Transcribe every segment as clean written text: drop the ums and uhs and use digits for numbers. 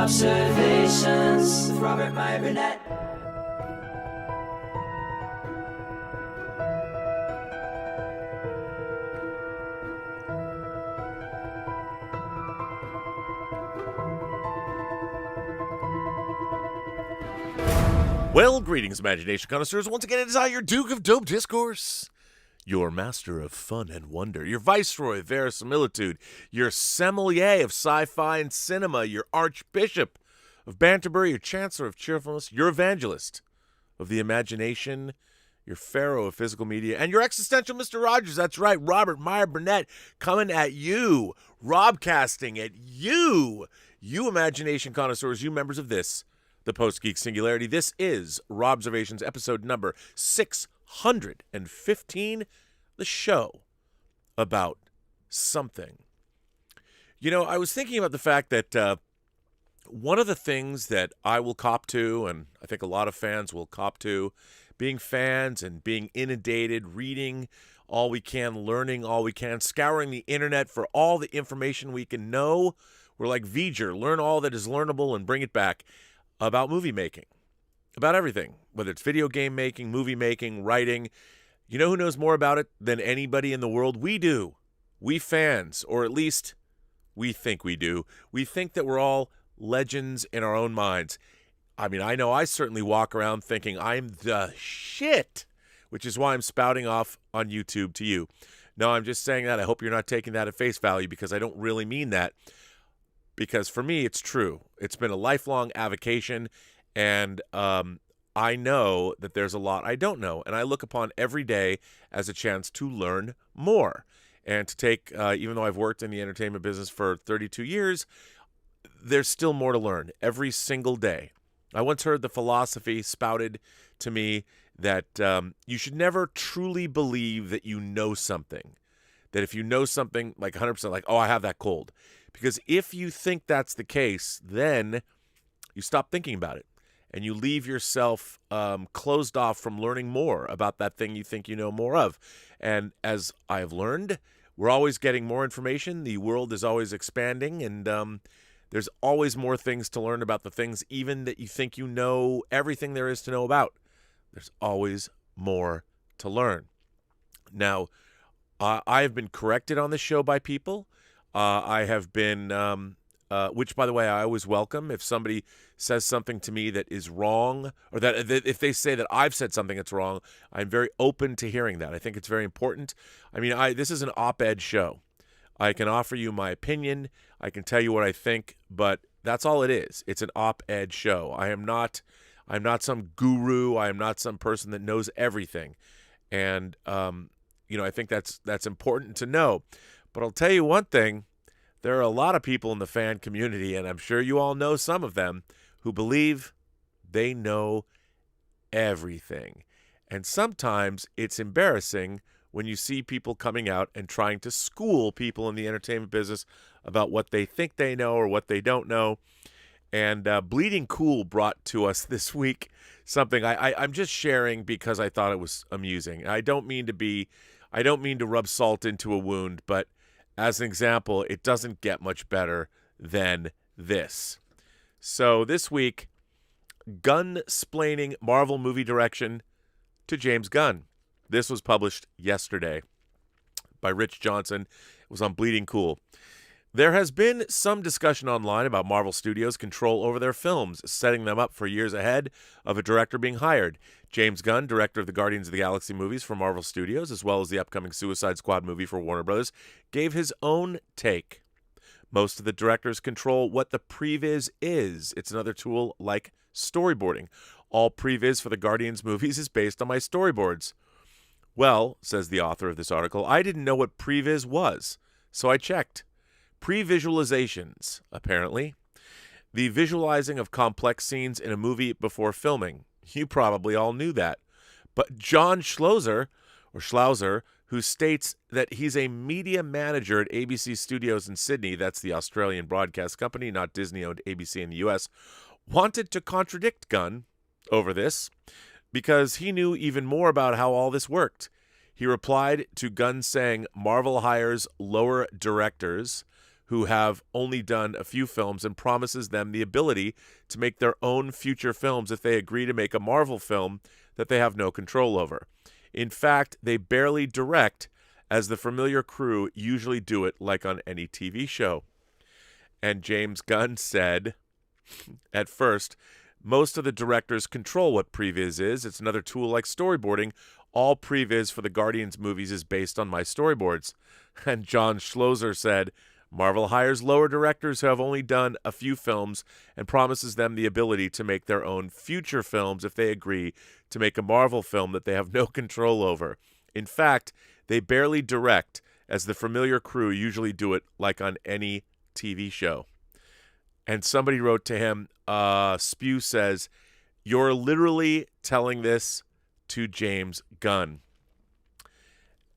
Robservations with Meyer Burnett. Well, greetings, Imagination Connoisseurs. Once again, it is I, your Duke of Dope Discourse, your master of fun and wonder, your viceroy of verisimilitude, your sommelier of sci-fi and cinema, your archbishop of Banterbury, your chancellor of cheerfulness, your evangelist of the imagination, your pharaoh of physical media, and your existential Mr. Rogers. That's right, Robert Meyer Burnett coming at you, robcasting at you, you Imagination Connoisseurs, you members of this, the Post-Geek Singularity. This is Robservations, episode number 615, the show about something. You know, I was thinking about the fact that one of the things that I will cop to, and I think a lot of fans will cop to, being fans and being inundated, reading all we can, learning all we can, scouring the internet for all the information we can know. We're like V'ger, learn all that is learnable and bring it back. About movie making, about everything, whether it's video game making, movie making, writing. You know who knows more about it than anybody in the world? We do. We fans, or at least we think we do. We think that we're all legends in our own minds. I mean, I know I certainly walk around thinking I'm the shit, which is why I'm spouting off on YouTube to you. No, I'm just saying that. I hope you're not taking that at face value because I don't really mean that. Because for me, it's true. It's been a lifelong avocation, and I know that there's a lot I don't know, and I look upon every day as a chance to learn more and to take, even though I've worked in the entertainment business for 32 years, there's still more to learn every single day. I once heard the philosophy spouted to me that you should never truly believe that you know something, that if you know something like 100%, like, oh, I have that cold. Because if you think that's the case, then you stop thinking about it and you leave yourself closed off from learning more about that thing you think you know more of. And as I've learned, we're always getting more information. The world is always expanding, and there's always more things to learn about the things even that you think you know everything there is to know about. There's always more to learn. Now, I have been corrected on this show by people. I have been, which, by the way, I always welcome. If somebody says something to me that is wrong, or that if they say that I've said something that's wrong, I'm very open to hearing that. I think it's very important. I mean, this is an op-ed show. I can offer you my opinion. I can tell you what I think, but that's all it is. It's an op-ed show. I'm not some guru. I am not some person that knows everything. And, I think that's important to know. But I'll tell you one thing, there are a lot of people in the fan community, and I'm sure you all know some of them, who believe they know everything. And sometimes it's embarrassing when you see people coming out and trying to school people in the entertainment business about what they think they know or what they don't know. And Bleeding Cool brought to us this week something I'm just sharing because I thought it was amusing. I don't mean to rub salt into a wound, but as an example, it doesn't get much better than this. So this week, gun-splaining Marvel movie direction to James Gunn. This was published yesterday by Rich Johnson. It was on Bleeding Cool. There has been some discussion online about Marvel Studios' control over their films, setting them up for years ahead of a director being hired. James Gunn, director of the Guardians of the Galaxy movies for Marvel Studios, as well as the upcoming Suicide Squad movie for Warner Brothers, gave his own take. Most of the directors control what the previs is. It's another tool like storyboarding. All previs for the Guardians movies is based on my storyboards. Well, says the author of this article, I didn't know what previs was, so I checked. Pre-visualizations, apparently. The visualizing of complex scenes in a movie before filming. You probably all knew that. But John Schlauser, who states that he's a media manager at ABC Studios in Sydney, that's the Australian broadcast company, not Disney-owned ABC in the U.S., wanted to contradict Gunn over this because he knew even more about how all this worked. He replied to Gunn saying Marvel hires lower directors who have only done a few films and promises them the ability to make their own future films if they agree to make a Marvel film that they have no control over. In fact, they barely direct, as the familiar crew usually do it like on any TV show. And James Gunn said, at first, most of the directors control what previs is. It's another tool like storyboarding. All previs for the Guardians movies is based on my storyboards. And John Schlosser said, Marvel hires lower directors who have only done a few films and promises them the ability to make their own future films if they agree to make a Marvel film that they have no control over. In fact, they barely direct, as the familiar crew usually do it like on any TV show. And somebody wrote to him, Spew says, you're literally telling this to James Gunn.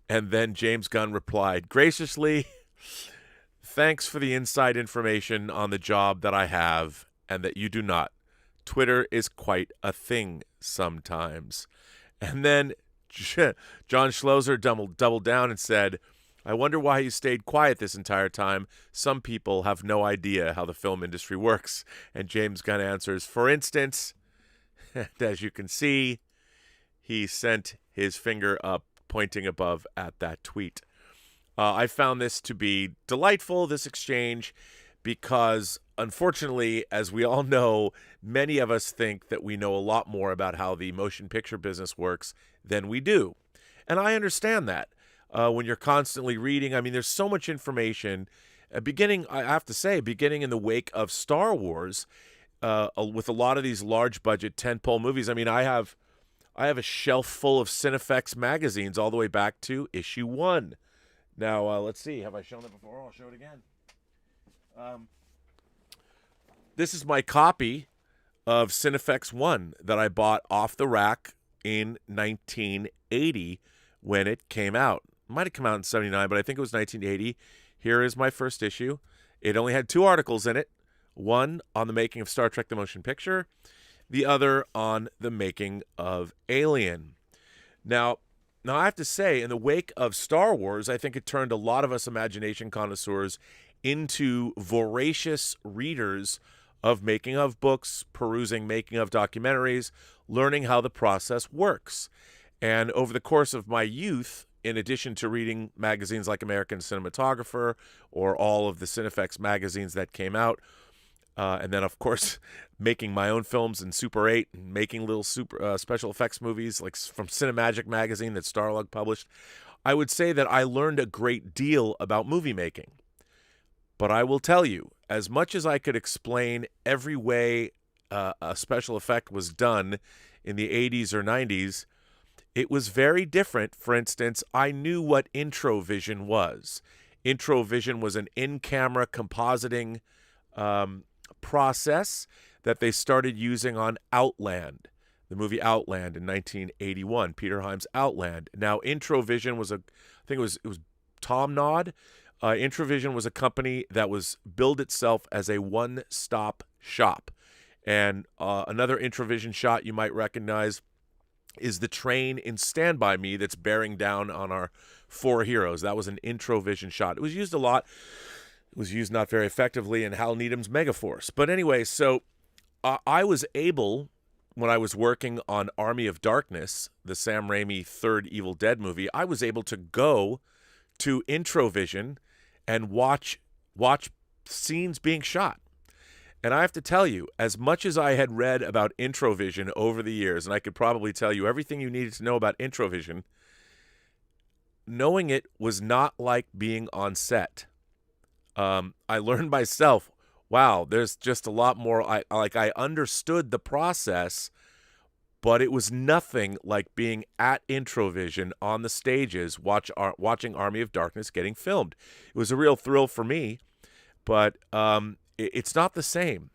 And then James Gunn replied, graciously, thanks for the inside information on the job that I have and that you do not. Twitter is quite a thing sometimes. And then John Schlosser doubled down and said, I wonder why he stayed quiet this entire time. Some people have no idea how the film industry works. And James Gunn answers, for instance, and as you can see, he sent his finger up, pointing above at that tweet. I found this to be delightful, this exchange, because unfortunately, as we all know, many of us think that we know a lot more about how the motion picture business works than we do. And I understand that. When you're constantly reading, I mean, there's so much information. I have to say, beginning in the wake of Star Wars, with a lot of these large budget tentpole movies, I mean, I have a shelf full of FEIGE'S magazines all the way back to issue 1. Now, let's see. Have I shown it before? I'll show it again. This is my copy of FEIGE'S 1 that I bought off the rack in 1980 when it came out. It might have come out in 79, but I think it was 1980. Here is my first issue. It only had 2 articles in it. One on the making of Star Trek the Motion Picture, the other on the making of Alien. Now I have to say, in the wake of Star Wars, I think it turned a lot of us imagination connoisseurs into voracious readers of making of books, perusing making of documentaries, learning how the process works. And over the course of my youth, in addition to reading magazines like American Cinematographer or all of the FEIGE'S magazines that came out, and then, of course, making my own films in Super 8 and making little special effects movies like from Cinemagic magazine that Starlog published, I would say that I learned a great deal about movie making. But I will tell you, as much as I could explain every way a special effect was done in the 80s or 90s, it was very different. For instance, I knew what Introvision was. Introvision was an in-camera compositing process that they started using on Outland, the movie Outland in 1981, Peter Hyams' Outland. Now, Introvision was I think it was Tom Nod. Introvision was a company that was billed itself as a one-stop shop. And another Introvision shot you might recognize is the train in Stand By Me that's bearing down on our 4 heroes. That was an Introvision shot. It was used a lot. It was used not very effectively in Hal Needham's Megaforce. But anyway, so I was able, when I was working on Army of Darkness, the Sam Raimi third Evil Dead movie, I was able to go to Introvision and watch scenes being shot. And I have to tell you, as much as I had read about Introvision over the years, and I could probably tell you everything you needed to know about Introvision, knowing it was not like being on set. I learned myself, wow, there's just a lot more. I understood the process, but it was nothing like being at Introvision on the stages watching Army of Darkness getting filmed. It was a real thrill for me, but it's not the same.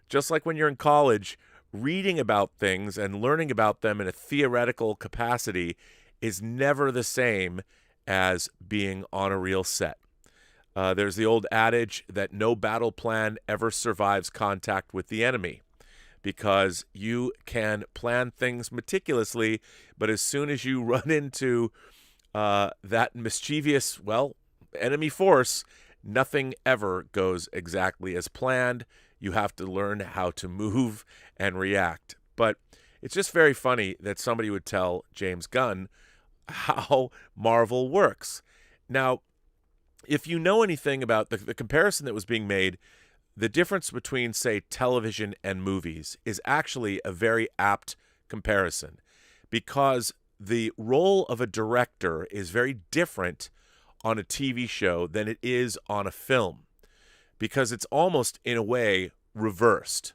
Just like when you're in college, reading about things and learning about them in a theoretical capacity is never the same as being on a real set. There's the old adage that no battle plan ever survives contact with the enemy, because you can plan things meticulously, but as soon as you run into that mischievous, enemy force, Nothing ever goes exactly as planned. You have to learn how to move and react. But it's just very funny that somebody would tell James Gunn how Marvel works. Now, if you know anything about the comparison that was being made, the difference between, say, television and movies is actually a very apt comparison, because the role of a director is very different on a TV show than it is on a film, because it's almost, in a way, reversed.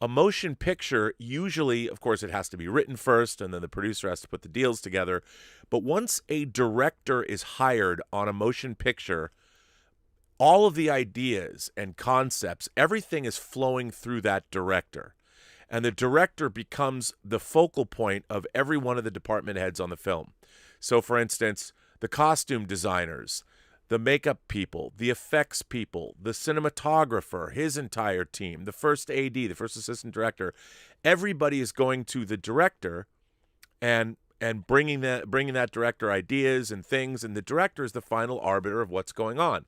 A motion picture, usually, of course, it has to be written first, and then the producer has to put the deals together. But once a director is hired on a motion picture, all of the ideas and concepts, everything is flowing through that director. And the director becomes the focal point of every one of the department heads on the film. So, for instance, the costume designers, the makeup people, the effects people, the cinematographer, his entire team, the first AD, the first assistant director, everybody is going to the director and bringing that director ideas and things, and the director is the final arbiter of what's going on.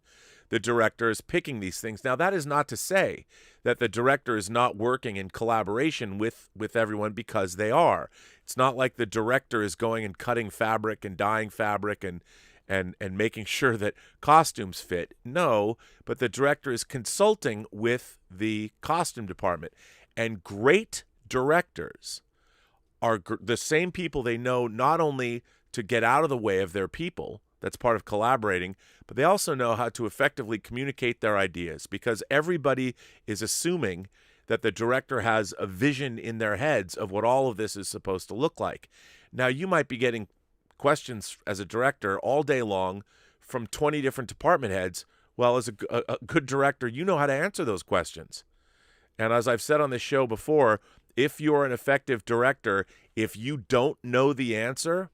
The director is picking these things. Now, that is not to say that the director is not working in collaboration with everyone, because they are. It's not like the director is going and cutting fabric and dyeing fabric and making sure that costumes fit. No, but the director is consulting with the costume department. And great directors are the same people they know not only to get out of the way of their people, that's part of collaborating, but they also know how to effectively communicate their ideas, because everybody is assuming that the director has a vision in their heads of what all of this is supposed to look like. Now, you might be getting questions as a director all day long from 20 different department heads. Well, as a good director, you know how to answer those questions. And as I've said on this show before, if you're an effective director, if you don't know the answer,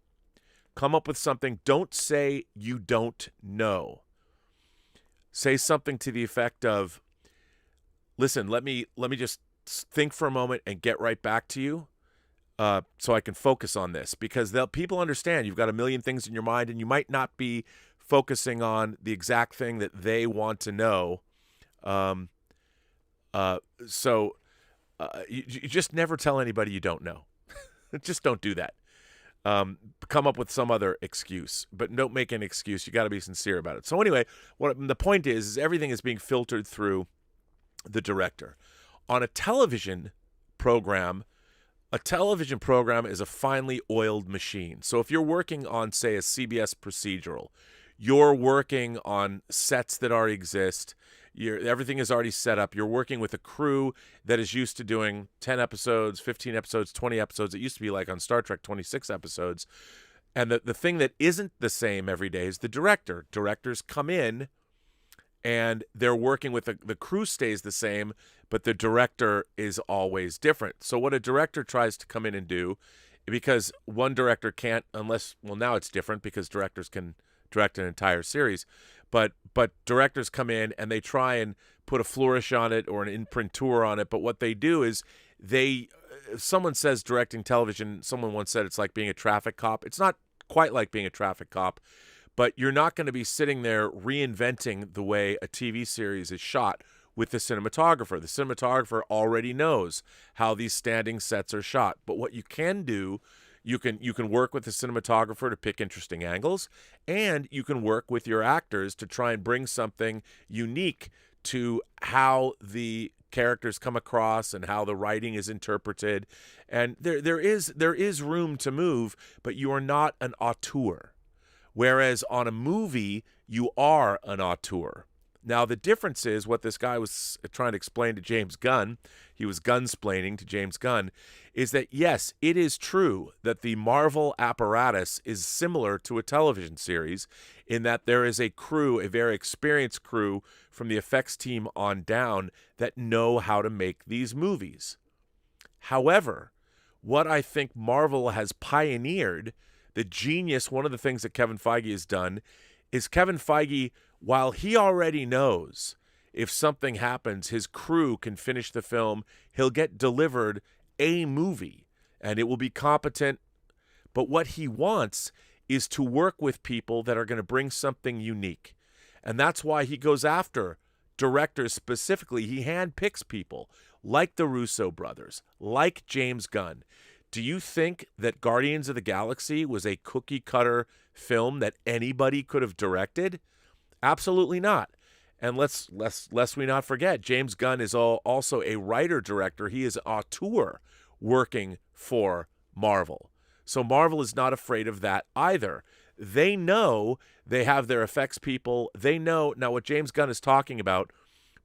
come up with something. Don't say you don't know. Say something to the effect of, listen, let me just think for a moment and get right back to you, so I can focus on this, because people understand you've got a million things in your mind and you might not be focusing on the exact thing that they want to know. So you just never tell anybody you don't know. Just don't do that. Come up with some other excuse, but don't make an excuse. You got to be sincere about it. So anyway, what the point is everything is being filtered through the director. On a television program is a finely oiled machine. So if you're working on, say, a CBS procedural, you're working on sets that already exist. Everything is already set up. You're working with a crew that is used to doing 10 episodes, 15 episodes, 20 episodes. It used to be like on Star Trek, 26 episodes. And the thing that isn't the same every day is the director. Directors come in and they're working with the crew stays the same, but the director is always different. So what a director tries to come in and do, because one director can't, now it's different because directors can direct an entire series, but directors come in and they try and put a flourish on it or an imprintur on it. But what they do is someone says directing television, someone once said it's like being a traffic cop. It's not quite like being a traffic cop, but you're not going to be sitting there reinventing the way a TV series is shot with the cinematographer. The cinematographer already knows how these standing sets are shot. But what you can do, you can work with the cinematographer to pick interesting angles, and you can work with your actors to try and bring something unique to how the characters come across and how the writing is interpreted. And there is room to move, but you are not an auteur. Whereas on a movie, you are an auteur. Now, the difference is what this guy was trying to explain to James Gunn, he was gunsplaining to James Gunn, is that, yes, it is true that the Marvel apparatus is similar to a television series in that there is a crew, a very experienced crew from the effects team on down that know how to make these movies. However, what I think Marvel has pioneered, the genius, one of the things that Kevin Feige has done, is Kevin Feige, while he already knows if something happens, his crew can finish the film, he'll get delivered a movie, and it will be competent. But what he wants is to work with people that are going to bring something unique. And that's why he goes after directors specifically. He handpicks people like the Russo brothers, like James Gunn. Do you think that Guardians of the Galaxy was a cookie-cutter film that anybody could have directed? Absolutely not. And lest we not forget, James Gunn is also a writer-director. He is an auteur working for Marvel. So Marvel is not afraid of that either. They know they have their effects people. They know. Now, what James Gunn is talking about,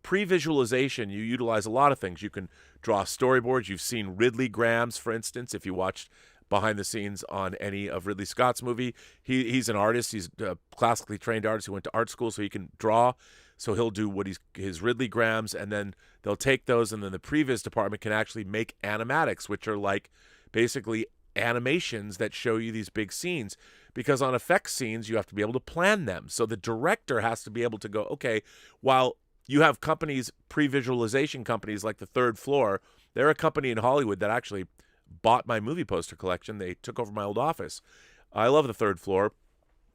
pre-visualization, you utilize a lot of things. You can draw storyboards. You've seen Ridley Graham's, for instance, if you watched behind the scenes on any of Ridley Scott's movie. He's an artist. He's a classically trained artist who went to art school, so he can draw. So he'll do what his Ridley Graham's, and then they'll take those, and then the previs department can actually make animatics, which are like basically animations that show you these big scenes. Because on effects scenes, you have to be able to plan them. So the director has to be able to go, okay, while you have companies, pre-visualization companies like the Third Floor, they're a company in Hollywood that actually bought my movie poster collection. They took over my old office. I love the Third Floor.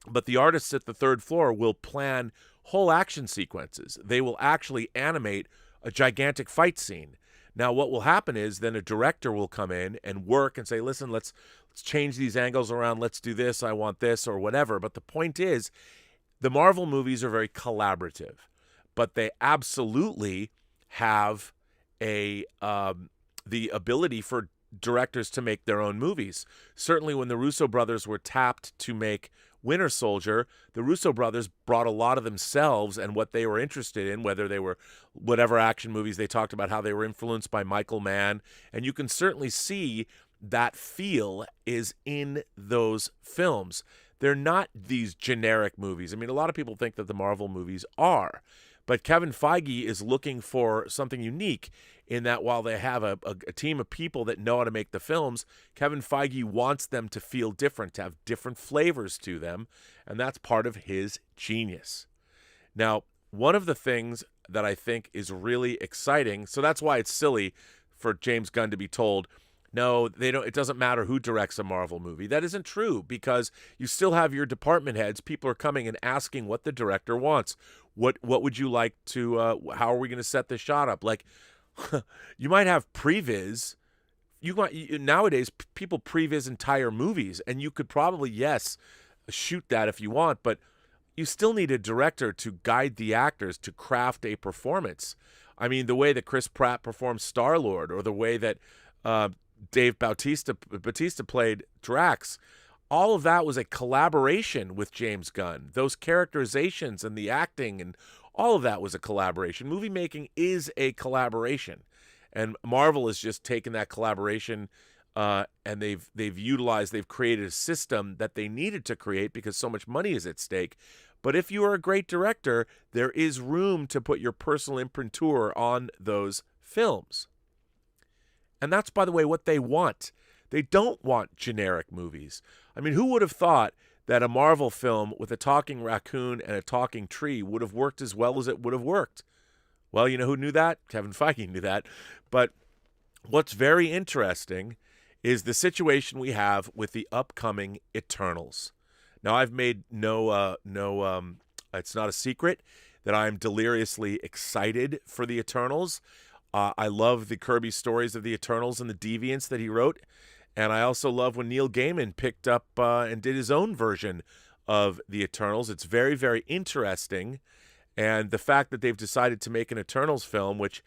But the artists at the Third Floor will plan whole action sequences. They will actually animate a gigantic fight scene. Now, what will happen is then a director will come in and work and say, listen, let's change these angles around. Let's do this. I want this or whatever. But the point is, the Marvel movies are very collaborative, but they absolutely have the ability for directors to make their own movies. Certainly when the Russo brothers were tapped to make Winter Soldier, the Russo brothers brought a lot of themselves and what they were interested in, whether they were whatever action movies. They talked about how they were influenced by Michael Mann, and you can certainly see that feel is in those films. They're not these generic movies. I mean, a lot of people think that the Marvel movies are, but Kevin Feige is looking for something unique in that while they have a team of people that know how to make the films, Kevin Feige wants them to feel different, to have different flavors to them, and that's part of his genius. Now, one of the things that I think is really exciting, so that's why it's silly for James Gunn to be told, no, they don't. It doesn't matter who directs a Marvel movie. That isn't true, because you still have your department heads. People are coming and asking what the director wants. What would you like to? How are we going to set this shot up? Like, you might have previs. Nowadays people previs entire movies, and you could probably shoot that if you want, but you still need a director to guide the actors to craft a performance. I mean, the way that Chris Pratt performed Star-Lord, or the way that Dave Bautista played Drax, all of that was a collaboration with James Gunn. Those characterizations and the acting and all of that was a collaboration. Movie making is a collaboration, and Marvel has just taken that collaboration and they've created a system that they needed to create because so much money is at stake. But if you are a great director, there is room to put your personal imprimatur on those films. And that's, by the way, what they want. They don't want generic movies. I mean, who would have thought that a Marvel film with a talking raccoon and a talking tree would have worked as well as it would have worked? Well, you know who knew that? Kevin Feige knew that. But what's very interesting is the situation we have with the upcoming Eternals. Now, I've made it's not a secret that I'm deliriously excited for the Eternals. I love the Kirby stories of the Eternals and the Deviants that he wrote. And I also love when Neil Gaiman picked up and did his own version of the Eternals. It's very, very interesting. And the fact that they've decided to make an Eternals film, which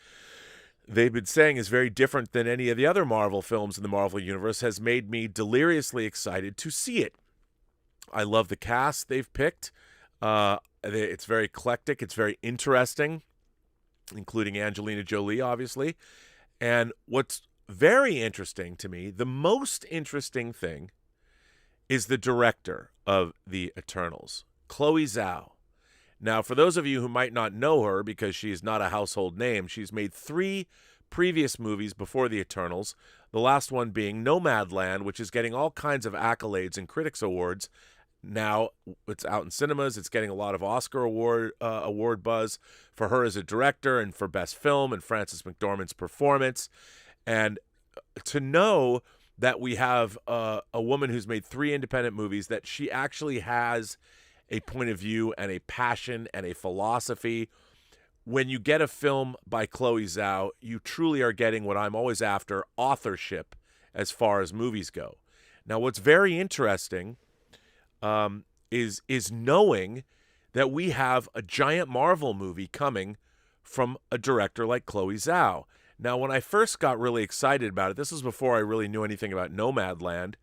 they've been saying is very different than any of the other Marvel films in the Marvel Universe, has made me deliriously excited to see it. I love the cast they've picked. It's very eclectic. It's very interesting, including Angelina Jolie, obviously. And what's very interesting to me, the most interesting thing, is the director of the Eternals, Chloe Zhao. Now, for those of you who might not know her because she's not a household name, she's made 3 previous movies before the Eternals, the last one being Nomadland, which is getting all kinds of accolades and critics awards. Now it's out in cinemas. It's getting a lot of Oscar award buzz for her as a director and for Best Film and Frances McDormand's performance. And to know that we have a woman who's made 3 independent movies, that she actually has a point of view and a passion and a philosophy. When you get a film by Chloe Zhao, you truly are getting what I'm always after, authorship, as far as movies go. Now, what's very interesting is knowing that we have a giant Marvel movie coming from a director like Chloe Zhao. Now, when I first got really excited about it, this was before I really knew anything about Nomadland.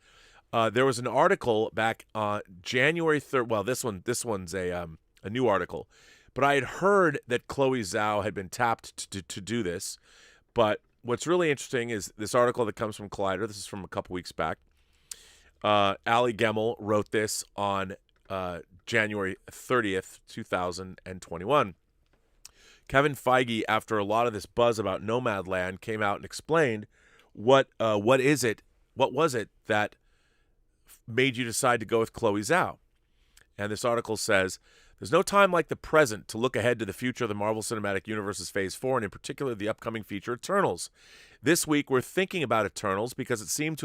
There was an article back on January 3rd. Well, this one's a new article, but I had heard that Chloe Zhao had been tapped to do this. But what's really interesting is this article that comes from Collider. This is from a couple weeks back. Ali Gemmel wrote this on January 30th, 2021. Kevin Feige, after a lot of this buzz about Nomadland, came out and explained what was it that made you decide to go with Chloe Zhao. And this article says, there's no time like the present to look ahead to the future of the Marvel Cinematic Universe's Phase 4, and in particular the upcoming feature Eternals. This week we're thinking about Eternals because it seems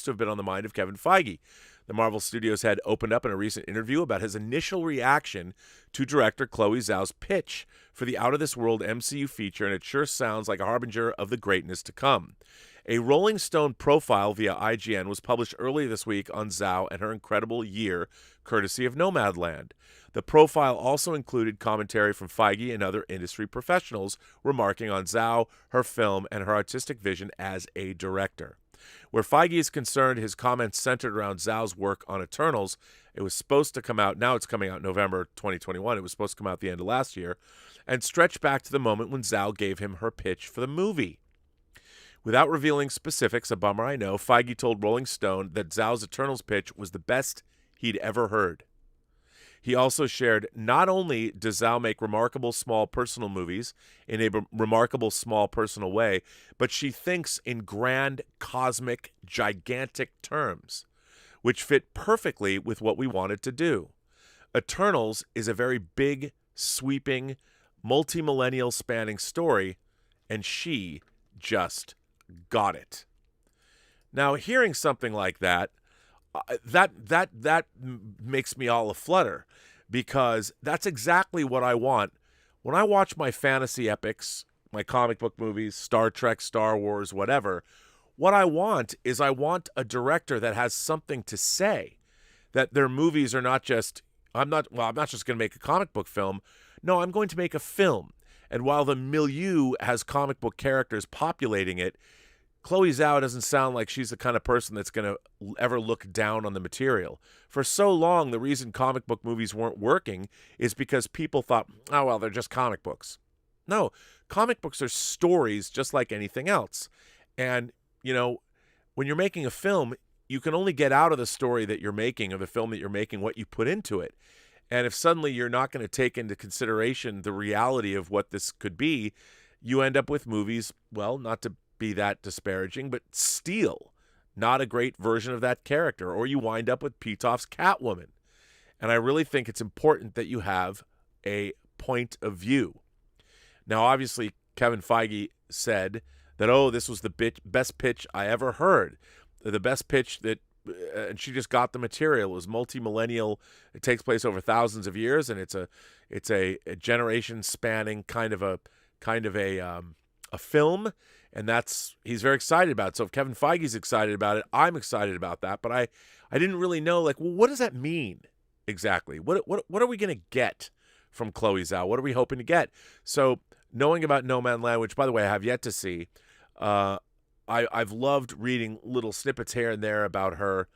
to have been on the mind of Kevin Feige. The Marvel Studios head opened up in a recent interview about his initial reaction to director Chloe Zhao's pitch for the out-of-this-world MCU feature, and it sure sounds like a harbinger of the greatness to come. A Rolling Stone profile via IGN was published earlier this week on Zhao and her incredible year, courtesy of Nomadland. The profile also included commentary from Feige and other industry professionals remarking on Zhao, her film, and her artistic vision as a director. Where Feige is concerned, his comments centered around Zhao's work on Eternals. It was supposed to come out, now it's coming out in November 2021. It was supposed to come out at the end of last year, and stretch back to the moment when Zhao gave him her pitch for the movie. Without revealing specifics, a bummer I know, Feige told Rolling Stone that Zhao's Eternals pitch was the best he'd ever heard. He also shared, not only does Zhao make remarkable small personal movies in a remarkable small personal way, but she thinks in grand, cosmic, gigantic terms, which fit perfectly with what we wanted to do. Eternals is a very big, sweeping, multi-millennial spanning story, and she just got it. Now, hearing something like that, that makes me all aflutter, because that's exactly what I want. When I watch my fantasy epics, my comic book movies, Star Trek, Star Wars, whatever, what I want is I want a director that has something to say, that their movies are not just, I'm not just going to make a comic book film. No, I'm going to make a film. And while the milieu has comic book characters populating it, Chloe Zhao doesn't sound like she's the kind of person that's going to ever look down on the material. For so long, the reason comic book movies weren't working is because people thought, oh, well, they're just comic books. No, comic books are stories just like anything else. And, you know, when you're making a film, you can only get out of the story that you're making or the film that you're making what you put into it. And if suddenly you're not going to take into consideration the reality of what this could be, you end up with movies, well, not to be that disparaging, but still not a great version of that character, or you wind up with Pitoff's Catwoman. And I really think it's important that you have a point of view. Now, obviously, Kevin Feige said that, oh, this was the best pitch I ever heard. The best pitch that, and she just got the material. It was multi-millennial. It takes place over thousands of years, and it's a generation spanning kind of a film. And he's very excited about it. So if Kevin Feige's excited about it, I'm excited about that. But I didn't really know, like, well, what does that mean exactly? What are we going to get from Chloe Zhao? What are we hoping to get? So knowing about Nomadland, which, by the way, I have yet to see, I've loved reading little snippets here and there about her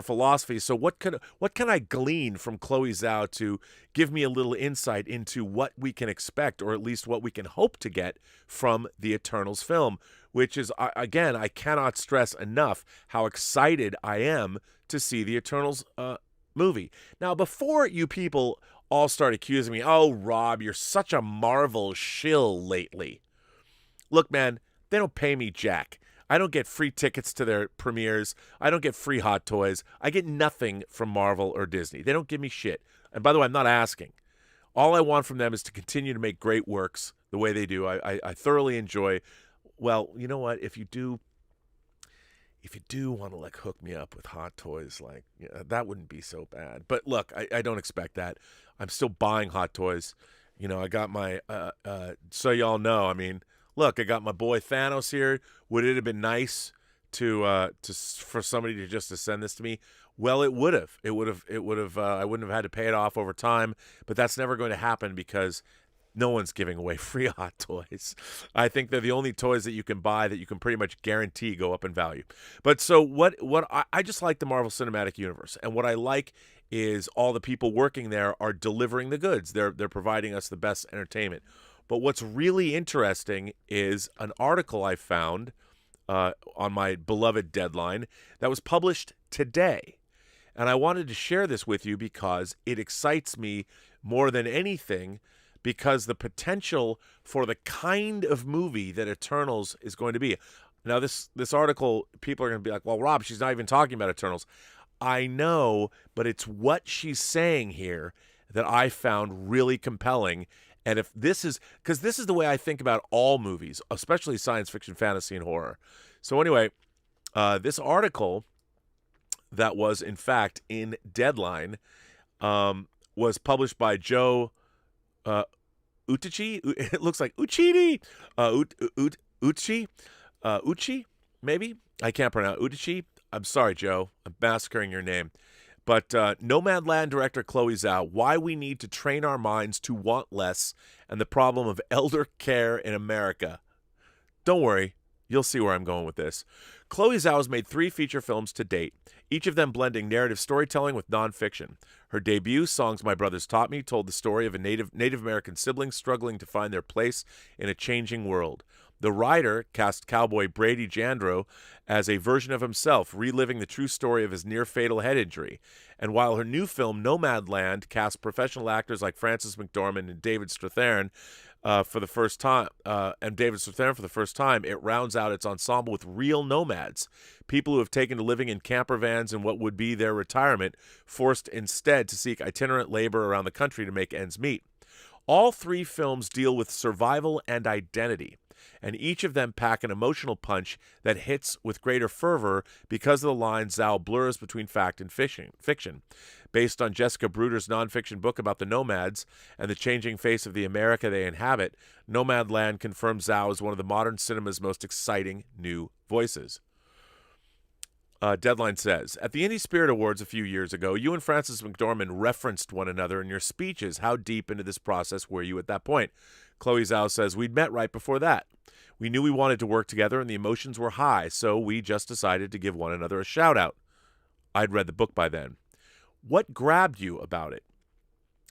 philosophy. So what can I glean from Chloe Zhao to give me a little insight into what we can expect, or at least what we can hope to get from the Eternals film, which is, again, I cannot stress enough how excited I am to see the Eternals movie. Now, before you people all start accusing me, oh, Rob, you're such a Marvel shill lately. Look, man, they don't pay me jack. I don't get free tickets to their premieres. I don't get free hot toys. I get nothing from Marvel or Disney. They don't give me shit. And by the way, I'm not asking. All I want from them is to continue to make great works the way they do. I thoroughly enjoy, well, you know what? If you do, if you do want to like hook me up with hot toys, like that wouldn't be so bad. But look, I don't expect that. I'm still buying hot toys. I got my so y'all know. I mean, look, I got my boy Thanos here. Would it have been nice for somebody to send this to me? Well, it would have. It would have. I wouldn't have had to pay it off over time. But that's never going to happen because no one's giving away free hot toys. I think they're the only toys that you can buy that you can pretty much guarantee go up in value. But so what I just like the Marvel Cinematic Universe. And what I like is all the people working there are delivering the goods. They're providing us the best entertainment. But what's really interesting is an article I found on my beloved Deadline that was published today. And I wanted to share this with you because it excites me more than anything, because the potential for the kind of movie that Eternals is going to be. Now, this article, people are going to be like, well, Rob, she's not even talking about Eternals. I know, but it's what she's saying here that I found really compelling. And if this is, because this is the way I think about all movies, especially science fiction, fantasy, and horror. So anyway, this article that was, in fact, in Deadline was published by Joe Uchichi. It looks like Uchidi. Uchi, maybe? I can't pronounce Uchichi. I'm sorry, Joe. I'm massacring your name. But Nomadland director Chloe Zhao, Why We Need to Train Our Minds to Want Less and the Problem of Elder Care in America. Don't worry. You'll see where I'm going with this. Chloe Zhao has made 3 feature films to date, each of them blending narrative storytelling with nonfiction. Her debut, Songs My Brothers Taught Me, told the story of a Native American siblings struggling to find their place in a changing world. The writer cast cowboy Brady Jandreau as a version of himself, reliving the true story of his near-fatal head injury. And while her new film, Nomadland, cast professional actors like Frances McDormand and David Strathairn for the first time, it rounds out its ensemble with real nomads, people who have taken to living in camper vans in what would be their retirement, forced instead to seek itinerant labor around the country to make ends meet. All 3 films deal with survival and identity, and each of them pack an emotional punch that hits with greater fervor because of the lines Zhao blurs between fact and fiction. Based on Jessica Bruder's nonfiction book about the nomads and the changing face of the America they inhabit, Nomadland confirms Zhao as one of the modern cinema's most exciting new voices. Deadline says, at the Indie Spirit Awards a few years ago, you and Frances McDormand referenced one another in your speeches. How deep into this process were you at that point? Chloe Zhao says, we'd met right before that. We knew we wanted to work together and the emotions were high, so we just decided to give one another a shout out. I'd read the book by then. What grabbed you about it?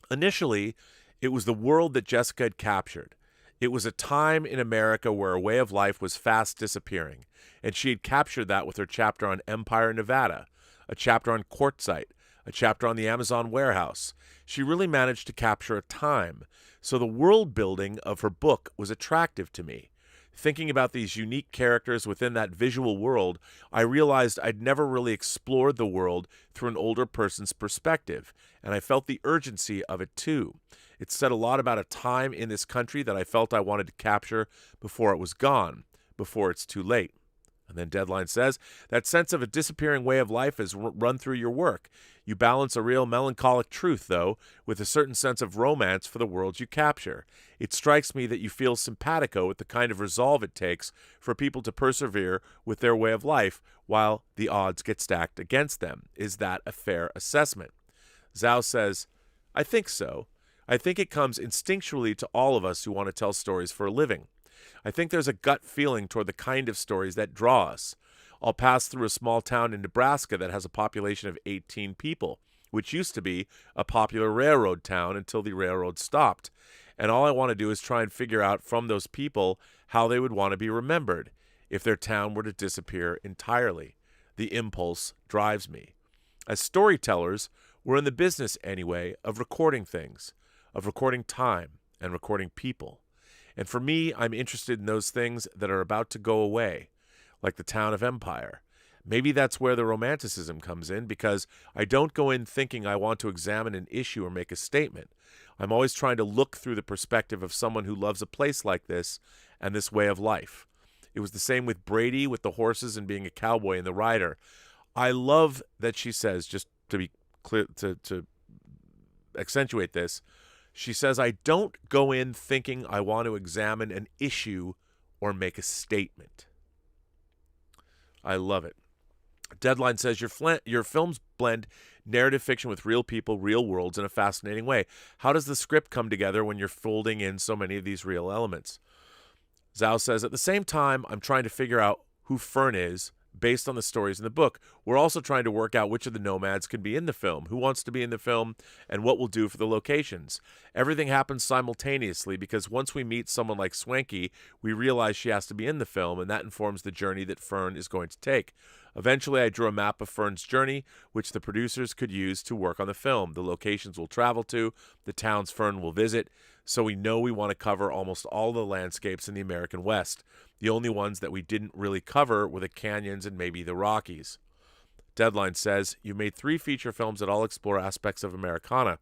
Initially, it was the world that Jessica had captured. It was a time in America where a way of life was fast disappearing, and she had captured that with her chapter on Empire, Nevada, a chapter on Quartzsite, a chapter on the Amazon warehouse. She really managed to capture a time, so the world building of her book was attractive to me. Thinking about these unique characters within that visual world, I realized I'd never really explored the world through an older person's perspective, and I felt the urgency of it too. It said a lot about a time in this country that I felt I wanted to capture before it was gone, before it's too late. And then Deadline says, that sense of a disappearing way of life has run through your work. You balance a real melancholic truth, though, with a certain sense of romance for the world you capture. It strikes me that you feel simpatico with the kind of resolve it takes for people to persevere with their way of life while the odds get stacked against them. Is that a fair assessment? Zhao says, I think so. I think it comes instinctually to all of us who want to tell stories for a living. I think there's a gut feeling toward the kind of stories that draw us. I'll pass through a small town in Nebraska that has a population of 18 people, which used to be a popular railroad town until the railroad stopped. And all I want to do is try and figure out from those people how they would want to be remembered if their town were to disappear entirely. The impulse drives me. As storytellers, we're in the business anyway of recording things, of recording time and recording people. And for me, I'm interested in those things that are about to go away, like the town of Empire. Maybe that's where the romanticism comes in, because I don't go in thinking I want to examine an issue or make a statement. I'm always trying to look through the perspective of someone who loves a place like this and this way of life. It was the same with Brady, with the horses and being a cowboy and the rider. I love that she says, just to be clear, to accentuate this, she says, I don't go in thinking I want to examine an issue or make a statement. I love it. Deadline says your films blend narrative fiction with real people, real worlds in a fascinating way. How does the script come together when you're folding in so many of these real elements? Zhao says, at the same time, I'm trying to figure out who Fern is based on the stories in the book. We're also trying to work out which of the nomads can be in the film, who wants to be in the film, and what we'll do for the locations. Everything happens simultaneously because once we meet someone like Swanky, we realize she has to be in the film, and that informs the journey that Fern is going to take. Eventually, I drew a map of Fern's journey, which the producers could use to work on the film. The locations we'll travel to, the towns Fern will visit, so we know we want to cover almost all the landscapes in the American West. The only ones that we didn't really cover were the canyons and maybe the Rockies. Deadline says, you made 3 feature films that all explore aspects of Americana.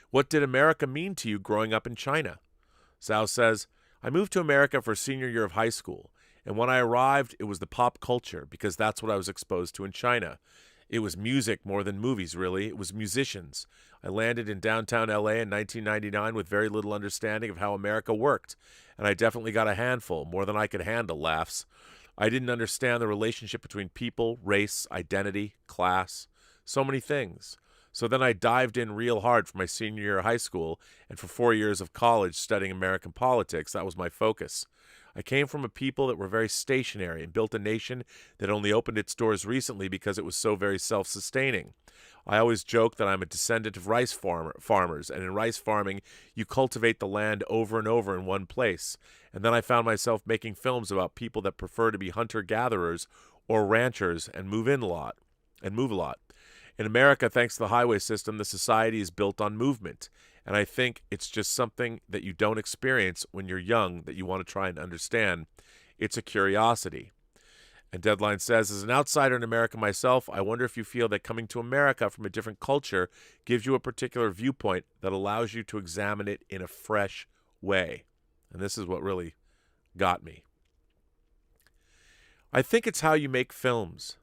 What did America mean to you growing up in China? Zhao says, I moved to America for senior year of high school, and when I arrived, it was the pop culture, because that's what I was exposed to in China. It was music more than movies, really. It was musicians. I landed in downtown LA in 1999 with very little understanding of how America worked, and I definitely got a handful, more than I could handle, laughs. I didn't understand the relationship between people, race, identity, class, so many things. So then I dived in real hard for my senior year of high school, and for 4 years of college studying American politics. That was my focus. I came from a people that were very stationary and built a nation that only opened its doors recently because it was so very self-sustaining. I always joke that I'm a descendant of rice farmers, and in rice farming, you cultivate the land over and over in one place. And then I found myself making films about people that prefer to be hunter-gatherers or ranchers and move a lot. In America, thanks to the highway system, the society is built on movement. And I think it's just something that you don't experience when you're young that you want to try and understand. It's a curiosity. And Deadline says, as an outsider in America myself, I wonder if you feel that coming to America from a different culture gives you a particular viewpoint that allows you to examine it in a fresh way. And this is what really got me. I think it's how you make films.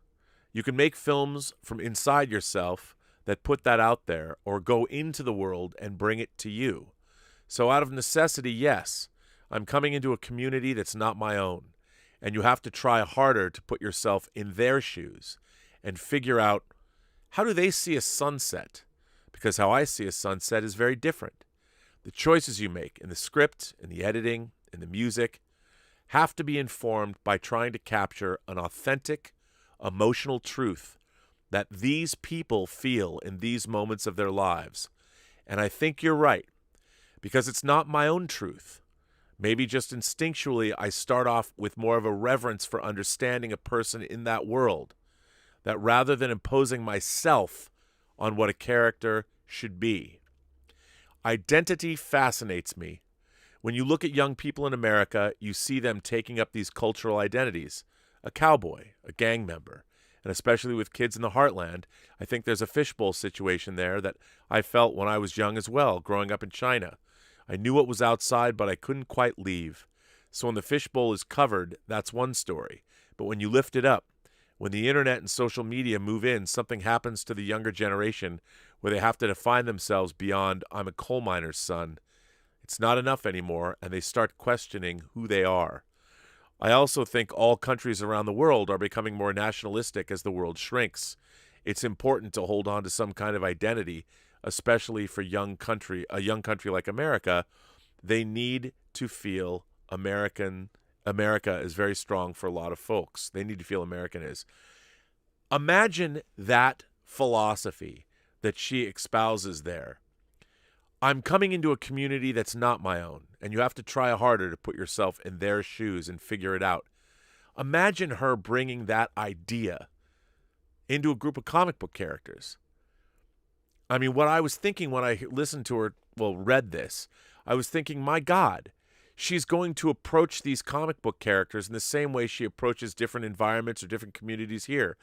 You can make films from inside yourself that put that out there, or go into the world and bring it to you. So out of necessity, yes, I'm coming into a community that's not my own, and you have to try harder to put yourself in their shoes and figure out, how do they see a sunset? Because how I see a sunset is very different. The choices you make in the script, in the editing, in the music, have to be informed by trying to capture an authentic, emotional truth that these people feel in these moments of their lives. And I think you're right, because it's not my own truth. Maybe just instinctually I start off with more of a reverence for understanding a person in that world, that rather than imposing myself on what a character should be. Identity fascinates me. When you look at young people in America, you see them taking up these cultural identities. A cowboy, a gang member, and especially with kids in the heartland, I think there's a fishbowl situation there that I felt when I was young as well, growing up in China. I knew what was outside, but I couldn't quite leave. So when the fishbowl is covered, that's one story. But when you lift it up, when the internet and social media move in, something happens to the younger generation where they have to define themselves beyond, I'm a coal miner's son. It's not enough anymore, and they start questioning who they are. I also think all countries around the world are becoming more nationalistic as the world shrinks. It's important to hold on to some kind of identity, especially for a young country like America. They need to feel American. America is very strong for a lot of folks. They need to feel American is. Imagine that philosophy that she espouses there. I'm coming into a community that's not my own, and you have to try harder to put yourself in their shoes and figure it out. Imagine her bringing that idea into a group of comic book characters. I mean, what I was thinking when I listened to her, read this, I was thinking, my God, she's going to approach these comic book characters in the same way she approaches different environments or different communities here.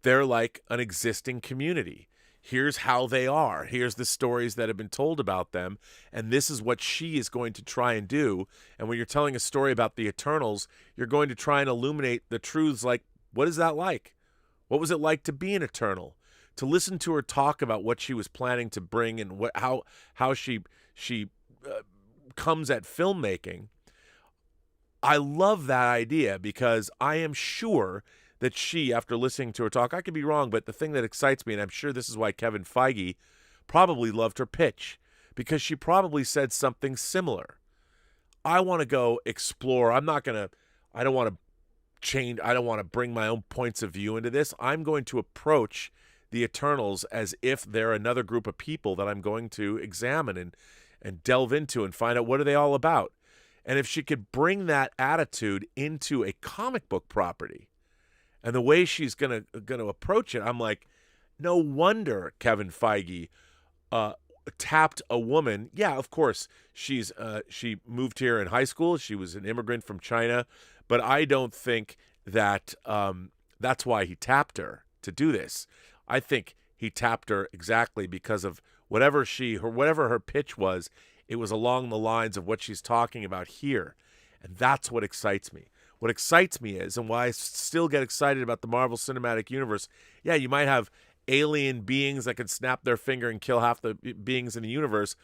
They're like an existing community. here's how they are. Here's the stories that have been told about them. And this is what she is going to try and do. And when you're telling a story about the Eternals, you're going to try and illuminate the truths like, what is that like? What was it like to be an Eternal? To listen to her talk about what she was planning to bring and how she comes at filmmaking. I love that idea because I am sure that she, after listening to her talk, I could be wrong, but the thing that excites me, and I'm sure this is why Kevin Feige probably loved her pitch, because she probably said something similar. I want to go explore. I don't want to bring my own points of view into this. I'm going to approach the Eternals as if they're another group of people that I'm going to examine and delve into and find out what are they all about. And if she could bring that attitude into a comic book property and the way she's gonna approach it, I'm like, no wonder Kevin Feige tapped a woman. Yeah, of course, she moved here in high school. She was an immigrant from China, but I don't think that that's why he tapped her to do this. I think he tapped her exactly because of whatever her pitch was. It was along the lines of what she's talking about here, and that's what excites me. What excites me is, and why I still get excited about the Marvel Cinematic Universe, yeah, you might have alien beings that can snap their finger and kill half the beings in the universe.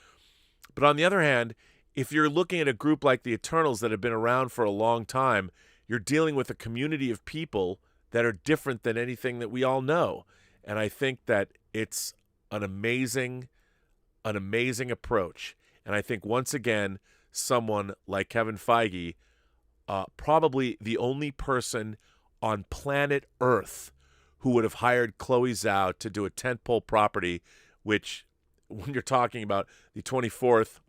But on the other hand, if you're looking at a group like the Eternals that have been around for a long time, you're dealing with a community of people that are different than anything that we all know. And I think that it's an amazing approach. And I think, once again, someone like Kevin Feige, probably the only person on planet Earth who would have hired Chloe Zhao to do a tentpole property, which, when you're talking about the 24th,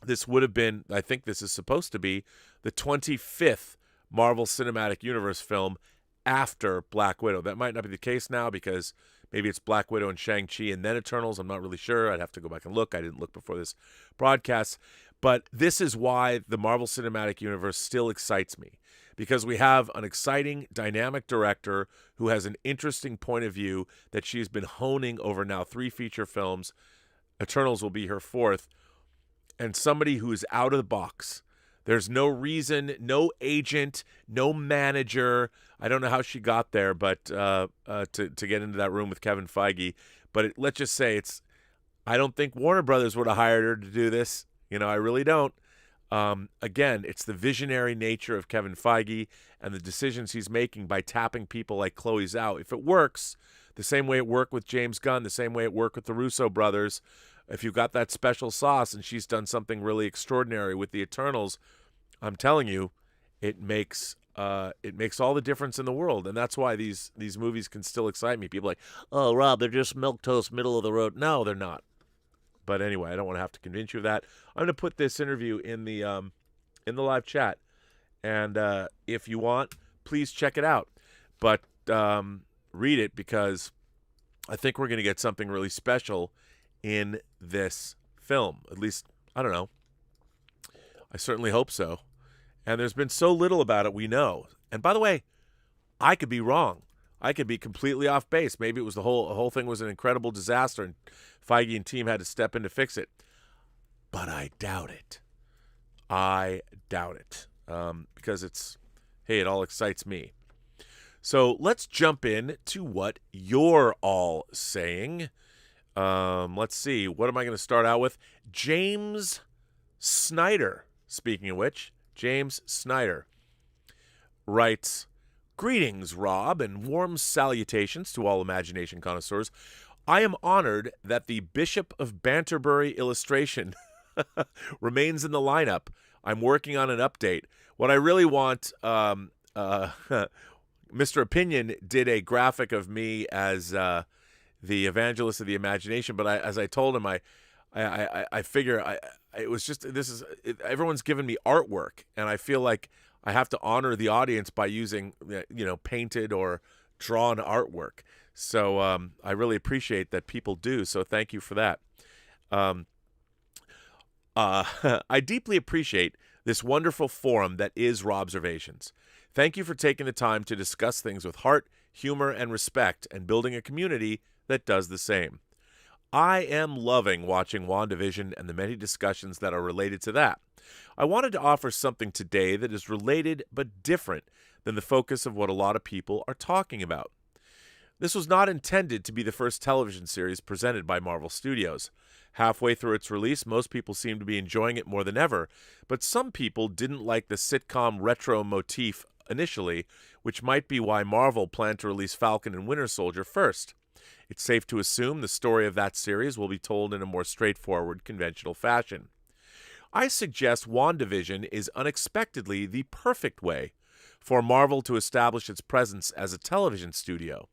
this would have been, I think this is supposed to be, the 25th Marvel Cinematic Universe film after Black Widow. That might not be the case now because maybe it's Black Widow and Shang-Chi and then Eternals. I'm not really sure. I'd have to go back and look. I didn't look before this broadcast. But this is why the Marvel Cinematic Universe still excites me, because we have an exciting, dynamic director who has an interesting point of view that she's been honing over now 3 feature films. Eternals will be her 4th. And somebody who is out of the box. There's no reason, no agent, no manager. I don't know how she got there, but to get into that room with Kevin Feige. But let's just say I don't think Warner Brothers would have hired her to do this. I really don't. Again, it's the visionary nature of Kevin Feige and the decisions he's making by tapping people like Chloe Zhao. If it works, the same way it worked with James Gunn, the same way it worked with the Russo brothers, if you've got that special sauce and she's done something really extraordinary with the Eternals, I'm telling you, it makes all the difference in the world. And that's why these movies can still excite me. People are like, oh, Rob, they're just milquetoast, middle of the road. No, they're not. But anyway, I don't want to have to convince you of that. I'm going to put this interview in the live chat, and if you want, please check it out. But read it, because I think we're going to get something really special in this film. At least, I don't know. I certainly hope so. And there's been so little about it, we know. And by the way, I could be wrong. I could be completely off base. Maybe it was the whole thing was an incredible disaster and Feige and team had to step in to fix it. But I doubt it. Because it all excites me. So let's jump in to what you're all saying. Let's see. What am I going to start out with? James Snyder. Speaking of which, James Snyder writes, "Greetings, Rob, and warm salutations to all Imagination Connoisseurs. I am honored that the Bishop of Banterbury illustration remains in the lineup. I'm working on an update. What I really want, Mr. Opinion did a graphic of me as the evangelist of the imagination, but as I told him, I figure it was just everyone's given me artwork, and I feel like I have to honor the audience by using painted or drawn artwork. So I really appreciate that people do. So thank you for that. I deeply appreciate this wonderful forum that is Robservations. Thank you for taking the time to discuss things with heart, humor, and respect, and building a community that does the same. I am loving watching WandaVision and the many discussions that are related to that. I wanted to offer something today that is related but different than the focus of what a lot of people are talking about. This was not intended to be the first television series presented by Marvel Studios. Halfway through its release, most people seemed to be enjoying it more than ever, but some people didn't like the sitcom retro motif initially, which might be why Marvel planned to release Falcon and Winter Soldier first. It's safe to assume the story of that series will be told in a more straightforward, conventional fashion. I suggest WandaVision is unexpectedly the perfect way for Marvel to establish its presence as a television studio.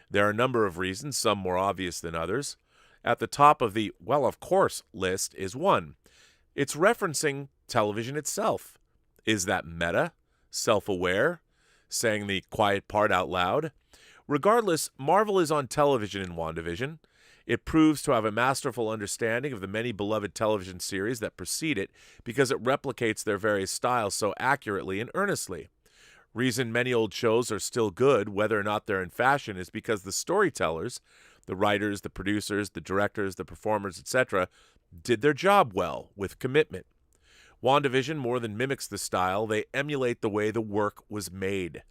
There are a number of reasons, some more obvious than others. At the top of the, well, of course, list is one. It's referencing television itself. Is that meta? Self-aware? Saying the quiet part out loud? Regardless, Marvel is on television in WandaVision. It proves to have a masterful understanding of the many beloved television series that precede it because it replicates their various styles so accurately and earnestly. Reason many old shows are still good, whether or not they're in fashion, is because the storytellers, the writers, the producers, the directors, the performers, etc., did their job well, with commitment. WandaVision more than mimics the style, they emulate the way the work was made,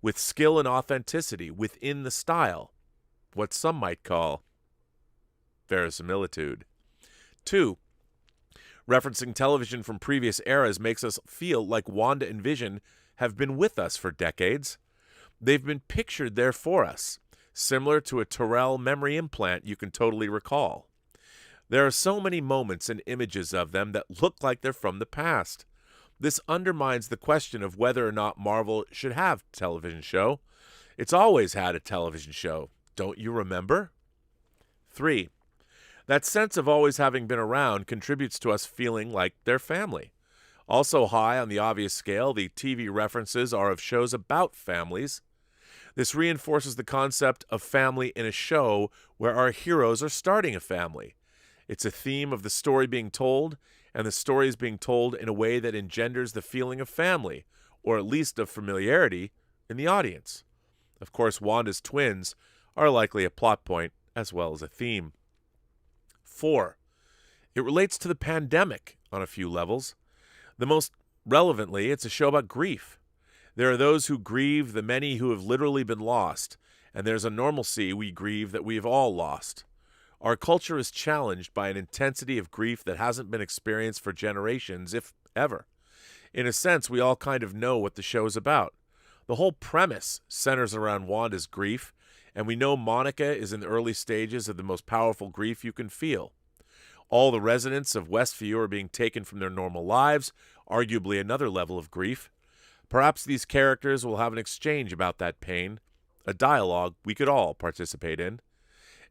with skill and authenticity within the style, what some might call verisimilitude. 2. Referencing television from previous eras makes us feel like Wanda and Vision have been with us for decades. They've been pictured there for us, similar to a Terrell memory implant you can totally recall. There are so many moments and images of them that look like they're from the past. This undermines the question of whether or not Marvel should have a television show. It's always had a television show. Don't you remember? 3. That sense of always having been around contributes to us feeling like they're family. Also high on the obvious scale, the TV references are of shows about families. This reinforces the concept of family in a show where our heroes are starting a family. It's a theme of the story being told, and the story is being told in a way that engenders the feeling of family, or at least of familiarity, in the audience. Of course, Wanda's twins are likely a plot point as well as a theme. 4. It relates to the pandemic on a few levels. The most relevantly, it's a show about grief. There are those who grieve the many who have literally been lost, and there's a normalcy we grieve that we have all lost. Our culture is challenged by an intensity of grief that hasn't been experienced for generations, if ever. In a sense, we all kind of know what the show is about. The whole premise centers around Wanda's grief, and we know Monica is in the early stages of the most powerful grief you can feel. All the residents of Westview are being taken from their normal lives, arguably another level of grief. Perhaps these characters will have an exchange about that pain, a dialogue we could all participate in.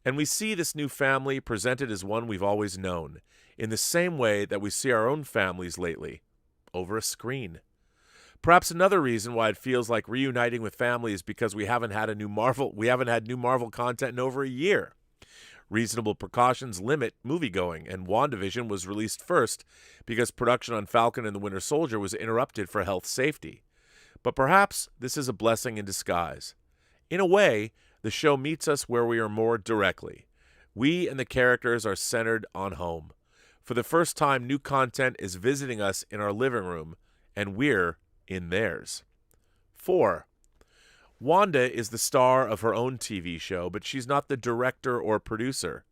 And we see this new family presented as one we've always known, in the same way that we see our own families lately, over a screen. Perhaps another reason why it feels like reuniting with family is because we haven't had new Marvel content in over a year. Reasonable precautions limit moviegoing, and WandaVision was released first because production on Falcon and the Winter Soldier was interrupted for health safety. But perhaps this is a blessing in disguise. In a way, the show meets us where we are more directly. We and the characters are centered on home. For the first time, new content is visiting us in our living room, and we're in theirs. 4. Wanda is the star of her own TV show, but she's not the director or producer.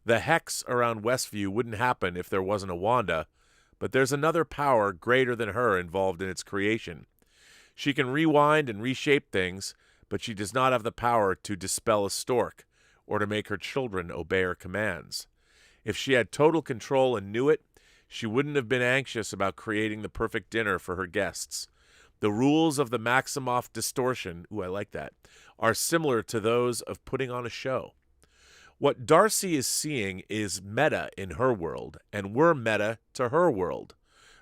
The hex around Westview wouldn't happen if there wasn't a Wanda, but there's another power greater than her involved in its creation. She can rewind and reshape things, but she does not have the power to dispel a stork or to make her children obey her commands. If she had total control and knew it, she wouldn't have been anxious about creating the perfect dinner for her guests. The rules of the Maximoff distortion, I like that, are similar to those of putting on a show. What Darcy is seeing is meta in her world, and we're meta to her world,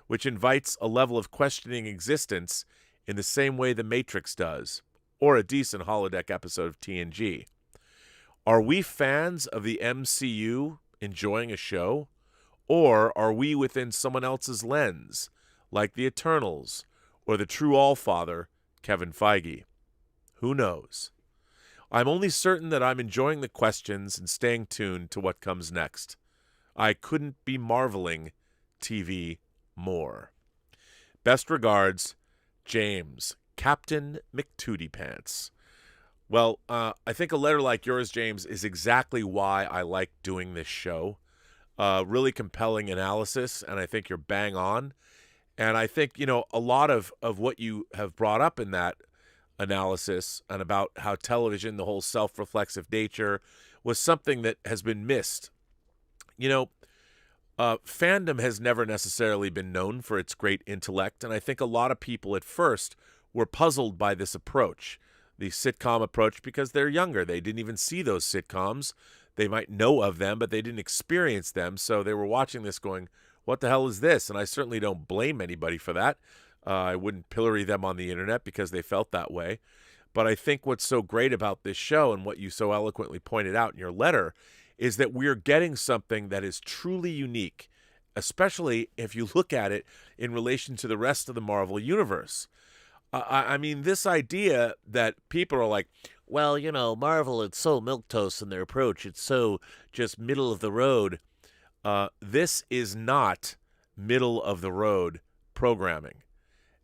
which invites a level of questioning existence in the same way The Matrix does, or a decent holodeck episode of TNG. Are we fans of the MCU enjoying a show, or are we within someone else's lens, like the Eternals, or the true All-Father, Kevin Feige? Who knows? I'm only certain that I'm enjoying the questions and staying tuned to what comes next. I couldn't be marveling TV more. Best regards, James, Captain McTootypants. Well, I think a letter like yours, James, is exactly why I like doing this show. Really compelling analysis, and I think you're bang on. And I think, a lot of what you have brought up in that analysis and about how television, the whole self-reflexive nature, was something that has been missed. Fandom has never necessarily been known for its great intellect, and I think a lot of people at first were puzzled by this approach, the sitcom approach, because they're younger. They didn't even see those sitcoms. They might know of them, but they didn't experience them, so they were watching this going, what the hell is this? And I certainly don't blame anybody for that. I wouldn't pillory them on the internet because they felt that way. But I think what's so great about this show and what you so eloquently pointed out in your letter is that we're getting something that is truly unique, especially if you look at it in relation to the rest of the Marvel Universe. I mean, this idea that people are like, well, Marvel, it's so milquetoast in their approach. It's so just middle of the road. This is not middle of the road programming.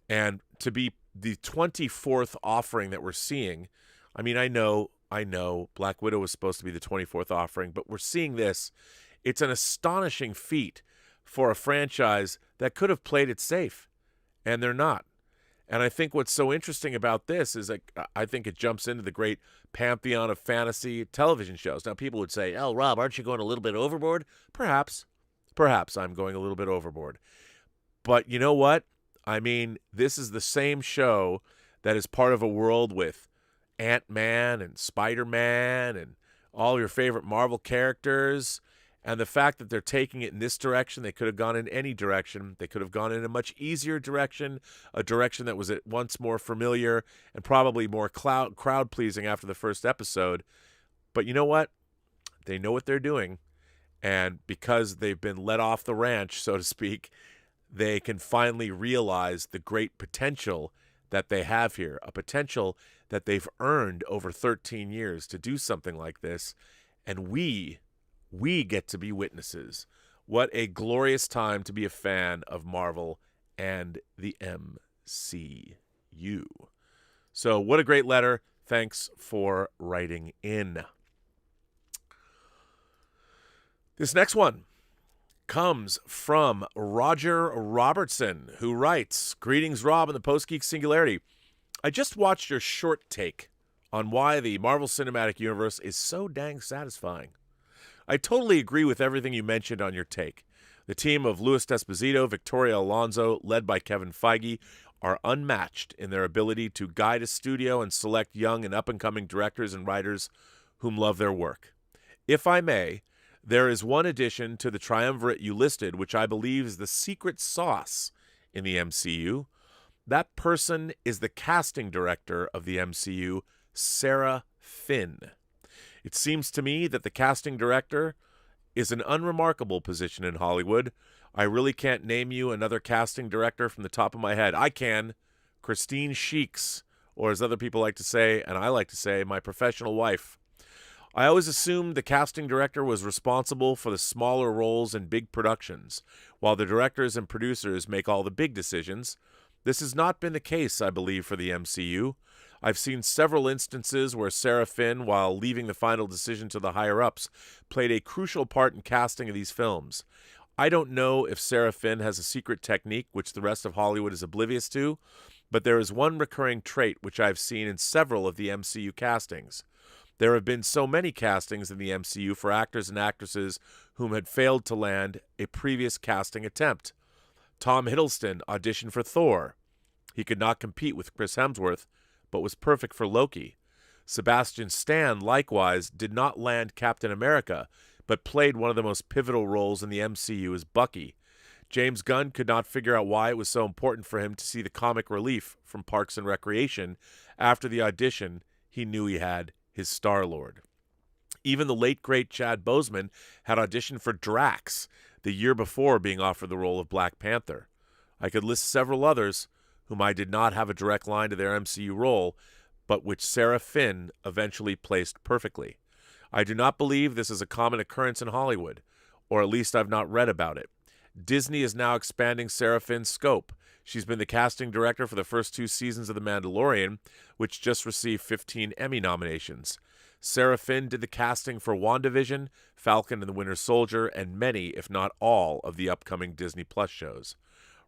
And to be the 24th offering that we're seeing, I mean, I know Black Widow was supposed to be the 24th offering, but we're seeing this. It's an astonishing feat for a franchise that could have played it safe, and they're not. And I think what's so interesting about this is I think it jumps into the great pantheon of fantasy television shows. Now, people would say, oh, Rob, aren't you going a little bit overboard? Perhaps I'm going a little bit overboard. But you know what? I mean, this is the same show that is part of a world with Ant-Man and Spider-Man and all your favorite Marvel characters. And the fact that they're taking it in this direction, they could have gone in any direction. They could have gone in a much easier direction, a direction that was at once more familiar and probably more crowd-pleasing after the first episode. But you know what? They know what they're doing. And because they've been let off the ranch, so to speak, they can finally realize the great potential that they have here, a potential that they've earned over 13 years to do something like this. And we get to be witnesses. What a glorious time to be a fan of Marvel and the MCU. So what a great letter. Thanks for writing in. This next one comes from Roger Robertson, who writes, greetings, Rob, and the Post-Geek Singularity. I just watched your short take on why the Marvel Cinematic Universe is so dang satisfying. I totally agree with everything you mentioned on your take. The team of Louis D'Esposito, Victoria Alonso, led by Kevin Feige, are unmatched in their ability to guide a studio and select young and up-and-coming directors and writers whom love their work. If I may, there is one addition to the triumvirate you listed, which I believe is the secret sauce in the MCU. That person is the casting director of the MCU, Sarah Finn. It seems to me that the casting director is an unremarkable position in Hollywood. I really can't name you another casting director from the top of my head. I can. Christine Sheeks, or as other people like to say, and I like to say, my professional wife. I always assumed the casting director was responsible for the smaller roles in big productions, while the directors and producers make all the big decisions. This has not been the case, I believe, for the MCU. I've seen several instances where Sarah Finn, while leaving the final decision to the higher-ups, played a crucial part in casting of these films. I don't know if Sarah Finn has a secret technique which the rest of Hollywood is oblivious to, but there is one recurring trait which I've seen in several of the MCU castings. There have been so many castings in the MCU for actors and actresses whom had failed to land a previous casting attempt. Tom Hiddleston auditioned for Thor. He could not compete with Chris Hemsworth, but was perfect for Loki. Sebastian Stan, likewise, did not land Captain America, but played one of the most pivotal roles in the MCU as Bucky. James Gunn could not figure out why it was so important for him to see the comic relief from Parks and Recreation. After the audition, he knew he had his Star-Lord. Even the late, great Chad Boseman had auditioned for Drax the year before being offered the role of Black Panther. I could list several others whom I did not have a direct line to their MCU role, but which Sarah Finn eventually placed perfectly. I do not believe this is a common occurrence in Hollywood, or at least I've not read about it. Disney is now expanding Sarah Finn's scope. She's been the casting director for the first 2 seasons of The Mandalorian, which just received 15 Emmy nominations. Sarah Finn did the casting for WandaVision, Falcon and the Winter Soldier, and many, if not all, of the upcoming Disney Plus shows.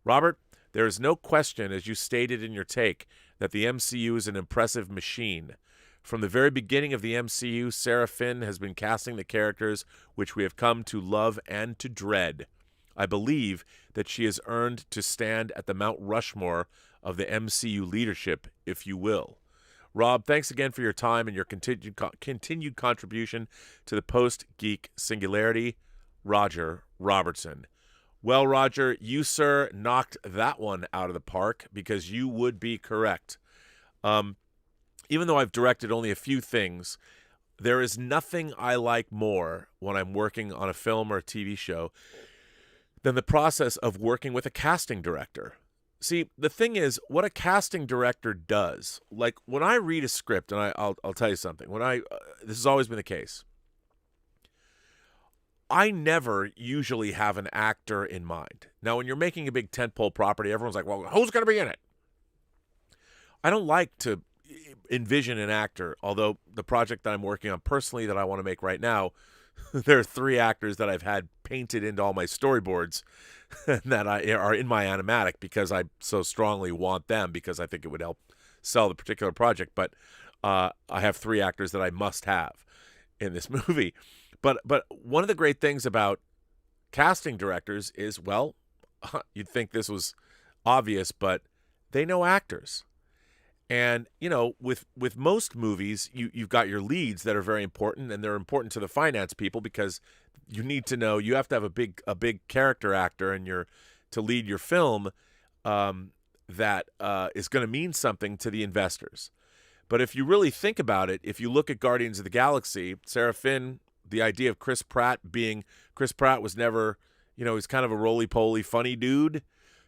Robert, there is no question, as you stated in your take, that the MCU is an impressive machine. From the very beginning of the MCU, Sarah Finn has been casting the characters which we have come to love and to dread. I believe that she has earned to stand at the Mount Rushmore of the MCU leadership, if you will. Rob, thanks again for your time and your continued contribution to the Post-Geek Singularity. Roger Robertson. Well, Roger, you, sir, knocked that one out of the park because you would be correct. Even though I've directed only a few things, there is nothing I like more when I'm working on a film or a TV show than the process of working with a casting director. See, the thing is, what a casting director does, like when I read a script, and I'll tell you something, this has always been the case, I never usually have an actor in mind. Now, when you're making a big tentpole property, everyone's like, well, who's going to be in it? I don't like to envision an actor, although the project that I'm working on personally that I want to make right now, there are 3 actors that I've had painted into all my storyboards that are in my animatic because I so strongly want them because I think it would help sell the particular project. But I have 3 actors that I must have in this movie. But one of the great things about casting directors is, well, you'd think this was obvious, but they know actors. And, you know, with most movies, you've got your leads that are very important, and they're important to the finance people because you need to know, you have to have a big character actor to lead your film that is going to mean something to the investors. But if you really think about it, if you look at Guardians of the Galaxy, Sarah Finn, the idea of Chris Pratt was never, you know, he's kind of a roly-poly funny dude.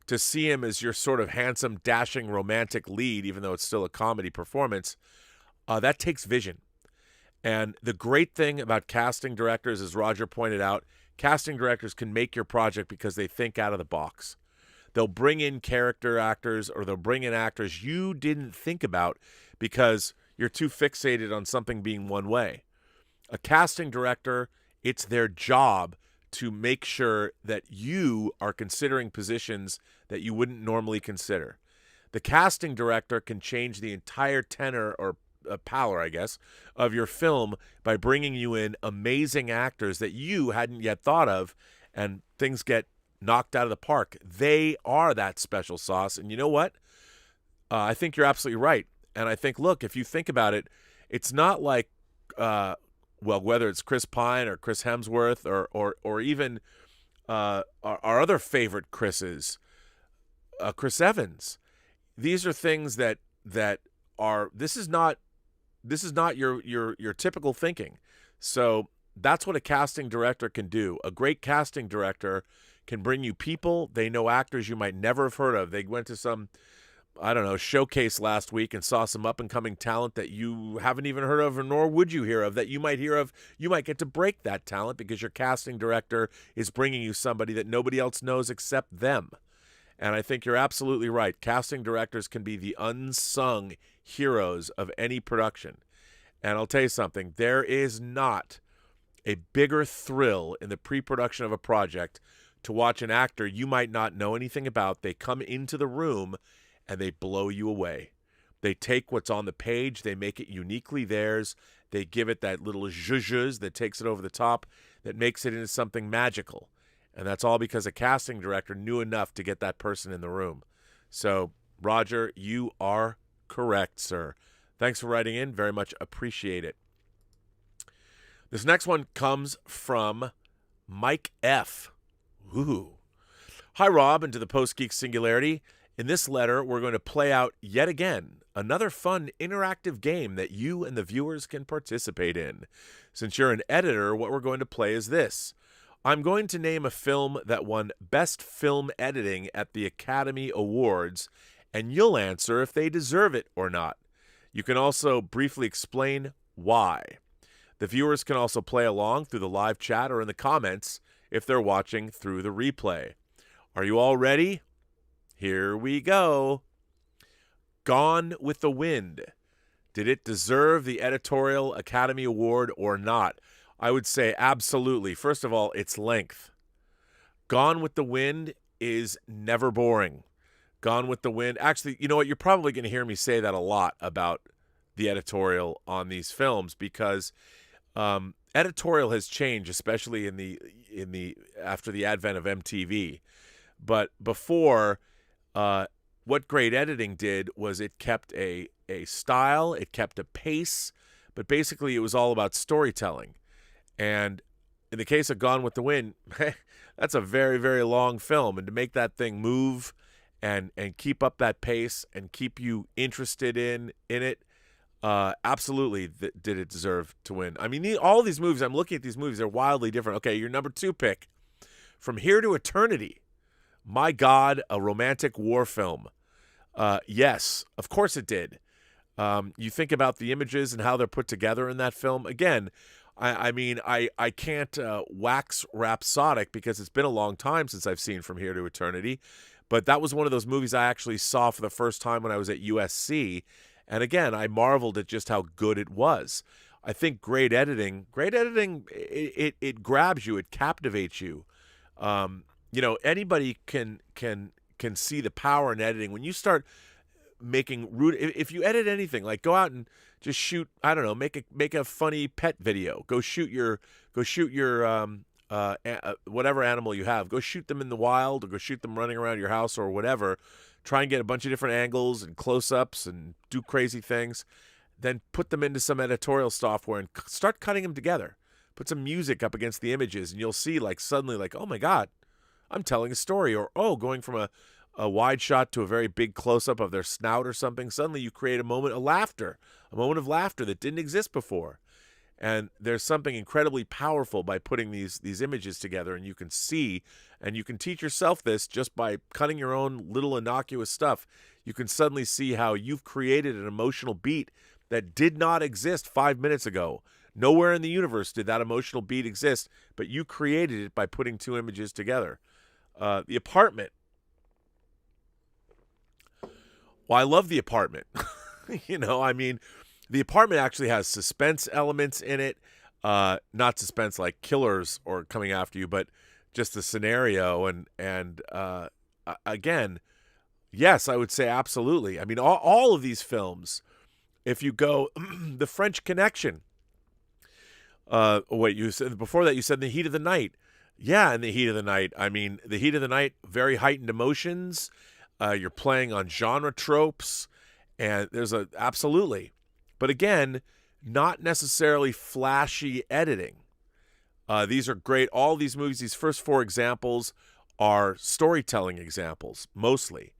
To see him as your sort of handsome, dashing, romantic lead, even though it's still a comedy performance, that takes vision. And the great thing about casting directors, as Roger pointed out, casting directors can make your project because they think out of the box. They'll bring in character actors or they'll bring in actors you didn't think about because you're too fixated on something being one way. A casting director, it's their job to make sure that you are considering positions that you wouldn't normally consider. The casting director can change the entire tenor or pallor, I guess, of your film by bringing you in amazing actors that you hadn't yet thought of, and things get knocked out of the park. They are that special sauce, and you know what? I think you're absolutely right. And I think, look, if you think about it, it's not like well, whether it's Chris Pine or Chris Hemsworth or even our other favorite Chris's, Chris Evans. These are things that are, this is not your typical thinking. So that's what a casting director can do. A great casting director can bring you people. They know actors you might never have heard of. They went to some, I don't know, showcase last week and saw some up-and-coming talent that you haven't even heard of, or nor would you hear of, that you might hear of. You might get to break that talent because your casting director is bringing you somebody that nobody else knows except them. And I think you're absolutely right. Casting directors can be the unsung heroes of any production. And I'll tell you something, there is not a bigger thrill in the pre-production of a project to watch an actor you might not know anything about. They come into the room and they blow you away. They take what's on the page, they make it uniquely theirs, they give it that little zhuzh that takes it over the top, that makes it into something magical. And that's all because a casting director knew enough to get that person in the room. So, Roger, you are correct, sir. Thanks for writing in. Very much appreciate it. This next one comes from Mike F. Ooh. Hi, Rob, and to the Post-Geek Singularity. In this letter, we're going to play out yet again another fun interactive game that you and the viewers can participate in. Since you're an editor, what we're going to play is this. I'm going to name a film that won Best Film Editing at the Academy Awards, and you'll answer if they deserve it or not. You can also briefly explain why. The viewers can also play along through the live chat or in the comments if they're watching through the replay. Are you all ready? Here we go. Gone with the Wind. Did it deserve the Editorial Academy Award or not? I would say absolutely. First of all, its length. Gone with the Wind is never boring. Gone with the Wind. Actually, you know what? You're probably going to hear me say that a lot about the editorial on these films because editorial has changed, especially in the after the advent of MTV. But before, what great editing did was it kept a style, it kept a pace, but basically it was all about storytelling. And in the case of Gone with the Wind, that's a very, very long film, and to make that thing move and keep up that pace and keep you interested in it, absolutely did it deserve to win. I mean, all these movies, I'm looking at these movies, they're wildly different. Okay, your number 2 pick, From Here to Eternity. My God, a romantic war film. Yes, of course it did. You think about the images and how they're put together in that film. Again, I mean, I can't wax rhapsodic because it's been a long time since I've seen From Here to Eternity. But that was one of those movies I actually saw for the first time when I was at USC. And again, I marveled at just how good it was. I think great editing, it grabs you, it captivates you. You know, anybody can see the power in editing. When you start making if you edit anything, like go out and just shoot, I don't know, make a funny pet video. Go shoot your whatever animal you have. Go shoot them in the wild, or go shoot them running around your house or whatever. Try and get a bunch of different angles and close-ups and do crazy things. Then put them into some editorial software and start cutting them together. Put some music up against the images, and you'll see like suddenly like, oh my God, I'm telling a story. Or, oh, going from a wide shot to a very big close-up of their snout or something. Suddenly you create a moment of laughter that didn't exist before. And there's something incredibly powerful by putting these images together, and you can see, and you can teach yourself this just by cutting your own little innocuous stuff. You can suddenly see how you've created an emotional beat that did not exist 5 minutes ago. Nowhere in the universe did that emotional beat exist, but you created it by putting 2 images together. The Apartment. Well, I love The Apartment. You know, I mean, The Apartment actually has suspense elements in it. Not suspense like killers or coming after you, but just the scenario. And again, yes, I would say absolutely. I mean, all of these films, if you go, The French Connection. Wait, you said before that you said The Heat of the Night. Yeah, in The Heat of the Night. I mean, The Heat of the Night, very heightened emotions. You're playing on genre tropes, and there's absolutely. But again, not necessarily flashy editing. These are great. All these movies, these first 4 examples are storytelling examples, mostly.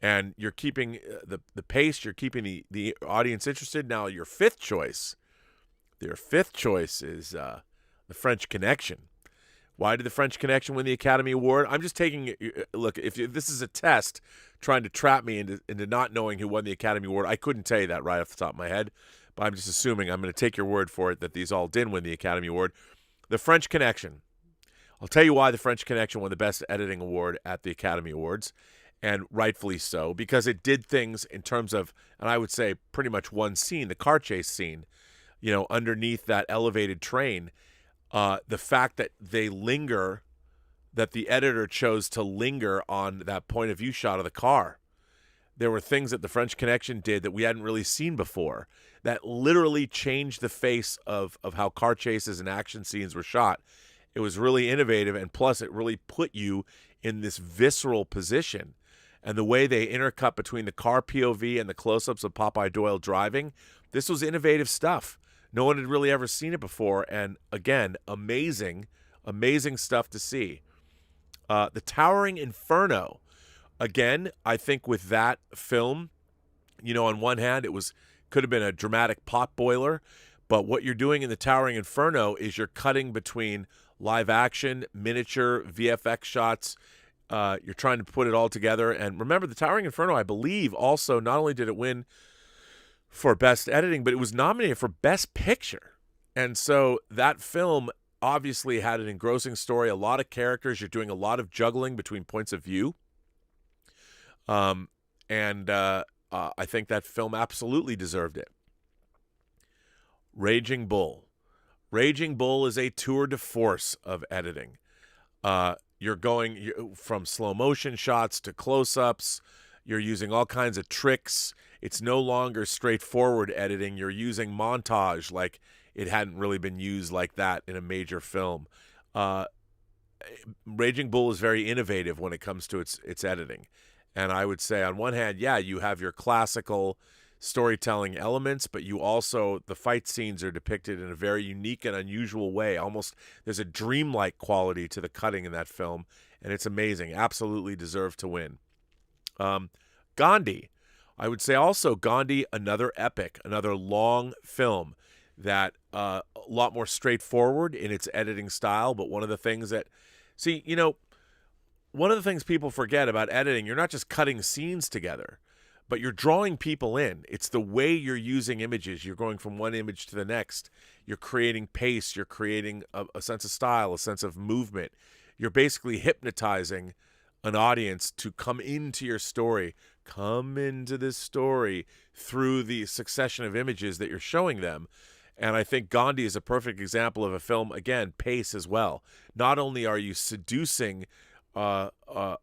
And you're keeping the pace, you're keeping the audience interested. Now, your fifth choice is The French Connection. Why did The French Connection win the Academy Award? I'm just taking look, if this is a test trying to trap me into not knowing who won the Academy Award, I couldn't tell you that right off the top of my head, but I'm just assuming, I'm going to take your word for it that these all did win the Academy Award. The French Connection. I'll tell you why The French Connection won the Best Editing Award at the Academy Awards, and rightfully so, because it did things in terms of, and I would say pretty much one scene, the car chase scene, you know, underneath that elevated train. The fact that that the editor chose to linger on that point of view shot of the car. There were things that The French Connection did that we hadn't really seen before that literally changed the face of how car chases and action scenes were shot. It was really innovative, and plus it really put you in this visceral position. And the way they intercut between the car POV and the close-ups of Popeye Doyle driving, this was innovative stuff. No one had really ever seen it before, and again, amazing stuff to see. The Towering Inferno. Again, I think with that film, you know, on one hand, could have been a dramatic pot boiler, but what you're doing in The Towering Inferno is you're cutting between live action, miniature, VFX shots. You're trying to put it all together. And remember, The Towering Inferno, I believe, also, not only did it win for Best Editing, but it was nominated for Best Picture. And so that film obviously had an engrossing story, a lot of characters. You're doing a lot of juggling between points of view. I think that film absolutely deserved it. Raging Bull. Raging Bull is a tour de force of editing. You're going from slow motion shots to close-ups. You're using all kinds of tricks. It's no longer straightforward editing. You're using montage like it hadn't really been used like that in a major film. Raging Bull is very innovative when it comes to its editing. And I would say on one hand, yeah, you have your classical storytelling elements, but you also, the fight scenes are depicted in a very unique and unusual way. Almost there's a dreamlike quality to the cutting in that film, and it's amazing. Absolutely deserved to win. Gandhi. I would say also Gandhi, another epic, another long film that a lot more straightforward in its editing style, but one of the things that, one of the things people forget about editing, you're not just cutting scenes together, but you're drawing people in. It's the way you're using images. You're going from one image to the next. You're creating pace. You're creating a sense of style, a sense of movement. You're basically hypnotizing an audience to come into your story, come into this story through the succession of images that you're showing them. And I think Gandhi is a perfect example of a film, again, pace as well. Not only are you seducing a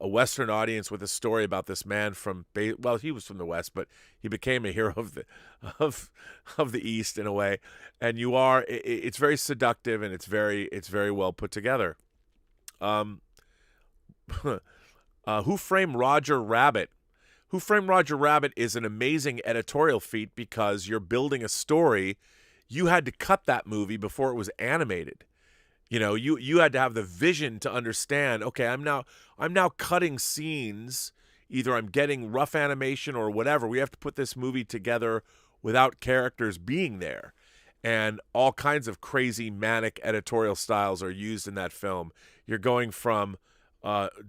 Western audience with a story about this man he was from the West, but he became a hero of the East in a way. And it's very seductive, and it's very well put together. Who Framed Roger Rabbit? Who Framed Roger Rabbit is an amazing editorial feat because you're building a story. You had to cut that movie before it was animated. You had to have the vision to understand, okay, I'm now cutting scenes. Either I'm getting rough animation or whatever. We have to put this movie together without characters being there. And all kinds of crazy manic editorial styles are used in that film. You're going from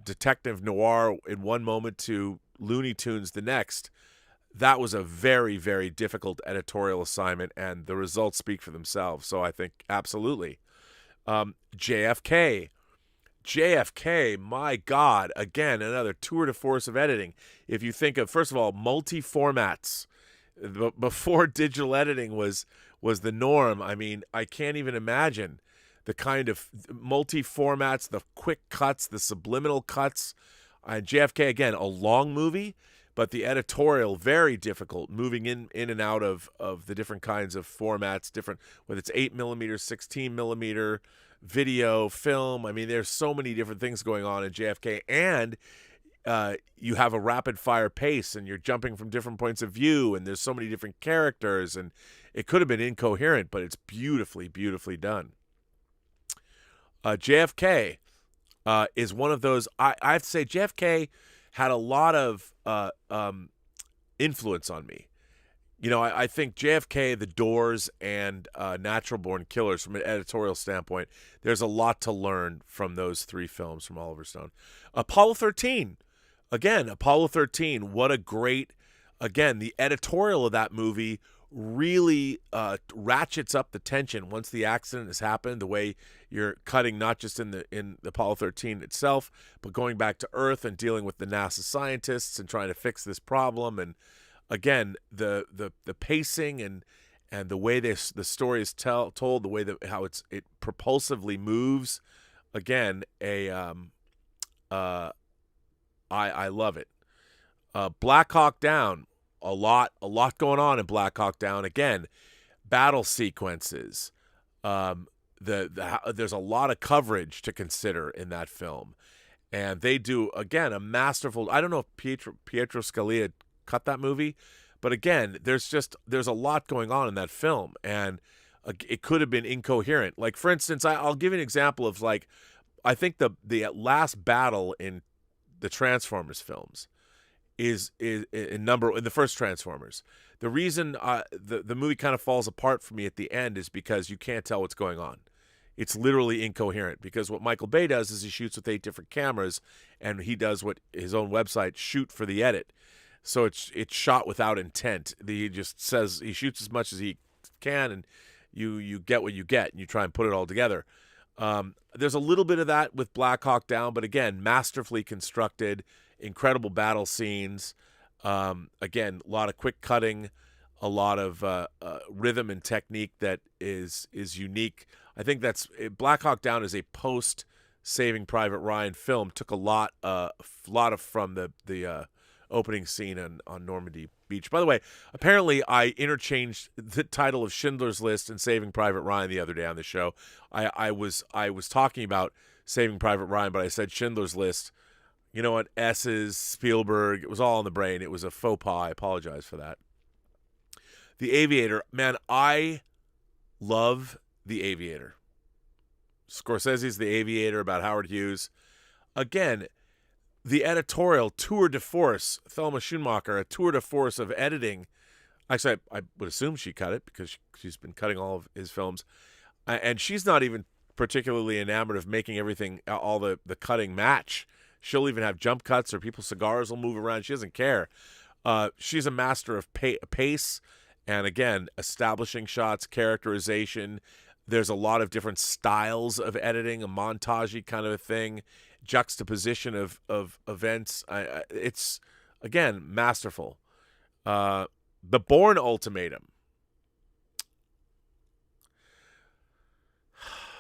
detective noir in one moment to Looney Tunes the next. That was a very, very difficult editorial assignment, and the results speak for themselves. So I think absolutely. JFK, my God, again, another tour de force of editing. If you think of, first of all, multi-formats, before digital editing was the norm, I mean, I can't even imagine the kind of multi-formats, the quick cuts, the subliminal cuts. JFK, again, a long movie, but the editorial, very difficult, moving in and out of the different kinds of formats, different, whether it's 8mm, 16mm, video, film. I mean, there's so many different things going on in JFK, and you have a rapid-fire pace, and you're jumping from different points of view, and there's so many different characters, and it could have been incoherent, but it's beautifully, beautifully done. JFK is one of those, I have to say, JFK had a lot of influence on me. I think JFK, The Doors, and Natural Born Killers, from an editorial standpoint, there's a lot to learn from those three films from Oliver Stone. Apollo 13, again, what a great, again, the editorial of that movie really ratchets up the tension once the accident has happened, the way you're cutting not just in the Apollo 13 itself, but going back to Earth and dealing with the NASA scientists and trying to fix this problem. And again, the pacing and the way the story is told, the way that how it propulsively moves, again, I love it. Black Hawk Down, a lot going on in Black Hawk Down. Again, battle sequences. There's a lot of coverage to consider in that film, and they do, again, a masterful. I don't know if Pietro Scalia cut that movie, but again, there's a lot going on in that film, and it could have been incoherent. Like, for instance, I'll give you an example of, like, I think the last battle in the Transformers films is in the first Transformers. The reason the movie kind of falls apart for me at the end is because you can't tell what's going on. It's literally incoherent, because what Michael Bay does is he shoots with 8 different cameras, and he does what his own website, Shoot for the Edit. So it's shot without intent. He just says he shoots as much as he can, and you get what you get, and you try and put it all together. There's a little bit of that with Black Hawk Down, but again, masterfully constructed, incredible battle scenes. Again, a lot of quick cutting, a lot of rhythm and technique that is unique. I think that's Black Hawk Down is a post Saving Private Ryan film. Took a lot of from the opening scene on Normandy Beach. By the way, apparently I interchanged the title of Schindler's List and Saving Private Ryan the other day on the show. I was talking about Saving Private Ryan, but I said Schindler's List. You know what? S's, Spielberg, it was all in the brain. It was a faux pas. I apologize for that. The Aviator, man, I love The Aviator. Scorsese's The Aviator about Howard Hughes. Again, the editorial tour de force, Thelma Schoonmaker, a tour de force of editing. Actually, I would assume she cut it because she's been cutting all of his films. And she's not even particularly enamored of making everything, all the cutting match. She'll even have jump cuts or people's cigars will move around. She doesn't care. She's a master of pace and, again, establishing shots, characterization. There's a lot of different styles of editing, a montage-y kind of a thing, juxtaposition of events. It's, again, masterful. The Bourne Ultimatum.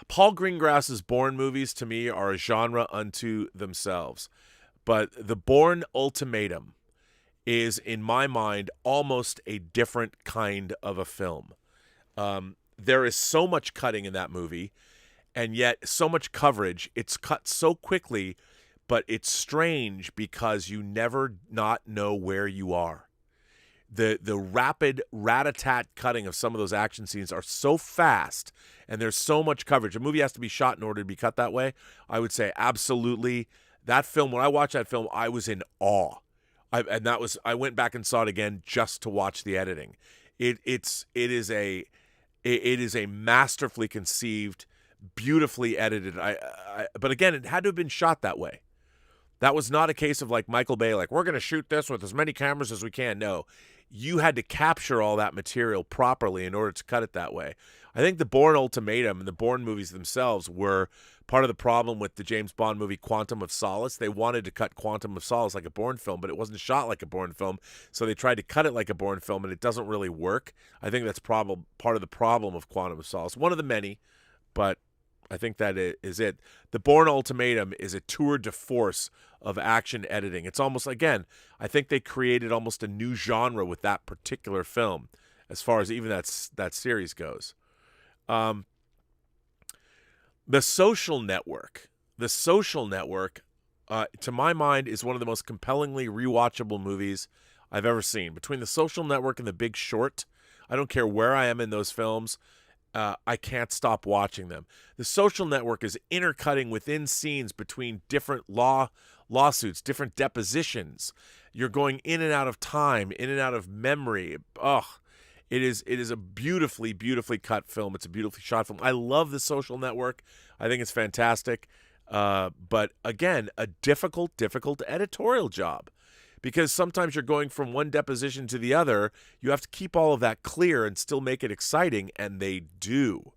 Paul Greengrass's Bourne movies, to me, are a genre unto themselves. But The Bourne Ultimatum is, in my mind, almost a different kind of a film. There is so much cutting in that movie, and yet so much coverage. It's cut so quickly, but it's strange because you never not know where you are. The rapid rat-a-tat cutting of some of those action scenes are so fast, and there's so much coverage. A movie has to be shot in order to be cut that way. I would say absolutely. That film, when I watched that film, I was in awe. I went back and saw it again just to watch the editing. It is a masterfully conceived, beautifully edited. But again, it had to have been shot that way. That was not a case of like Michael Bay, like, we're going to shoot this with as many cameras as we can. No, you had to capture all that material properly in order to cut it that way. I think the Bourne Ultimatum and the Bourne movies themselves were part of the problem with the James Bond movie Quantum of Solace. They wanted to cut Quantum of Solace like a Bourne film, but it wasn't shot like a Bourne film, so they tried to cut it like a Bourne film, and it doesn't really work. I think that's part of the problem of Quantum of Solace. One of the many, but I think that is it. The Bourne Ultimatum is a tour de force of action editing. It's almost, again, I think they created almost a new genre with that particular film, as far as even that series goes. The Social Network. The Social Network, to my mind, is one of the most compellingly rewatchable movies I've ever seen. Between The Social Network and The Big Short, I don't care where I am in those films, I can't stop watching them. The Social Network is intercutting within scenes between different lawsuits, different depositions. You're going in and out of time, in and out of memory. It is a beautifully, beautifully cut film. It's a beautifully shot film. I love The Social Network. I think it's fantastic. But again, a difficult editorial job. Because sometimes you're going from one deposition to the other. You have to keep all of that clear and still make it exciting, and they do.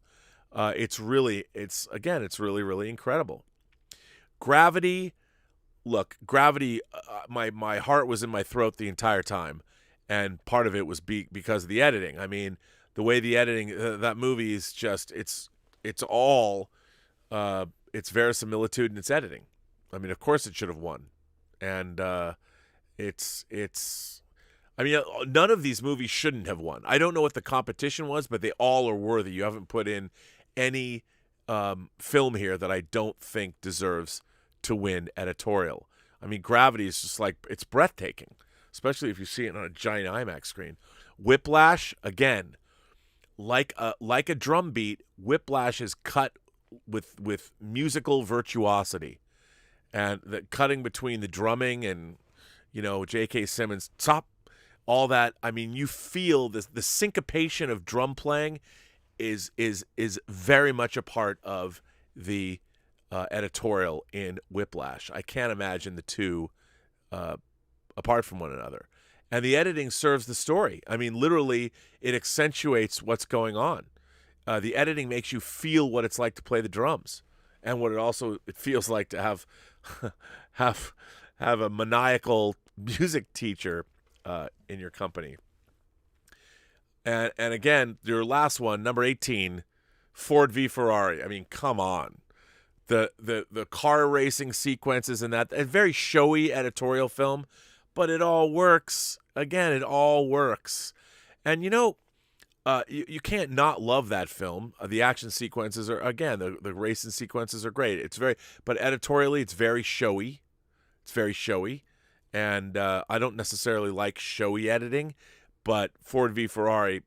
It's really, really incredible. Gravity. Look, Gravity, my heart was in my throat the entire time, and part of it was because of the editing. I mean, the way the editing, that movie is just, it's all, it's verisimilitude and it's editing. I mean, of course it should have won. And, I mean, none of these movies shouldn't have won. I don't know what the competition was, but they all are worthy. You haven't put in any film here that I don't think deserves to win editorial. I mean, Gravity is just like, it's breathtaking, especially if you see it on a giant IMAX screen. Whiplash, again, like a drum beat, Whiplash is cut with musical virtuosity, and the cutting between the drumming and, you know, J.K. Simmons, all that. I mean, you feel the syncopation of drum playing is very much a part of the editorial in Whiplash. I can't imagine the two apart from one another. And the editing serves the story. I mean, literally, it accentuates what's going on. The editing makes you feel what it's like to play the drums, and what it feels like to have have a maniacal music teacher in your company. And again, your last one, number 18, Ford V Ferrari. I mean, come on. The car racing sequences in that, a very showy editorial film, but it all works. Again, it all works. And you can't not love that film. The action sequences are, again, the racing sequences are great. But editorially, it's very showy. It's very showy. And I don't necessarily like showy editing, but Ford v Ferrari,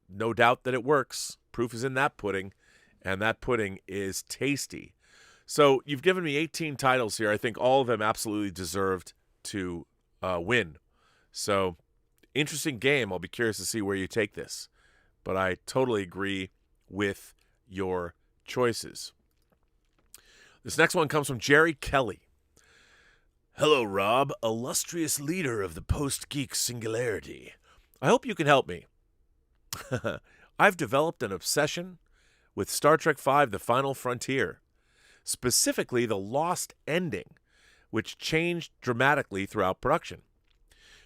no doubt that it works. Proof is in that pudding, and that pudding is tasty. So you've given me 18 titles here. I think all of them absolutely deserved to win. So interesting game. I'll be curious to see where you take this. But I totally agree with your choices. This next one comes from Jerry Kelly. Hello, Rob, illustrious leader of the Post-Geek singularity. I hope you can help me. I've developed an obsession with Star Trek V: The Final Frontier, specifically the lost ending, which changed dramatically throughout production.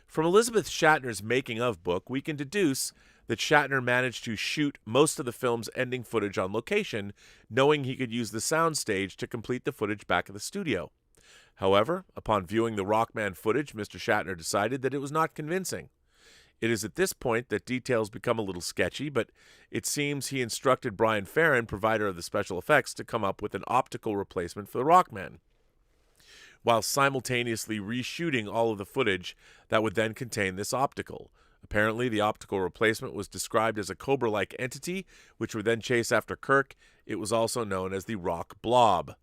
From Elizabeth Shatner's making-of book, we can deduce that Shatner managed to shoot most of the film's ending footage on location, knowing he could use the soundstage to complete the footage back at the studio. However, upon viewing the Rockman footage, Mr. Shatner decided that it was not convincing. It is at this point that details become a little sketchy, but it seems he instructed Brian Farron, provider of the special effects, to come up with an optical replacement for the Rockman, while simultaneously reshooting all of the footage that would then contain this optical. Apparently, the optical replacement was described as a Cobra-like entity, which would then chase after Kirk. It was also known as the Rock Blob.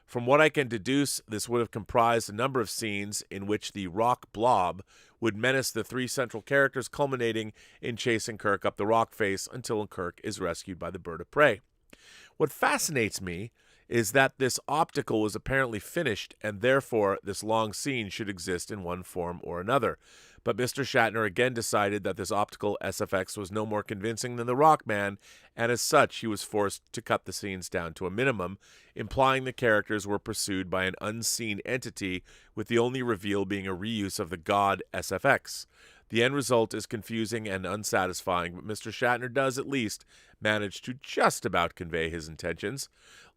From what I can deduce, this would have comprised a number of scenes in which the Rock Blob would menace the three central characters, culminating in chasing Kirk up the rock face until Kirk is rescued by the bird of prey. What fascinates me is that this optical was apparently finished, and therefore this long scene should exist in one form or another. But Mr. Shatner again decided that this optical SFX was no more convincing than the Rockman, and as such he was forced to cut the scenes down to a minimum, implying the characters were pursued by an unseen entity, with the only reveal being a reuse of the God SFX. The end result is confusing and unsatisfying, but Mr. Shatner does at least manage to just about convey his intentions.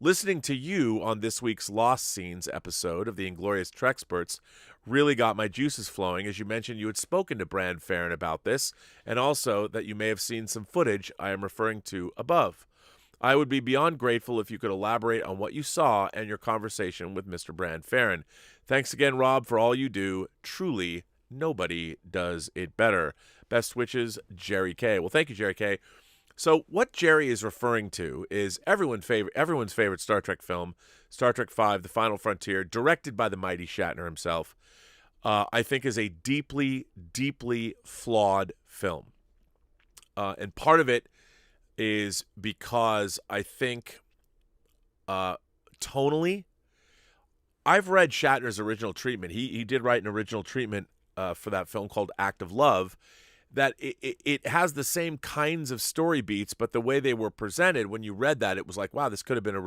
Listening to you on this week's Lost Scenes episode of the Inglorious Trexperts really got my juices flowing, as you mentioned you had spoken to Brian Farron about this, and also that you may have seen some footage I am referring to above. I would be beyond grateful if you could elaborate on what you saw and your conversation with Mr. Brian Farron. Thanks again, Rob, for all you do. Truly, nobody does it better. Best wishes, Jerry K. Well, thank you, Jerry K. So what Jerry is referring to is everyone's favorite Star Trek film, Star Trek V: The Final Frontier, directed by the mighty Shatner himself. I think is a deeply, deeply flawed film. And part of it is because I think tonally, I've read Shatner's original treatment. He did write an original treatment for that film called Act of Love, that it has the same kinds of story beats, but the way they were presented, when you read that, it was like, wow, this could have been a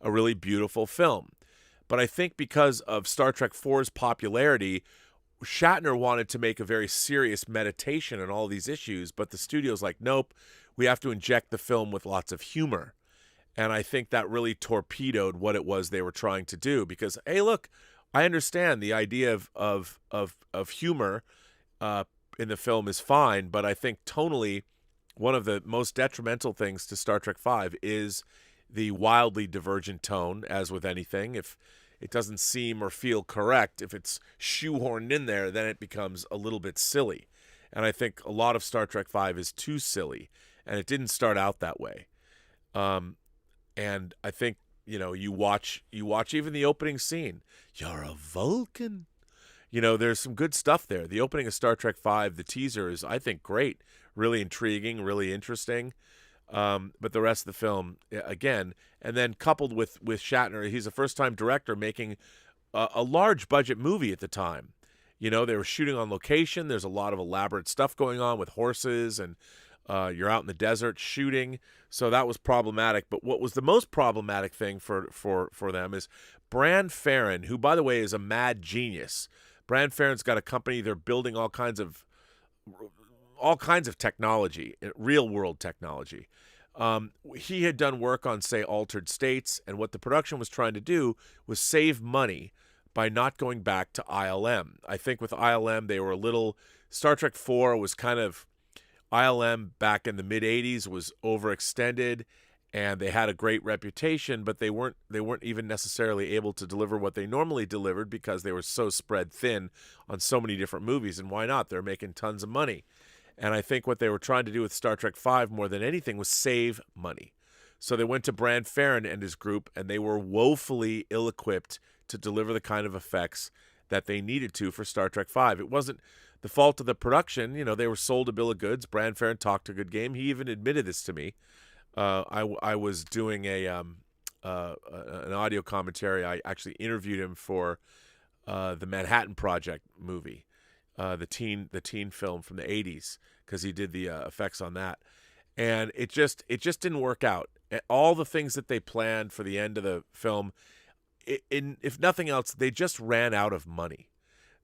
really beautiful film. But I think because of Star Trek IV's popularity, Shatner wanted to make a very serious meditation on all these issues, but the studio's like, nope, we have to inject the film with lots of humor. And I think that really torpedoed what it was they were trying to do, because, hey, look, I understand the idea of humor in the film is fine, but I think tonally one of the most detrimental things to Star Trek V is the wildly divergent tone, as with anything. If it doesn't seem or feel correct, if it's shoehorned in there, then it becomes a little bit silly. And I think a lot of Star Trek V is too silly, and it didn't start out that way. And I think, you watch even the opening scene. You're a Vulcan. There's some good stuff there. The opening of Star Trek V, the teaser is, I think, great, really intriguing, really interesting. But the rest of the film, again, and then coupled with Shatner, he's a first-time director making a large budget movie at the time. You know, they were shooting on location. There's a lot of elaborate stuff going on with horses, and you're out in the desert shooting. So that was problematic. But what was the most problematic thing for them is Brand Farron, who, by the way, is a mad genius. Brand Farron's got a company. They're building all kinds of technology, real world technology. He had done work on, say, Altered States, and what the production was trying to do was save money by not going back to ILM. I think with ILM, they were a little... Star Trek 4 was kind of... ILM back in the mid-'80s was overextended, and they had a great reputation, but they weren't even necessarily able to deliver what they normally delivered because they were so spread thin on so many different movies. And why not? They're making tons of money. And I think what they were trying to do with Star Trek V more than anything was save money. So they went to Brand Farron and his group, and they were woefully ill-equipped to deliver the kind of effects that they needed to for Star Trek V. It wasn't the fault of the production. You know, they were sold a bill of goods. Brand Farron talked a good game. He even admitted this to me. I was doing an audio commentary. I actually interviewed him for the Manhattan Project movie, the teen film from the 80s, because he did the effects on that. And it just didn't work out. All the things that they planned for the end of the film, if nothing else, they just ran out of money.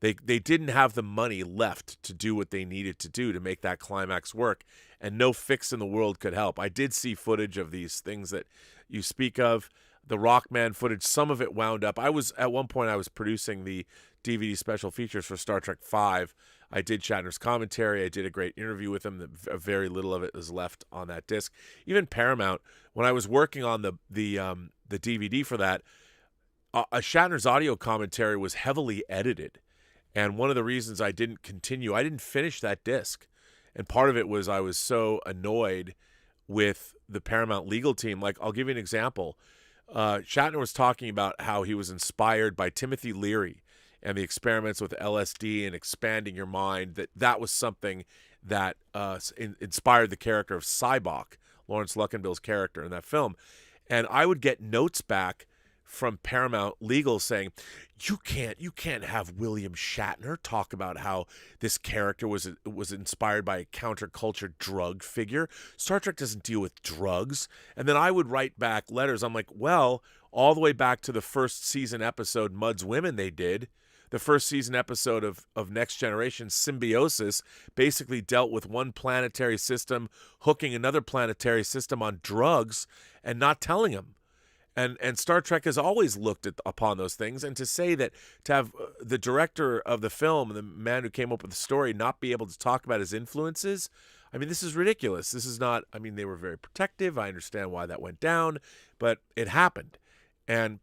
They didn't have the money left to do what they needed to do to make that climax work, and no fix in the world could help. I did see footage of these things that you speak of, the Rockman footage. Some of it wound up. At one point I was producing the DVD special features for Star Trek V. I did Shatner's commentary. I did a great interview with him. Very little of it is left on that disc. Even Paramount, when I was working on the DVD for that, Shatner's audio commentary was heavily edited. And one of the reasons I didn't finish that disc. And part of it was I was so annoyed with the Paramount legal team. Like, I'll give you an example. Shatner was talking about how he was inspired by Timothy Leary and the experiments with LSD and expanding your mind. That was something that inspired the character of Sybok, Lawrence Luckinbill's character in that film. And I would get notes back from Paramount Legal saying, you can't have William Shatner talk about how this character was inspired by a counterculture drug figure. Star Trek doesn't deal with drugs. And then I would write back letters. I'm like, well, all the way back to the first season episode, Mudd's Women, they did. The first season episode of Next Generation, Symbiosis, basically dealt with one planetary system hooking another planetary system on drugs and not telling them. And Star Trek has always looked upon those things. And to have the director of the film, the man who came up with the story, not be able to talk about his influences, I mean, this is ridiculous. This is not, I mean, they were very protective. I understand why that went down, but it happened. And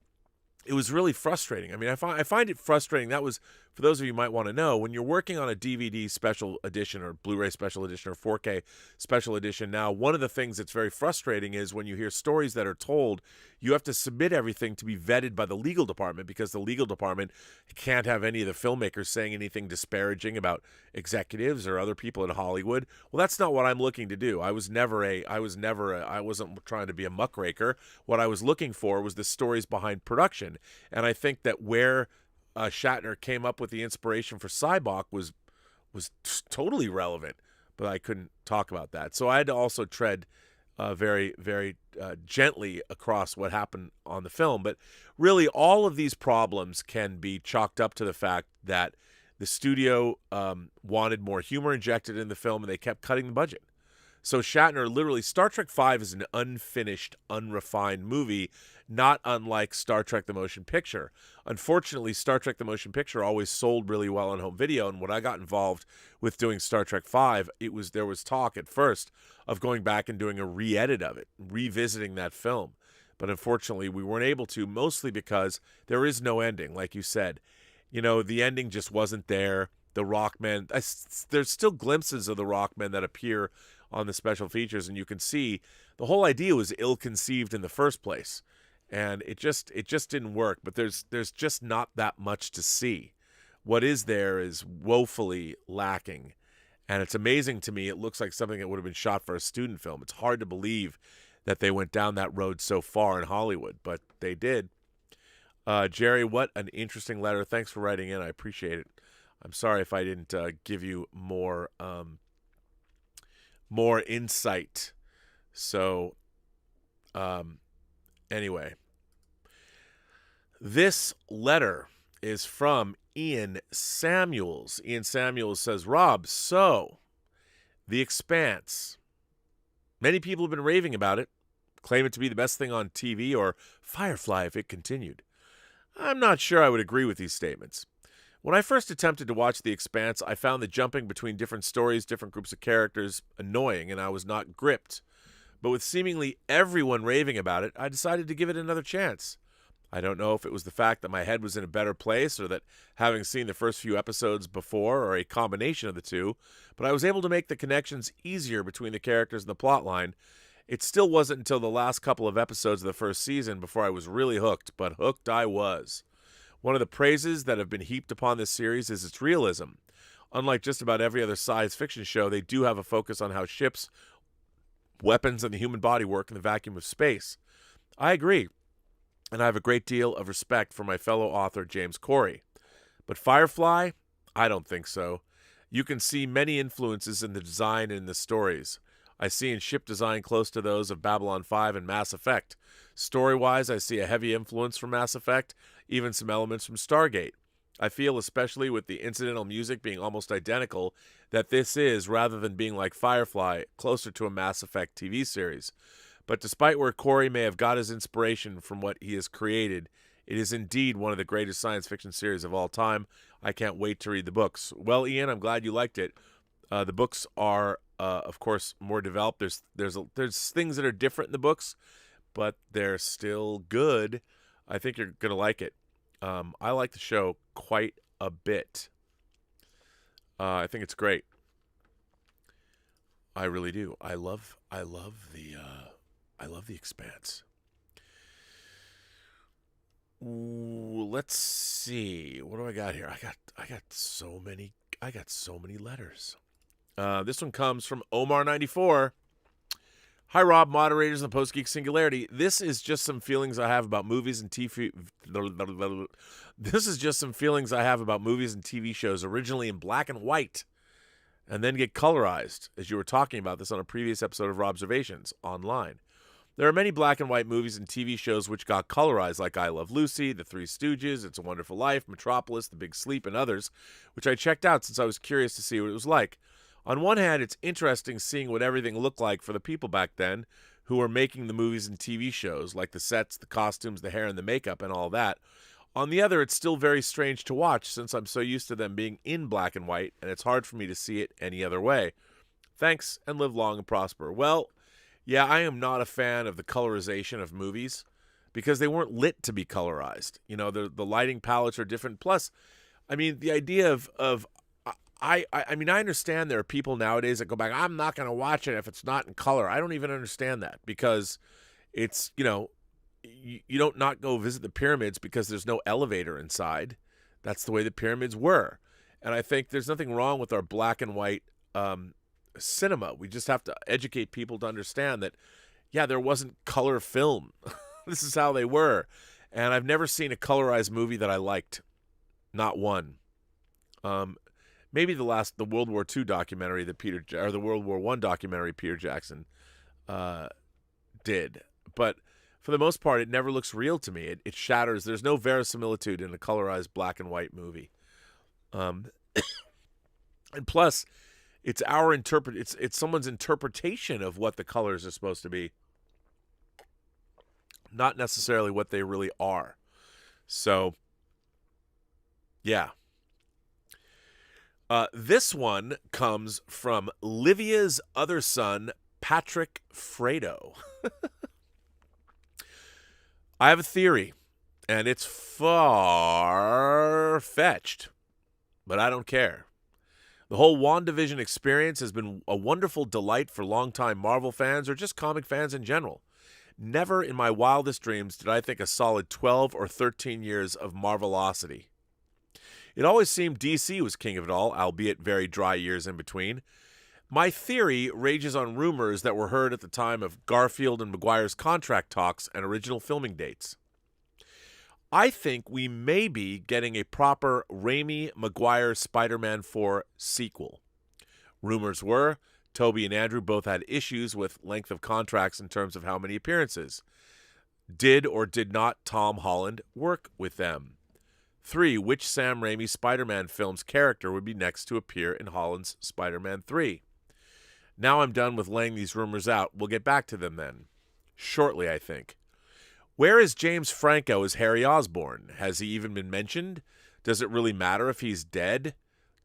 it was really frustrating. I mean, I find it frustrating. That was, for those of you who might want to know, when you're working on a DVD special edition or Blu-ray special edition or 4K special edition now, one of the things that's very frustrating is when you hear stories that are told, you have to submit everything to be vetted by the legal department, because the legal department can't have any of the filmmakers saying anything disparaging about executives or other people in Hollywood. Well, that's not what I'm looking to do. I wasn't trying to be a muckraker. What I was looking for was the stories behind production. And I think that where Shatner came up with the inspiration for Sybok was totally relevant, but I couldn't talk about that. So I had to also tread very, very gently across what happened on the film. But really, all of these problems can be chalked up to the fact that the studio wanted more humor injected in the film, and they kept cutting the budget. So Shatner literally, Star Trek V is an unfinished, unrefined movie, not unlike Star Trek the Motion Picture. Unfortunately, Star Trek the Motion Picture always sold really well on home video, and when I got involved with doing Star Trek V, there was talk at first of going back and doing a re-edit of it, revisiting that film. But unfortunately, we weren't able to, mostly because there is no ending, like you said. You know, the ending just wasn't there. The Rockmen, there's still glimpses of the Rockmen that appear on the special features, and you can see the whole idea was ill-conceived in the first place, and it just didn't work. But there's just not that much to see. What is there is woefully lacking, and it's amazing to me. It looks like something that would have been shot for a student film. It's hard to believe that they went down that road so far in Hollywood, but they did. Jerry, what an interesting letter. Thanks for writing in. I appreciate it. I'm sorry if I didn't give you more insight. So, anyway, this letter is from Ian Samuels. Ian Samuels says, Rob, so The Expanse. Many people have been raving about it, claim it to be the best thing on TV, or Firefly if it continued. I'm not sure I would agree with these statements. When I first attempted to watch The Expanse, I found the jumping between different stories, different groups of characters, annoying, and I was not gripped. But with seemingly everyone raving about it, I decided to give it another chance. I don't know if it was the fact that my head was in a better place or that having seen the first few episodes before or a combination of the two, but I was able to make the connections easier between the characters and the plotline. It still wasn't until the last couple of episodes of the first season before I was really hooked, but hooked I was. One of the praises that have been heaped upon this series is its realism. Unlike just about every other science fiction show, they do have a focus on how ships, weapons, and the human body work in the vacuum of space. I agree, and I have a great deal of respect for my fellow author James Corey. But Firefly? I don't think so. You can see many influences in the design and in the stories. I see in ship design close to those of Babylon 5 and Mass Effect. Story-wise, I see a heavy influence from Mass Effect, even some elements from Stargate. I feel, especially with the incidental music being almost identical, that this is, rather than being like Firefly, closer to a Mass Effect TV series. But despite where Corey may have got his inspiration from what he has created, it is indeed one of the greatest science fiction series of all time. I can't wait to read the books. Well, Ian, I'm glad you liked it. The books are, of course, more developed. There's things that are different in the books, but they're still good. I think you're going to like it. I like the show quite a bit. I think it's great. I really do. I love the Expanse. Ooh, let's see. What do I got here? I got so many letters. This one comes from Omar94. Hi, Rob, moderators and the Post-Geek Singularity. This is just some feelings I have about movies and TV. This is just some feelings I have about movies and TV shows originally in black and white, and then get colorized, as you were talking about this on a previous episode of Robservations online. There are many black and white movies and TV shows which got colorized, like I Love Lucy, The Three Stooges, It's a Wonderful Life, Metropolis, The Big Sleep, and others, which I checked out since I was curious to see what it was like. On one hand, it's interesting seeing what everything looked like for the people back then who were making the movies and TV shows, like the sets, the costumes, the hair, and the makeup, and all that. On the other, it's still very strange to watch since I'm so used to them being in black and white, and it's hard for me to see it any other way. Thanks, and live long and prosper. Well, yeah, I am not a fan of the colorization of movies because they weren't lit to be colorized. You know, the lighting palettes are different. Plus, I mean, the idea of I mean, I understand there are people nowadays that go back, I'm not going to watch it if it's not in color. I don't even understand that because it's, you know, you don't not go visit the pyramids because there's no elevator inside. That's the way the pyramids were. And I think there's nothing wrong with our black and white cinema. We just have to educate people to understand that, yeah, there wasn't color film. This is how they were. And I've never seen a colorized movie that I liked. Not one. Maybe the World War II documentary that the World War I documentary Peter Jackson did. But for the most part, it never looks real to me. It shatters. There's no verisimilitude in a colorized black and white movie. And plus, it's it's someone's interpretation of what the colors are supposed to be, not necessarily what they really are. So, yeah. This one comes from Livia's other son, Patrick Fredo. I have a theory, and it's far-fetched, but I don't care. The whole WandaVision experience has been a wonderful delight for longtime Marvel fans or just comic fans in general. Never in my wildest dreams did I think a solid 12 or 13 years of Marvelosity. It always seemed DC was king of it all, albeit very dry years in between. My theory rages on rumors that were heard at the time of Garfield and Maguire's contract talks and original filming dates. I think we may be getting a proper Raimi Maguire Spider-Man 4 sequel. Rumors were Tobey and Andrew both had issues with length of contracts in terms of how many appearances. Did or did not Tom Holland work with them? 3. Which Sam Raimi Spider-Man film's character would be next to appear in Holland's Spider-Man 3? Now I'm done with laying these rumors out. We'll get back to them then. Shortly, I think. Where is James Franco as Harry Osborn? Has he even been mentioned? Does it really matter if he's dead?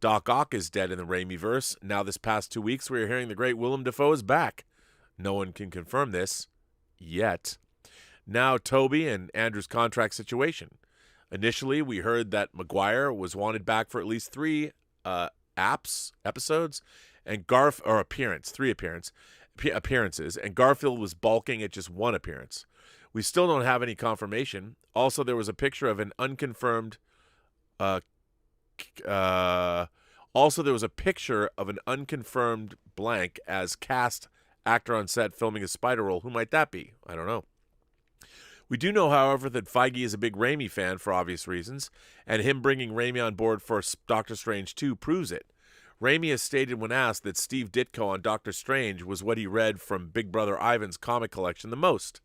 Doc Ock is dead in the Raimiverse. Now this past 2 weeks we are hearing the great Willem Dafoe is back. No one can confirm this. Yet. Now Tobey and Andrew's contract situation. Initially we heard that Maguire was wanted back for at least 3 episodes, and appearances, and Garfield was balking at just 1 appearance. We still don't have any confirmation. Also, there was a picture of an unconfirmed blank as cast actor on set filming a Spider role. Who might that be? I don't know. We do know, however, that Feige is a big Raimi fan for obvious reasons, and him bringing Raimi on board for Doctor Strange 2 proves it. Raimi has stated when asked that Steve Ditko on Doctor Strange was what he read from Big Brother Ivan's comic collection the most.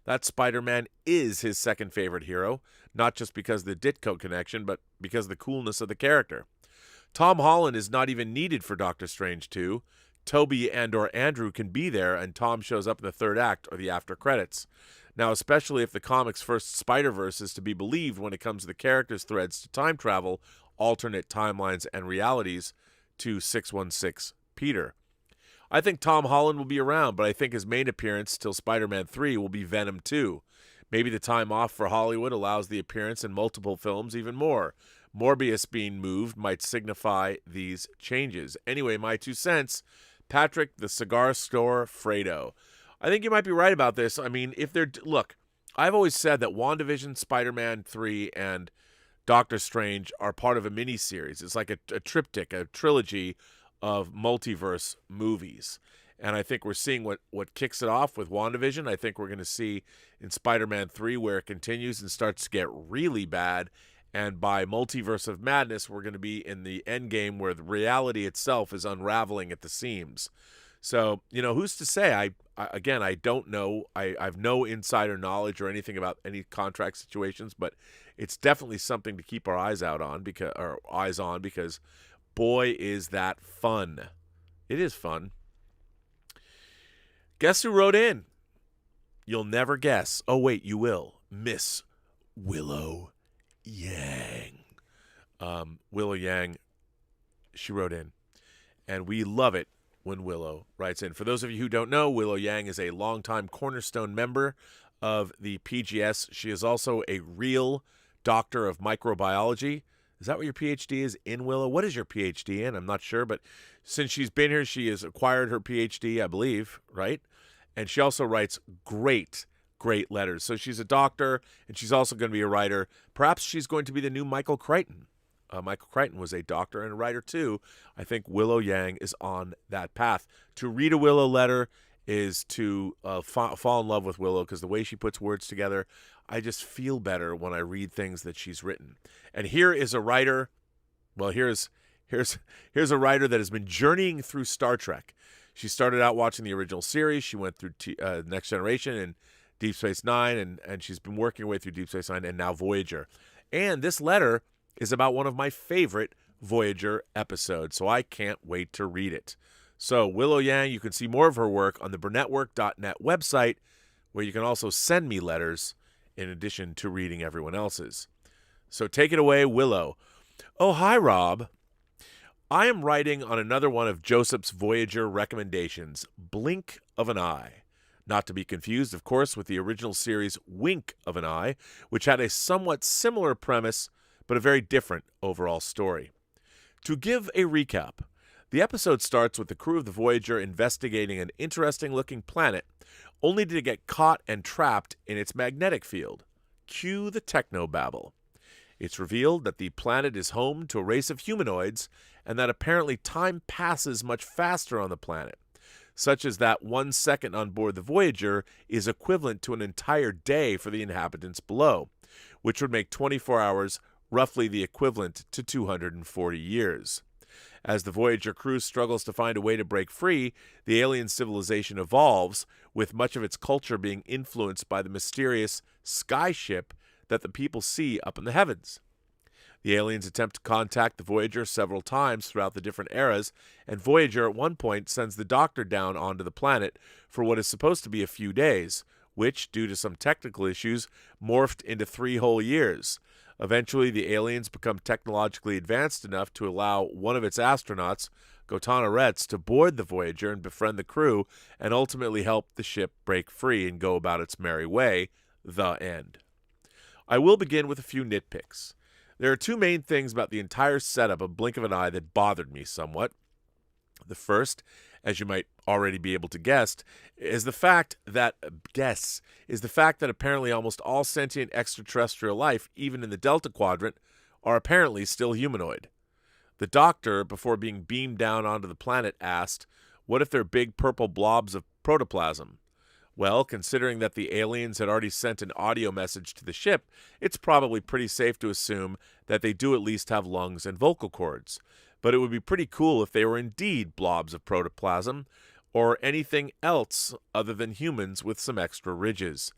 That Spider-Man is his second favorite hero, not just because of the Ditko connection, but because of the coolness of the character. Tom Holland is not even needed for Doctor Strange 2. Tobey and/or Andrew can be there, and Tom shows up in the 3rd act or the after credits. Now, especially if the comic's first Spider-Verse is to be believed when it comes to the characters' threads to time travel, alternate timelines, and realities to 616 Peter. I think Tom Holland will be around, but I think his main appearance till Spider-Man 3 will be Venom 2. Maybe the time off for Hollywood allows the appearance in multiple films even more. Morbius being moved might signify these changes. Anyway, my 2 cents, Patrick the Cigar Store Fredo. I think you might be right about this. I mean, look, I've always said that WandaVision, Spider-Man 3, and Doctor Strange are part of a mini-series. It's like a triptych, a trilogy of multiverse movies. And I think we're seeing what kicks it off with WandaVision. I think we're going to see in Spider-Man 3 where it continues and starts to get really bad. And by Multiverse of Madness, we're going to be in the end game where the reality itself is unraveling at the seams. So, who's to say? I don't know. I've no insider knowledge or anything about any contract situations, but it's definitely something to keep our eyes on because boy, is that fun. It is fun. Guess who wrote in? You'll never guess. Oh, wait, you will. Miss Willow Yang. Willow Yang, she wrote in. And we love it when Willow writes in. For those of you who don't know, Willow Yang is a longtime cornerstone member of the PGS. She is also a real doctor of microbiology. Is that what your PhD is in, Willow? What is your PhD in? I'm not sure, but since she's been here, she has acquired her PhD, I believe, right? And she also writes great letters. So she's a doctor, and she's also going to be a writer. Perhaps she's going to be the new Michael Crichton. Michael Crichton was a doctor and a writer, too. I think Willow Yang is on that path. To read a Willow letter is to fall in love with Willow, because the way she puts words together, I just feel better when I read things that she's written. And here is a writer. Well, here's a writer that has been journeying through Star Trek. She started out watching the original series. She went through Next Generation and Deep Space Nine, and she's been working her way through Deep Space Nine and now Voyager. And this letter is about one of my favorite Voyager episodes, so I can't wait to read it. So, Willow Yang, you can see more of her work on the Burnettwork.net website, where you can also send me letters in addition to reading everyone else's. So take it away, Willow. Oh, hi, Rob. I am writing on another one of Joseph's Voyager recommendations, Blink of an Eye. Not to be confused, of course, with the original series Wink of an Eye, which had a somewhat similar premise, but a very different overall story. To give a recap, the episode starts with the crew of the Voyager investigating an interesting-looking planet, only to get caught and trapped in its magnetic field. Cue the technobabble. It's revealed that the planet is home to a race of humanoids, and that apparently time passes much faster on the planet, such as that 1 second on board the Voyager is equivalent to an entire day for the inhabitants below. which would make 24 hours roughly the equivalent to 240 years. As the Voyager crew struggles to find a way to break free, the alien civilization evolves, with much of its culture being influenced by the mysterious skyship that the people see up in the heavens. The aliens attempt to contact the Voyager several times throughout the different eras, and Voyager at one point sends the Doctor down onto the planet for what is supposed to be a few days, which, due to some technical issues, morphed into 3 whole years. Eventually, the aliens become technologically advanced enough to allow one of its astronauts, Gotana Retz, to board the Voyager and befriend the crew, and ultimately help the ship break free and go about its merry way. The end. I will begin with a few nitpicks. There are 2 main things about the entire setup of Blink of an Eye that bothered me somewhat. The first, as you might already be able to guess, is the fact that apparently almost all sentient extraterrestrial life, even in the Delta Quadrant, are apparently still humanoid. The Doctor, before being beamed down onto the planet, asked, "What if they're big purple blobs of protoplasm?" Well, considering that the aliens had already sent an audio message to the ship, it's probably pretty safe to assume that they do at least have lungs and vocal cords. But it would be pretty cool if they were indeed blobs of protoplasm, or anything else other than humans with some extra ridges.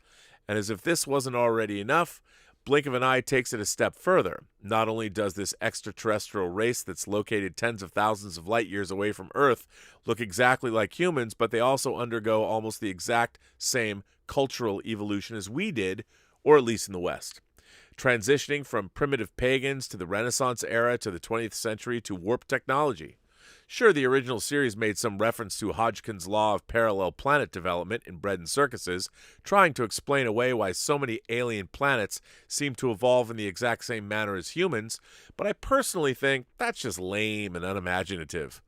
And as if this wasn't already enough, Blink of an Eye takes it a step further. Not only does this extraterrestrial race that's located tens of thousands of light years away from Earth look exactly like humans, but they also undergo almost the exact same cultural evolution as we did, or at least in the West. Transitioning from primitive pagans to the Renaissance era to the 20th century to warp technology. Sure, the original series made some reference to Hodgkin's law of parallel planet development in Bread and Circuses, trying to explain away why so many alien planets seem to evolve in the exact same manner as humans, but I personally think that's just lame and unimaginative.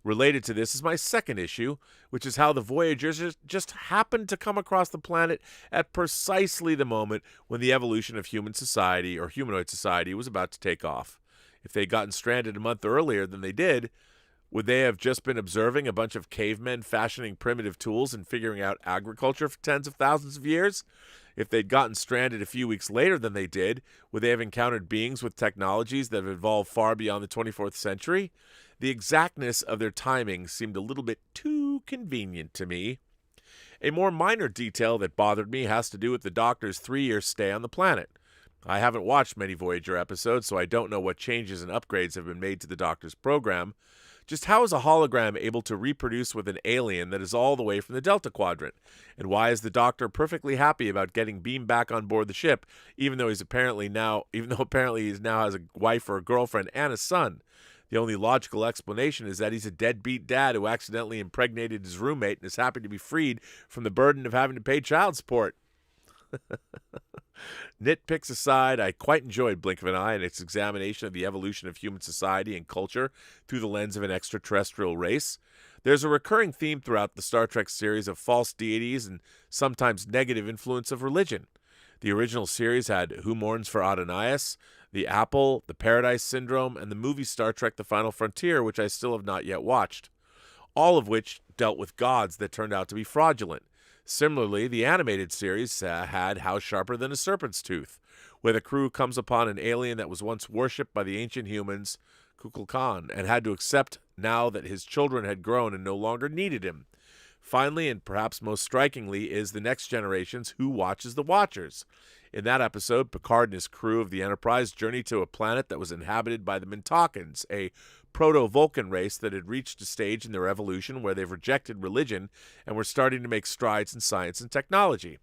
Related to this is my second issue, which is how the Voyagers just happened to come across the planet at precisely the moment when the evolution of human society, or humanoid society, was about to take off. If they'd gotten stranded a month earlier than they did, would they have just been observing a bunch of cavemen fashioning primitive tools and figuring out agriculture for tens of thousands of years? If they'd gotten stranded a few weeks later than they did, would they have encountered beings with technologies that have evolved far beyond the 24th century? The exactness of their timing seemed a little bit too convenient to me. A more minor detail that bothered me has to do with the Doctor's 3-year stay on the planet. I haven't watched many Voyager episodes, so I don't know what changes and upgrades have been made to the Doctor's program. Just how is a hologram able to reproduce with an alien that is all the way from the Delta Quadrant? And why is the Doctor perfectly happy about getting beamed back on board the ship, even though apparently he now has a wife or a girlfriend and a son? The only logical explanation is that he's a deadbeat dad who accidentally impregnated his roommate and is happy to be freed from the burden of having to pay child support. Nitpicks aside, I quite enjoyed Blink of an Eye and its examination of the evolution of human society and culture through the lens of an extraterrestrial race. There's a recurring theme throughout the Star Trek series of false deities and sometimes negative influence of religion. The original series had Who Mourns for Adonais, The Apple, The Paradise Syndrome, and the movie Star Trek The Final Frontier, which I still have not yet watched, all of which dealt with gods that turned out to be fraudulent. Similarly, the animated series had How Sharper Than a Serpent's Tooth, where the crew comes upon an alien that was once worshipped by the ancient humans, Kukulkan, and had to accept now that his children had grown and no longer needed him. Finally, and perhaps most strikingly, is The Next Generation's Who Watches the Watchers. In that episode, Picard and his crew of the Enterprise journey to a planet that was inhabited by the Mintakans, a proto-Vulcan race that had reached a stage in their evolution where they've rejected religion and were starting to make strides in science and technology.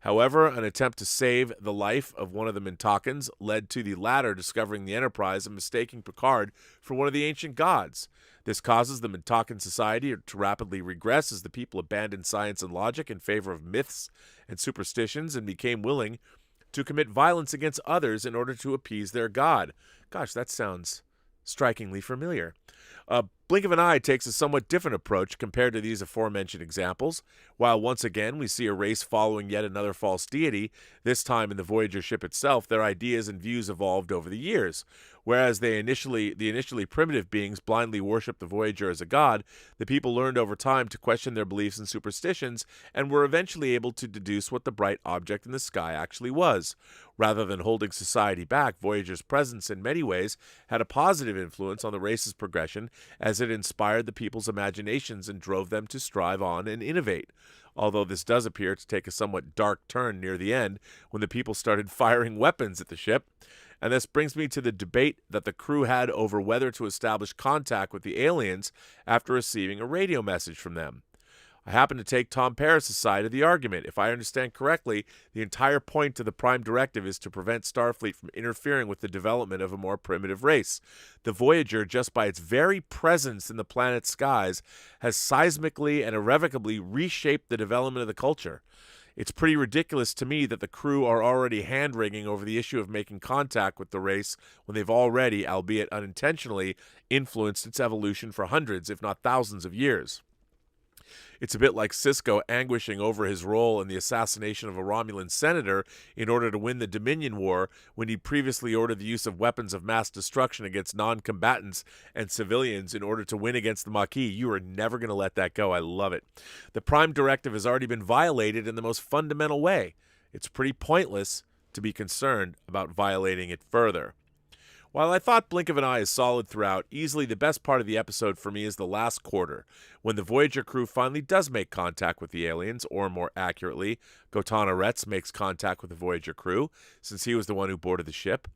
However, an attempt to save the life of one of the Mintakans led to the latter discovering the Enterprise and mistaking Picard for one of the ancient gods. This causes the Mintakan society to rapidly regress as the people abandoned science and logic in favor of myths and superstitions and became willing to commit violence against others in order to appease their god. Gosh, that sounds strikingly familiar. Blink of an Eye takes a somewhat different approach compared to these aforementioned examples. While once again we see a race following yet another false deity, this time in the Voyager ship itself, their ideas and views evolved over the years. Whereas the initially primitive beings blindly worshipped the Voyager as a god, the people learned over time to question their beliefs and superstitions and were eventually able to deduce what the bright object in the sky actually was. Rather than holding society back, Voyager's presence in many ways had a positive influence on the race's progression as it inspired the people's imaginations and drove them to strive on and innovate. Although this does appear to take a somewhat dark turn near the end when the people started firing weapons at the ship. And this brings me to the debate that the crew had over whether to establish contact with the aliens after receiving a radio message from them. I happen to take Tom Paris' side of the argument. If I understand correctly, the entire point of the Prime Directive is to prevent Starfleet from interfering with the development of a more primitive race. The Voyager, just by its very presence in the planet's skies, has seismically and irrevocably reshaped the development of the culture. It's pretty ridiculous to me that the crew are already hand-wringing over the issue of making contact with the race when they've already, albeit unintentionally, influenced its evolution for hundreds, if not thousands of years. It's a bit like Sisko anguishing over his role in the assassination of a Romulan senator in order to win the Dominion War when he previously ordered the use of weapons of mass destruction against non-combatants and civilians in order to win against the Maquis. You are never going to let that go. I love it. The Prime Directive has already been violated in the most fundamental way. It's pretty pointless to be concerned about violating it further. While I thought Blink of an Eye is solid throughout, easily the best part of the episode for me is the last quarter, when the Voyager crew finally does make contact with the aliens, or more accurately, Gotana Retz makes contact with the Voyager crew, since he was the one who boarded the ship.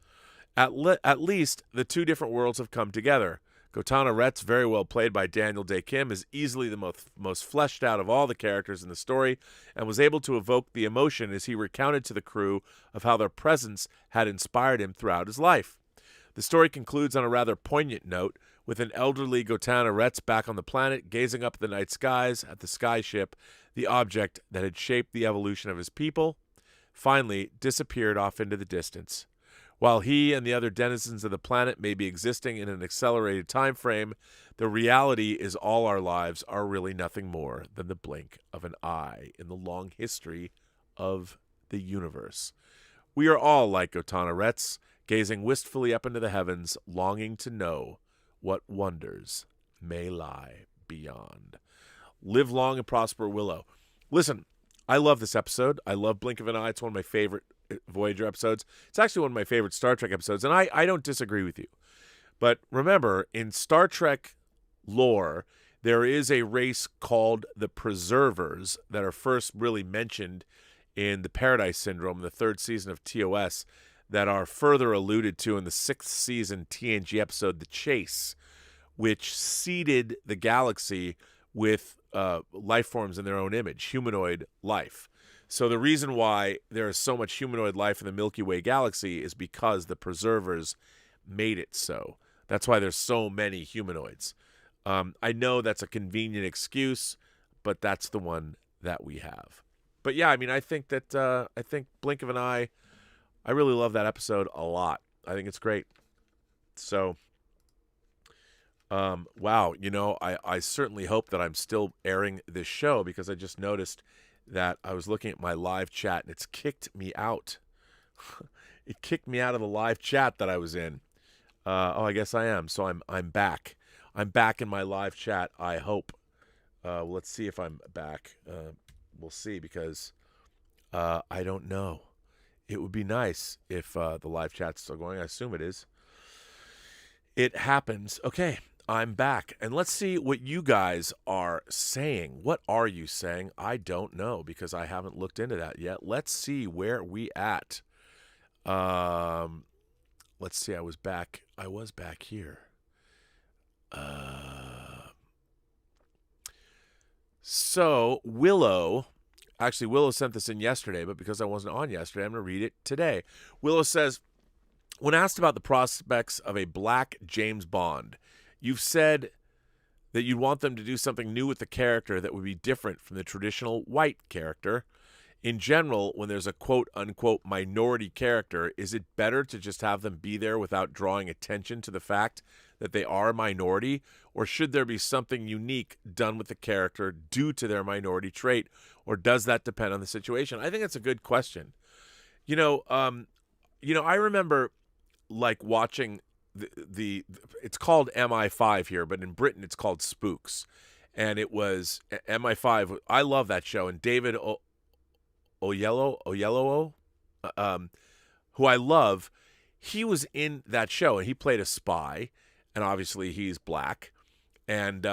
At least, the two different worlds have come together. Gotana Retz, very well played by Daniel Dae Kim, is easily the most fleshed out of all the characters in the story, and was able to evoke the emotion as he recounted to the crew of how their presence had inspired him throughout his life. The story concludes on a rather poignant note, with an elderly Gotana Retz back on the planet, gazing up at the night skies at the skyship, the object that had shaped the evolution of his people, finally disappeared off into the distance. While he and the other denizens of the planet may be existing in an accelerated time frame, the reality is all our lives are really nothing more than the blink of an eye in the long history of the universe. We are all like Gotana Retz, gazing wistfully up into the heavens, longing to know what wonders may lie beyond. Live long and prosper, Willow. Listen, I love this episode. I love Blink of an Eye. It's one of my favorite Voyager episodes. It's actually one of my favorite Star Trek episodes, and I don't disagree with you. But remember, in Star Trek lore, there is a race called the Preservers that are first really mentioned in the Paradise Syndrome in the third season of TOS, that are further alluded to in the sixth season TNG episode The Chase, which seeded the galaxy with life forms in their own image, humanoid life. So the reason why there is so much humanoid life in the Milky Way galaxy is because the Preservers made it so. That's why there's so many humanoids. I know that's a convenient excuse, but that's the one that we have. But yeah, I mean, I think Blink of an Eye, I really love that episode a lot. I think it's great. So, wow, you know, I certainly hope that I'm still airing this show, because I just noticed that I was looking at my live chat and it's kicked me out. It kicked me out of the live chat that I was in. I guess I am. So I'm back. I'm back in my live chat, I hope. Let's see if I'm back. We'll see, because I don't know. It would be nice if the live chat's still going. I assume it is. It happens. Okay, I'm back. And let's see what you guys are saying. What are you saying? I don't know, because I haven't looked into that yet. Let's see where we at. Let's see. I was back here. So Willow sent this in yesterday, but because I wasn't on yesterday, I'm going to read it today. Willow says, when asked about the prospects of a black James Bond, you've said that you'd want them to do something new with the character that would be different from the traditional white character. In general, when there's a quote-unquote minority character, is it better to just have them be there without drawing attention to the fact that they are a minority, or should there be something unique done with the character due to their minority trait, or does that depend on the situation? I think that's a good question. I remember like watching the it's called MI5 here, but in Britain it's called Spooks, and it was MI5. I love that show, and David Oyelowo, who I love, he was in that show, and he played a spy, and obviously he's black, and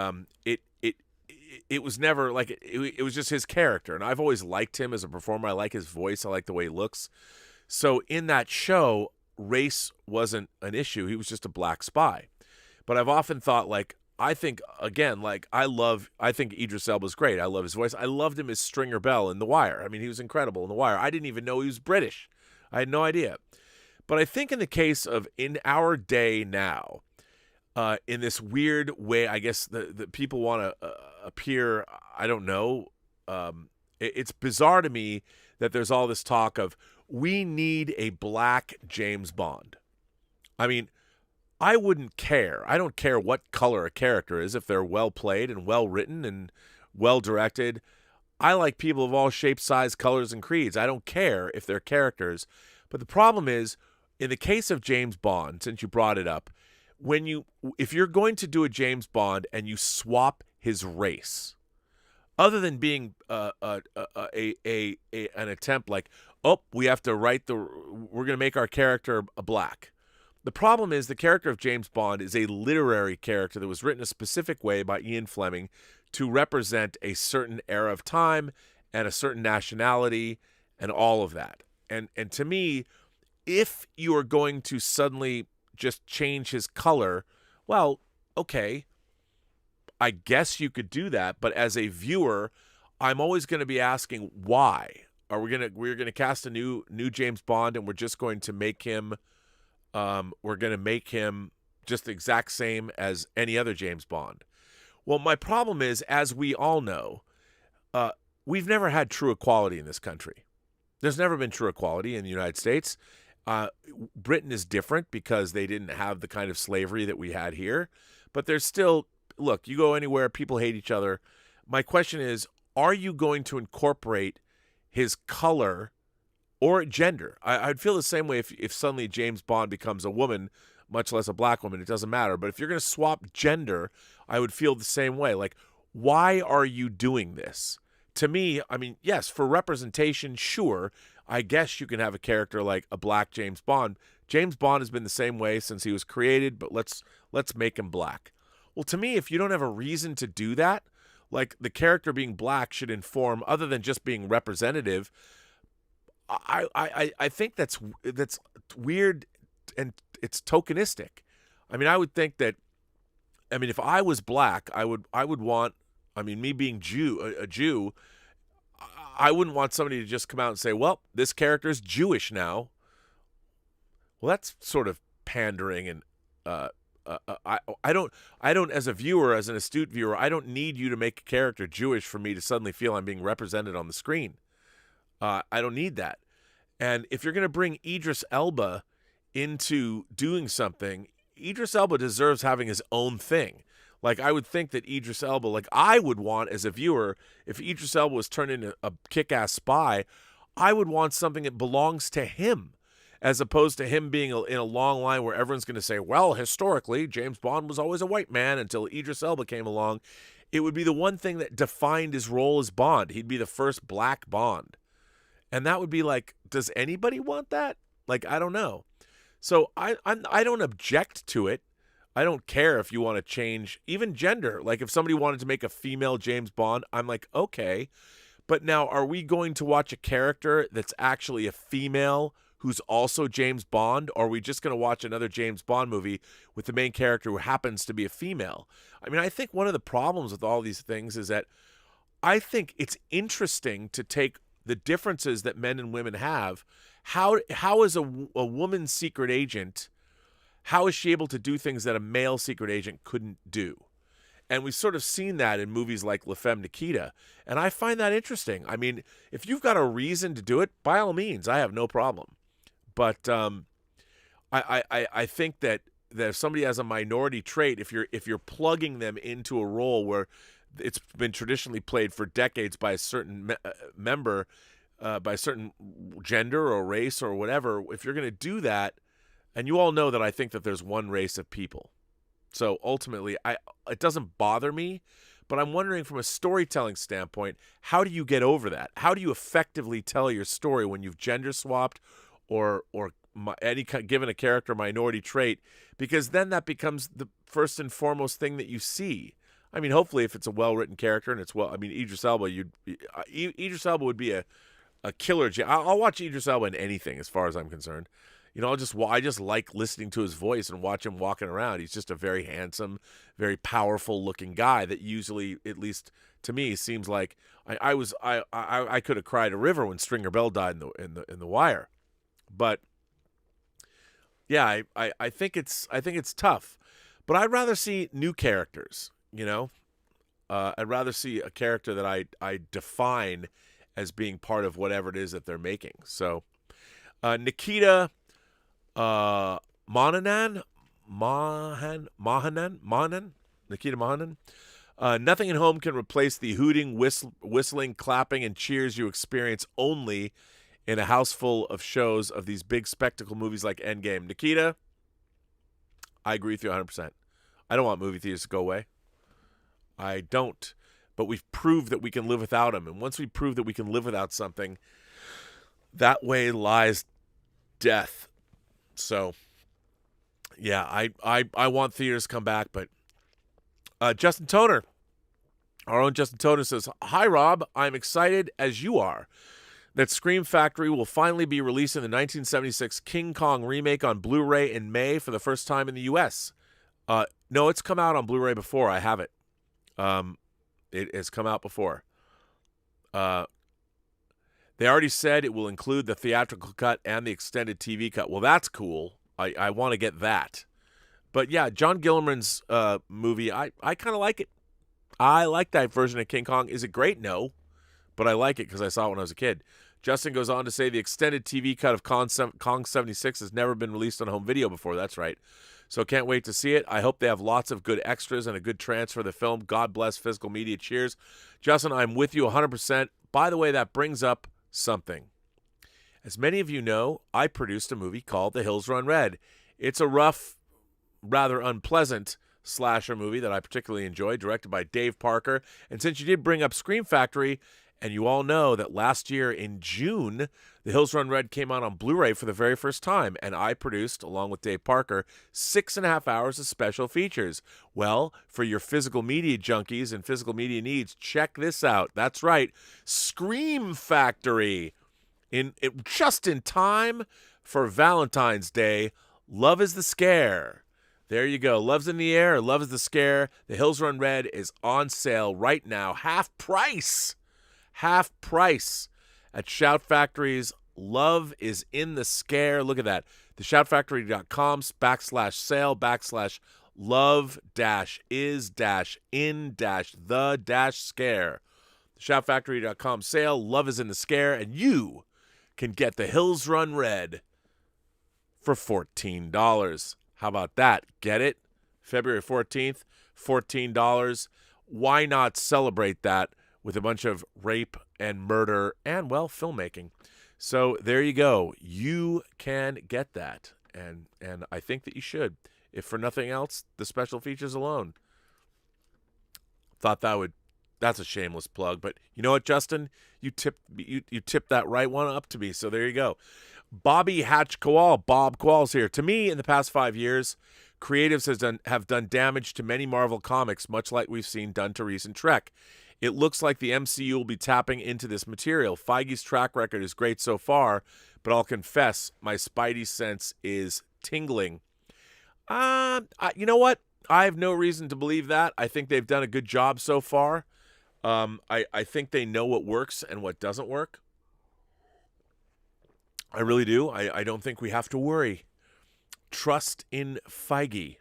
it was never like it was just his character, and I've always liked him as a performer. I like his voice. I like the way he looks. So in that show, race wasn't an issue. He was just a black spy. But I've often thought, like, I think, again, like, I think Idris Elba's great. I love his voice. I loved him as Stringer Bell in The Wire. I mean, he was incredible in The Wire. I didn't even know he was British. I had no idea. But I think in the case of in our day now, in this weird way, I guess the people want to appear, I don't know. It's bizarre to me that there's all this talk of, we need a black James Bond. I mean, I wouldn't care. I don't care what color a character is if they're well played and well written and well directed. I like people of all shapes, sizes, colors, and creeds. I don't care if they're characters. But the problem is, in the case of James Bond, since you brought it up, if you're going to do a James Bond and you swap his race, other than being an attempt like, oh, we have to we're going to make our character a black. The problem is the character of James Bond is a literary character that was written a specific way by Ian Fleming to represent a certain era of time and a certain nationality and all of that. And to me, if you are going to suddenly just change his color, well, okay, I guess you could do that. But as a viewer, I'm always going to be asking why. We're gonna cast a new James Bond, and we're just going to make him just the exact same as any other James Bond. Well, my problem is, as we all know, we've never had true equality in this country. There's never been true equality in the United States. Britain is different because they didn't have the kind of slavery that we had here. But there's still, look, you go anywhere, people hate each other. My question is, are you going to incorporate his color or gender? I'd feel the same way if suddenly James Bond becomes a woman, much less a black woman. It doesn't matter. But if you're going to swap gender, I would feel the same way. Like, why are you doing this? To me, I mean, yes, for representation, sure. I guess you can have a character like a black James Bond. James Bond has been the same way since he was created, but let's make him black. Well, to me, if you don't have a reason to do that, like the character being black should inform, other than just being representative, I think that's weird, and it's tokenistic. I mean, I would think that, I mean, if I was black, I would want, I mean, me being a Jew, I wouldn't want somebody to just come out and say, well, this character is Jewish now. Well, that's sort of pandering, and I don't, as a viewer, as an astute viewer, I don't need you to make a character Jewish for me to suddenly feel I'm being represented on the screen. I don't need that. And if you're going to bring Idris Elba into doing something, Idris Elba deserves having his own thing. Like, I would think that Idris Elba, like I would want as a viewer, if Idris Elba was turned into a kick-ass spy, I would want something that belongs to him, as opposed to him being in a long line where everyone's going to say, well, historically, James Bond was always a white man until Idris Elba came along. It would be the one thing that defined his role as Bond. He'd be the first black Bond. And that would be like, does anybody want that? Like, I don't know. So I don't object to it. I don't care if you want to change even gender. Like, if somebody wanted to make a female James Bond, I'm like, okay. But now, are we going to watch a character that's actually a female who's also James Bond, or are we just going to watch another James Bond movie with the main character who happens to be a female? I mean, I think one of the problems with all these things is that I think it's interesting to take the differences that men and women have. How is a woman's secret agent, how is she able to do things that a male secret agent couldn't do? And we've sort of seen that in movies like La Femme Nikita. And I find that interesting. I mean, if you've got a reason to do it, by all means, I have no problem. But I think that that if somebody has a minority trait, if you're plugging them into a role where it's been traditionally played for decades by a certain member, by a certain gender or race or whatever, if you're going to do that, and you all know that I think that there's one race of people. So ultimately, it doesn't bother me, but I'm wondering from a storytelling standpoint, how do you get over that? How do you effectively tell your story when you've gender swapped or given a character minority trait? Because then that becomes the first and foremost thing that you see. I mean, hopefully, if it's a well-written character and it's Idris Elba, Idris Elba would be a killer. I'll watch Idris Elba in anything, as far as I'm concerned. I just like listening to his voice and watch him walking around. He's just a very handsome, very powerful-looking guy that usually, at least to me, seems like I could have cried a river when Stringer Bell died in the Wire, but yeah, I think it's tough, but I'd rather see new characters. I'd rather see a character that I define as being part of whatever it is that they're making. So, Nikita Mohanan, Nikita Mohanan. Nothing at home can replace the hooting, whistling, clapping, and cheers you experience only in a house full of shows of these big spectacle movies like Endgame. Nikita, I agree with you 100%. I don't want movie theaters to go away. I don't. But we've proved that we can live without them. And once we prove that we can live without something, that way lies death. So, yeah, I want theaters to come back. But Justin Toner, our own Justin Toner says, "Hi, Rob. I'm excited as you are that Scream Factory will finally be releasing the 1976 King Kong remake on Blu-ray in May for the first time in the U.S. No, it's come out on Blu-ray before. I have it. It has come out before. They already said it will include the theatrical cut and the extended TV cut. Well, that's cool. I want to get that. But yeah, John Gillerman's movie, I kind of like it. I like that version of King Kong. Is it great? No. But I like it because I saw it when I was a kid. Justin goes on to say the extended TV cut of Kong 76 has never been released on home video before. That's right. So can't wait to see it. I hope they have lots of good extras and a good transfer of the film. God bless physical media. Cheers. Justin, I'm with you 100%. By the way, that brings up something. As many of you know, I produced a movie called The Hills Run Red. It's a rough, rather unpleasant slasher movie that I particularly enjoyed, directed by Dave Parker. And since you did bring up Scream Factory, and you all know that last year in June, The Hills Run Red came out on Blu-ray for the very first time, and I produced, along with Dave Parker, 6.5 hours of special features. Well, for your physical media junkies and physical media needs, check this out. That's right, Scream Factory. Just in time for Valentine's Day, Love is the Scare. There you go. Love's in the air, Love is the Scare. The Hills Run Red is on sale right now, half price. Half price at Shout Factory's Love is in the Scare. Look at that. The shoutfactory.com/sale/love-is-in-the-scare. The shoutfactory.com sale, Love is in the Scare, and you can get The Hills Run Red for $14. How about that? Get it? February 14th, $14. Why not celebrate that with a bunch of rape and murder and, well, filmmaking? So there you go. You can get that, and I think that you should. If for nothing else, the special features alone. Thought that's a shameless plug, but you know what, Justin? You tipped that right one up to me, so there you go. Bobby Hatch Kowal, Bob Kowal's here. To me, in the past 5 years, creatives have done damage to many Marvel comics, much like we've seen done to recent Trek. It looks like the MCU will be tapping into this material. Feige's track record is great so far, but I'll confess, my spidey sense is tingling. You know what? I have no reason to believe that. I think they've done a good job so far. I think they know what works and what doesn't work. I really do. I don't think we have to worry. Trust in Feige.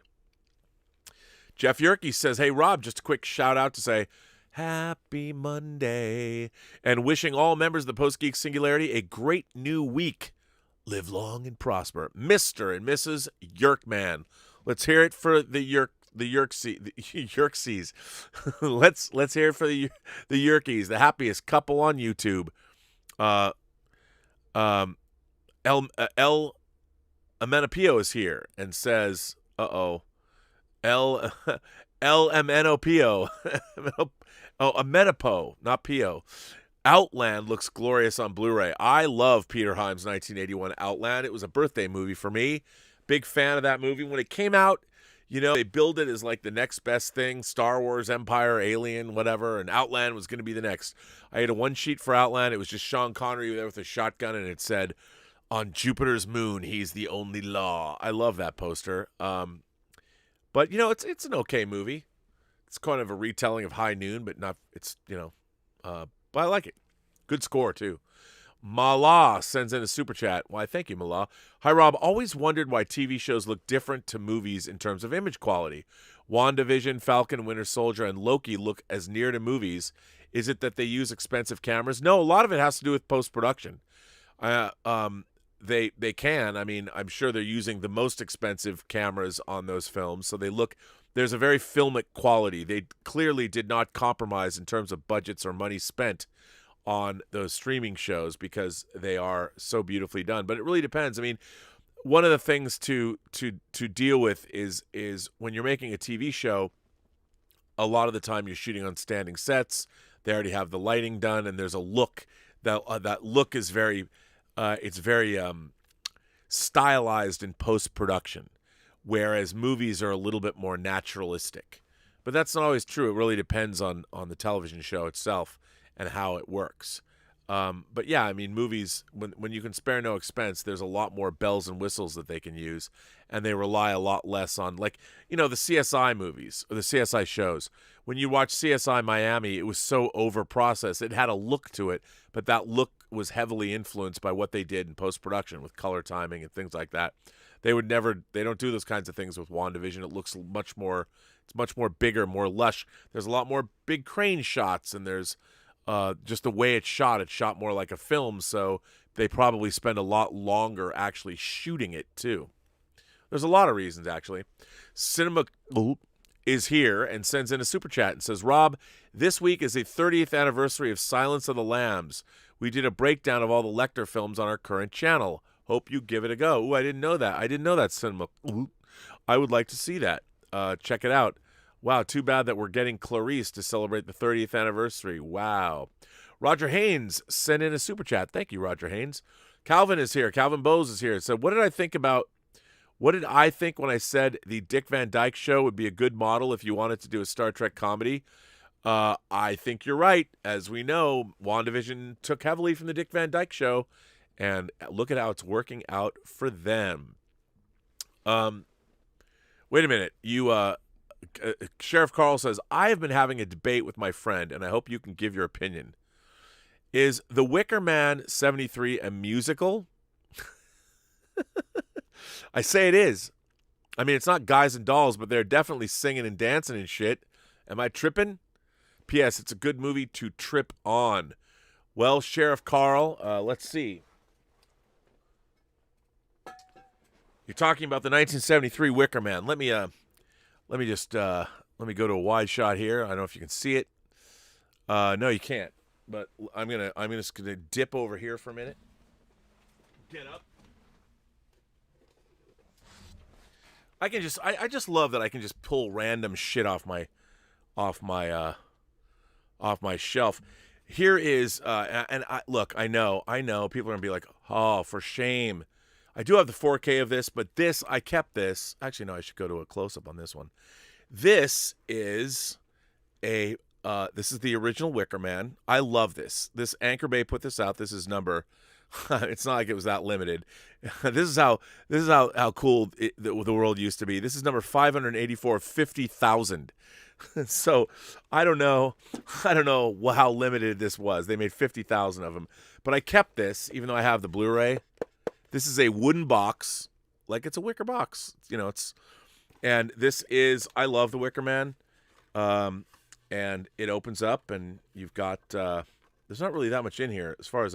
Jeff Yerke says, "Hey, Rob, just a quick shout out to say, Happy Monday, and wishing all members of the Post-Geek Singularity a great new week. Live long and prosper. Mr. and Mrs. Yerkman." Let's hear it for the Yerkesies. let's hear it for the Yerkies, the happiest couple on YouTube. Uh, El Amenopio is here and says, El Amenopio. Amenopo, not Pio. Outland looks glorious on Blu-ray. I love Peter Hyams' 1981 Outland. It was a birthday movie for me. Big fan of that movie. When it came out, they billed it as like the next best thing, Star Wars, Empire, Alien, whatever, and Outland was going to be the next. I had a one sheet for Outland. It was just Sean Connery there with a shotgun, and it said, "On Jupiter's moon, he's the only law." I love that poster. But, it's an okay movie. It's kind of a retelling of High Noon, but not, but I like it. Good score, too. Mala sends in a super chat. Why, thank you, Mala. Hi, Rob. Always wondered why TV shows look different to movies in terms of image quality. WandaVision, Falcon, Winter Soldier, and Loki look as near to movies. Is it that they use expensive cameras? No, a lot of it has to do with post-production. They can. I mean, I'm sure they're using the most expensive cameras on those films, so there's a very filmic quality. They clearly did not compromise in terms of budgets or money spent on those streaming shows because they are so beautifully done. But it really depends. I mean, one of the things to deal with is when you're making a TV show, a lot of the time you're shooting on standing sets. They already have the lighting done, and there's a look that look is very stylized in post-production, whereas movies are a little bit more naturalistic. But that's not always true. It really depends on the television show itself and how it works. But yeah, I mean, movies, when you can spare no expense, there's a lot more bells and whistles that they can use, and they rely a lot less on, the CSI movies or the CSI shows. When you watch CSI Miami, it was so over-processed. It had a look to it, but that look was heavily influenced by what they did in post-production with color timing and things like that. They don't do those kinds of things with WandaVision. It looks much more bigger, more lush. There's a lot more big crane shots, and there's just the way it's shot more like a film, so they probably spend a lot longer actually shooting it too. There's a lot of reasons, actually. Cinema is here and sends in a super chat and says, Rob, this week is the 30th anniversary of Silence of the Lambs. We did a breakdown of all the Lecter films on our current channel. Hope you give it a go. Ooh, I didn't know that. Cinema. I would like to see that. Check it out. Wow, too bad that we're getting Clarice to celebrate the 30th anniversary. Wow. Roger Haynes sent in a super chat. Thank you, Roger Haynes. Calvin is here. Calvin Bowes is here. So what did I think when I said the Dick Van Dyke Show would be a good model if you wanted to do a Star Trek comedy? I think you're right. As we know, WandaVision took heavily from the Dick Van Dyke Show, and look at how it's working out for them. Wait a minute. Sheriff Carl says, I have been having a debate with my friend, and I hope you can give your opinion. Is The Wicker Man 73 a musical? I say it is. I mean, it's not guys and dolls, but they're definitely singing and dancing and shit. Am I tripping? P.S. It's a good movie to trip on. Well, Sheriff Carl, let's see. You're talking about the 1973 Wicker Man. Let me go to a wide shot here. I don't know if you can see it. No, you can't. But I'm just gonna dip over here for a minute. Get up. I just love that I can just pull random shit off my shelf. Here is and I know people are gonna be like, oh, for shame. I do have the 4K of this, but I kept this. Actually, no, I should go to a close-up on this one. This is this is the original Wicker Man. I love this. This Anchor Bay put this out. This is number. It's not like it was that limited. This is how cool the world used to be. This is number 584, 50,000. So I don't know how limited this was. They made 50,000 of them, but I kept this even though I have the Blu-ray. This is a wooden box, like it's a wicker box. And this is, I love the Wicker Man. And it opens up and you've got, there's not really that much in here as far as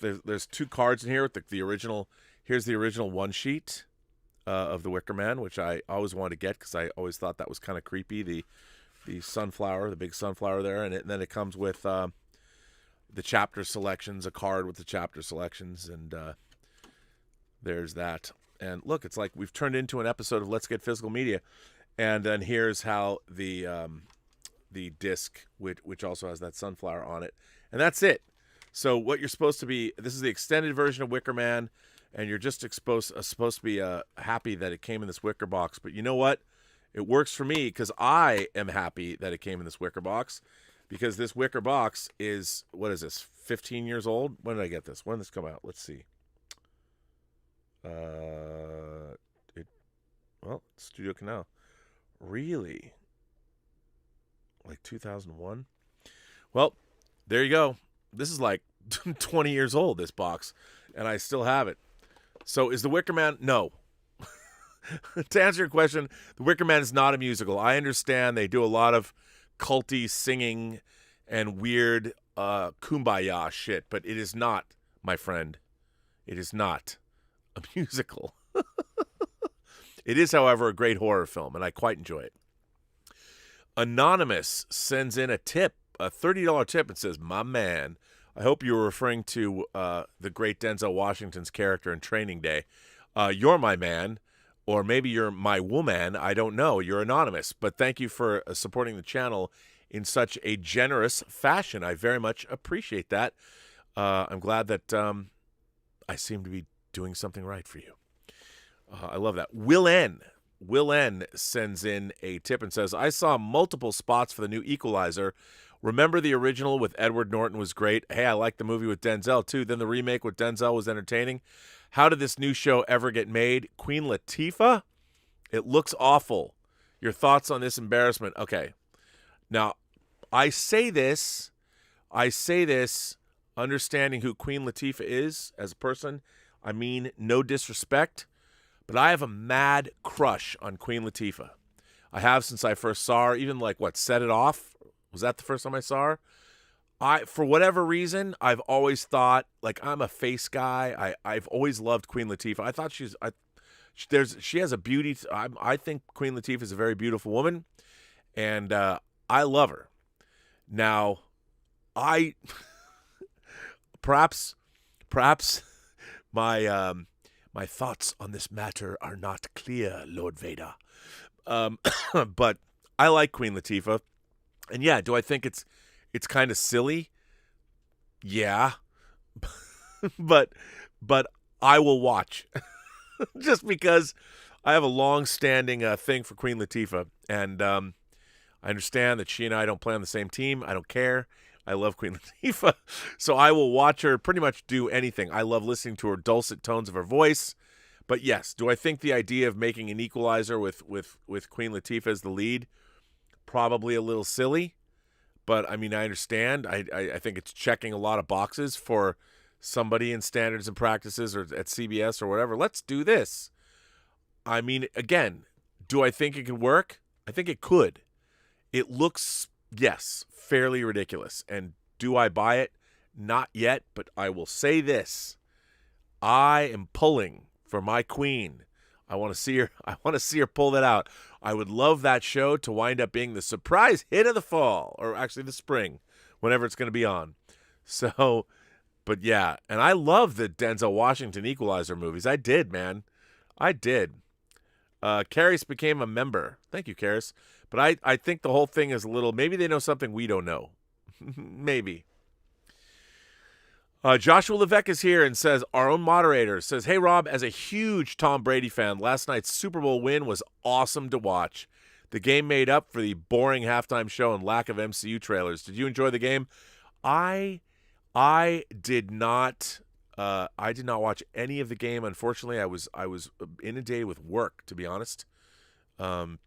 there's two cards in here with the original. Here's the original one sheet. of the Wicker Man, which I always wanted to get because I always thought that was kind of creepy. The sunflower, the big sunflower there, and then it comes with the chapter selections, a card with the chapter selections, and there's that. And look, it's like we've turned into an episode of Let's Get Physical Media, and then here's how the disc, which also has that sunflower on it, and that's it. So what you're supposed to be, this is the extended version of Wicker Man, and you're just supposed to be happy that it came in this wicker box. But you know what? It works for me because I am happy that it came in this wicker box, because this wicker box is, what is this, 15 years old? When did I get this? When did this come out? Let's see. Studio Canal. Really? Like 2001? Well, there you go. This is like 20 years old, this box, and I still have it. So is The Wicker Man? No. To answer your question, The Wicker Man is not a musical. I understand they do a lot of culty singing and weird kumbaya shit, but it is not, my friend. It is not a musical. It is, however, a great horror film, and I quite enjoy it. Anonymous sends in a tip, a $30 tip, and says, "My man, I hope you were referring to the great Denzel Washington's character in Training Day. You're my man, or maybe you're my woman. I don't know. You're anonymous, but thank you for supporting the channel in such a generous fashion. I very much appreciate that. I'm glad that I seem to be doing something right for you. I love that." Will N sends in a tip and says, "I saw multiple spots for the new Equalizer. Remember the original with Edward Norton was great. Hey, I like the movie with Denzel too. Then the remake with Denzel was entertaining. How did this new show ever get made? Queen Latifah? It looks awful. Your thoughts on this embarrassment?" Okay. Now, I say this understanding who Queen Latifah is as a person. I mean, no disrespect, but I have a mad crush on Queen Latifah. I have since I first saw her, even like, Set It Off? Was that the first time I saw her? For whatever reason, I've always thought, like, I'm a face guy. I've always loved Queen Latifah. I thought she has a beauty. I think Queen Latifah is a very beautiful woman, and I love her. Now, perhaps my thoughts on this matter are not clear, Lord Vader. But I like Queen Latifah. And yeah, do I think it's kind of silly? Yeah. but I will watch. Just because I have a long-standing thing for Queen Latifah. And I understand that she and I don't play on the same team. I don't care. I love Queen Latifah. So I will watch her pretty much do anything. I love listening to her dulcet tones of her voice. But yes, do I think the idea of making an Equalizer with Queen Latifah as the lead, probably a little silly? But I mean, I understand. I think it's checking a lot of boxes for somebody in Standards and Practices or at CBS or whatever. Let's do this. I mean, again, do I think it could work? I think it could. It looks, yes, fairly ridiculous. And do I buy it? Not yet, but I will say this. I am pulling for my queen. I want to see her. I want to see her pull that out. I would love that show to wind up being the surprise hit of the fall, or actually the spring, whenever it's going to be on. So, but yeah, and I love the Denzel Washington Equalizer movies. I did, man. I did. Karis became a member. Thank you, Karis. But I think the whole thing is a little, maybe they know something we don't know. Maybe. Joshua Levesque is here and says, our own moderator says, "Hey, Rob, as a huge Tom Brady fan, last night's Super Bowl win was awesome to watch. The game made up for the boring halftime show and lack of MCU trailers. Did you enjoy the game?" I did not. I did not watch any of the game. Unfortunately, I was inundated with work, to be honest. And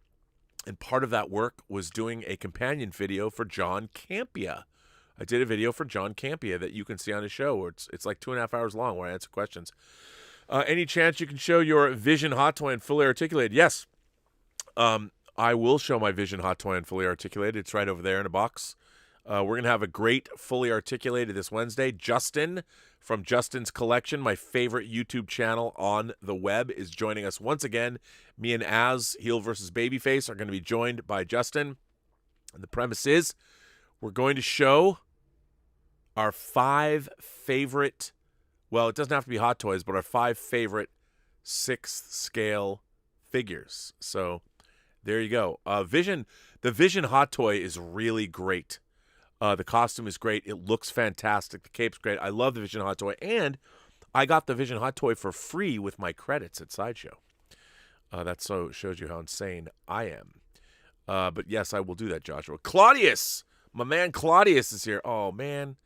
part of that work was doing a companion video for John Campea. I did a video for John Campea that you can see on his show, where it's like 2.5 hours long, where I answer questions. Any chance you can show your Vision hot toy and fully articulated? Yes. I will show my Vision hot toy and fully articulated. It's right over there in a box. We're going to have a great fully articulated this Wednesday. Justin from Justin's Collection, my favorite YouTube channel on the web, is joining us once again. Me and Az, Heel versus Babyface, are going to be joined by Justin. And the premise is we're going to show our 5 favorite, well, it doesn't have to be Hot Toys, but our 5 favorite 6th scale figures. So there you go. The Vision Hot Toy is really great. The costume is great. It looks fantastic. The cape's great. I love the Vision Hot Toy. And I got the Vision Hot Toy for free with my credits at Sideshow. That shows you how insane I am. But yes, I will do that, Joshua. Claudius! My man Claudius is here. Oh, man.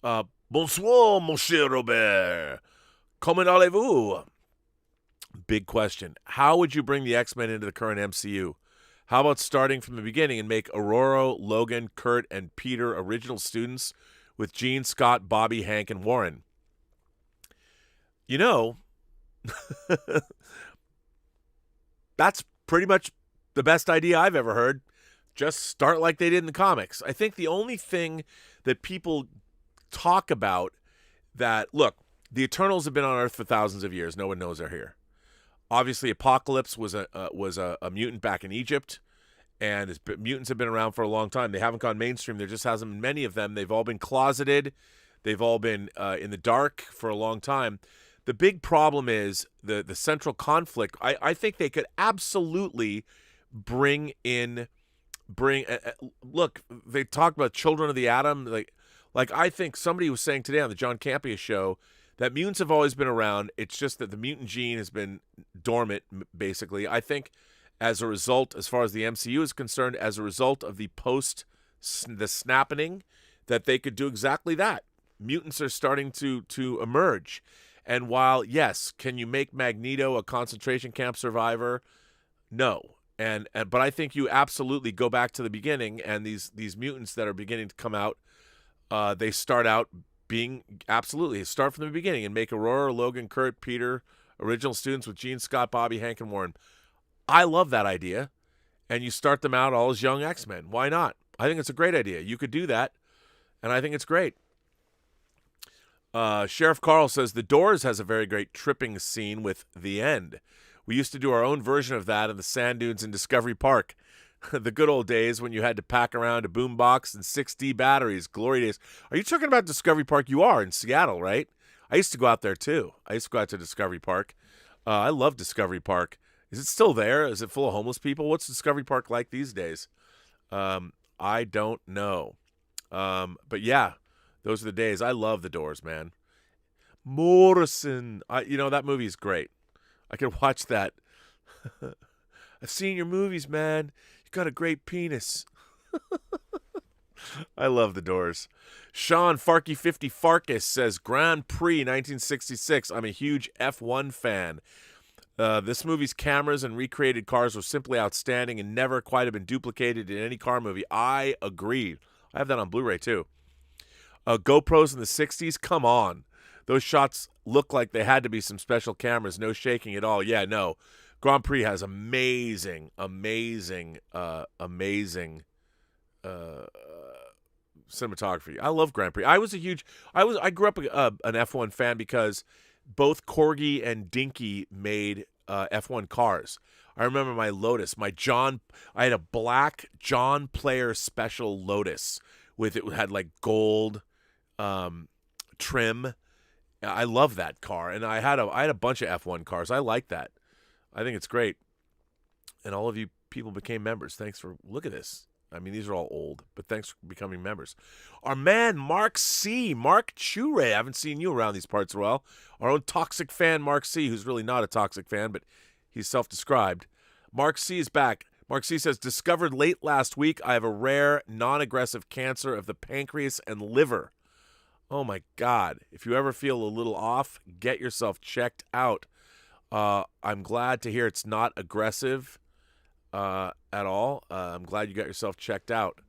Bonsoir, mon cher Robert. Comment allez-vous? Big question. How would you bring the X-Men into the current MCU? How about starting from the beginning and make Aurora, Logan, Kurt, and Peter original students with Gene, Scott, Bobby, Hank, and Warren? You know, that's pretty much the best idea I've ever heard. Just start like they did in the comics. I think the only thing that people talk about that, look, the Eternals have been on Earth for thousands of years. No one knows they're here. Obviously, Apocalypse was a mutant back in Egypt, and mutants have been around for a long time. They haven't gone mainstream. There just hasn't been many of them. They've all been closeted. They've all been in the dark for a long time. The big problem is the central conflict. I think they could absolutely look, they talked about Children of the Atom. Like I think somebody was saying today on the John Campea show that mutants have always been around. It's just that the mutant gene has been dormant, basically. I think as a result, as far as the MCU is concerned, as a result of the snapping, that they could do exactly that. Mutants are starting to emerge. And while, yes, can you make Magneto a concentration camp survivor? No. But I think you absolutely go back to the beginning, and these mutants that are beginning to come out, they start out being absolutely start from the beginning and make Aurora, Logan, Kurt, Peter original students with Gene, Scott, Bobby, Hank, and Warren. I love that idea. And you start them out all as young X-Men. Why not? I think it's a great idea. You could do that, and I think it's great. Sheriff Carl says The Doors has a very great tripping scene with The End. We used to do our own version of that in the sand dunes in Discovery Park. The good old days when you had to pack around a boombox and 6D batteries. Glory days. Are you talking about Discovery Park? You are in Seattle, right? I used to go out there too. I used to go out to Discovery Park. I love Discovery Park. Is it still there? Is it full of homeless people? What's Discovery Park like these days? I don't know. But yeah, those are the days. I love The Doors, man. Morrison. That movie is great. I could watch that. I've seen your movies, man. You got a great penis. I love The Doors. Sean Farky50 Farkas says Grand Prix 1966. I'm a huge F1 fan. This movie's cameras and recreated cars were simply outstanding and never quite have been duplicated in any car movie. I agree. I have that on Blu-ray too. GoPros in the 60s? Come on. Those shots look like they had to be some special cameras. No shaking at all. Yeah, no. Grand Prix has amazing cinematography. I love Grand Prix. I grew up an F1 fan because both Corgi and Dinky made F1 cars. I remember my Lotus, I had a black John Player Special Lotus it had like gold trim. I love that car, and I had a bunch of F1 cars. I like that. I think it's great. And all of you people became members. Thanks for look at this. I mean, these are all old, but thanks for becoming members. Our man, Mark C. Mark Chure. I haven't seen you around these parts for a while. Our own toxic fan, Mark C., who's really not a toxic fan, but he's self-described. Mark C. is back. Mark C. says, discovered late last week, I have a rare, non-aggressive cancer of the pancreas and liver. Oh, my God. If you ever feel a little off, get yourself checked out. I'm glad to hear it's not aggressive at all. I'm glad you got yourself checked out.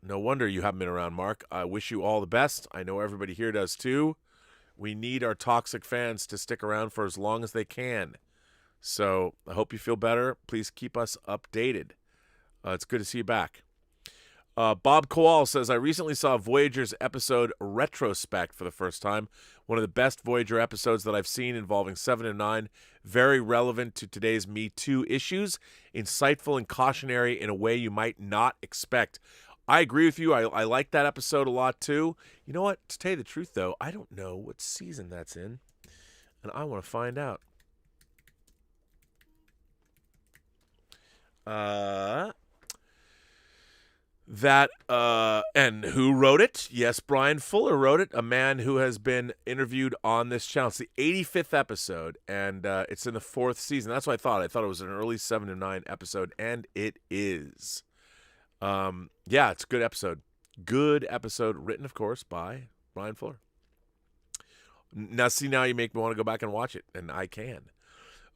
No wonder you haven't been around, Mark. I wish you all the best. I know everybody here does too. We need our toxic fans to stick around for as long as they can. So I hope you feel better. Please keep us updated. It's good to see you back. Bob Kowal says, I recently saw Voyager's episode Retrospect for the first time. One of the best Voyager episodes that I've seen, involving 7 and 9. Very relevant to today's Me Too issues. Insightful and cautionary in a way you might not expect. I agree with you. I like that episode a lot, too. You know what? To tell you the truth, though, I don't know what season that's in, and I want to find out. And who wrote it? Yes, Brian Fuller wrote it, a man who has been interviewed on this channel. It's the 85th episode, and it's in the 4th season. That's what I thought. I thought it was an early 7 and 9 episode, and it is. Yeah, it's a good episode. Good episode, written, of course, by Brian Fuller. Now you make me want to go back and watch it, and I can.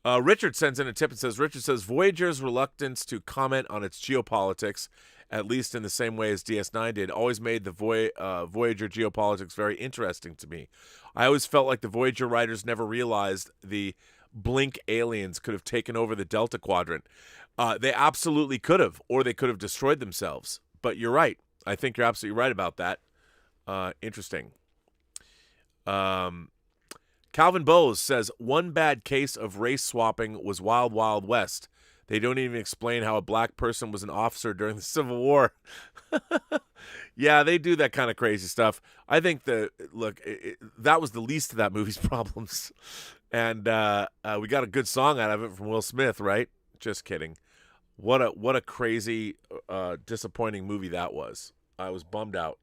Richard sends in a tip and says, Voyager's reluctance to comment on its geopolitics, at least in the same way as DS9 did, always made the Voyager geopolitics very interesting to me. I always felt like the Voyager writers never realized the blink aliens could have taken over the Delta Quadrant. They absolutely could have, or they could have destroyed themselves. But you're right. I think you're absolutely right about that. Interesting. Calvin Bowes says, one bad case of race swapping was Wild Wild West. They don't even explain how a black person was an officer during the Civil War. Yeah, they do that kind of crazy stuff. I think that was the least of that movie's problems. And we got a good song out of it from Will Smith, right? Just kidding. What a crazy, disappointing movie that was. I was bummed out.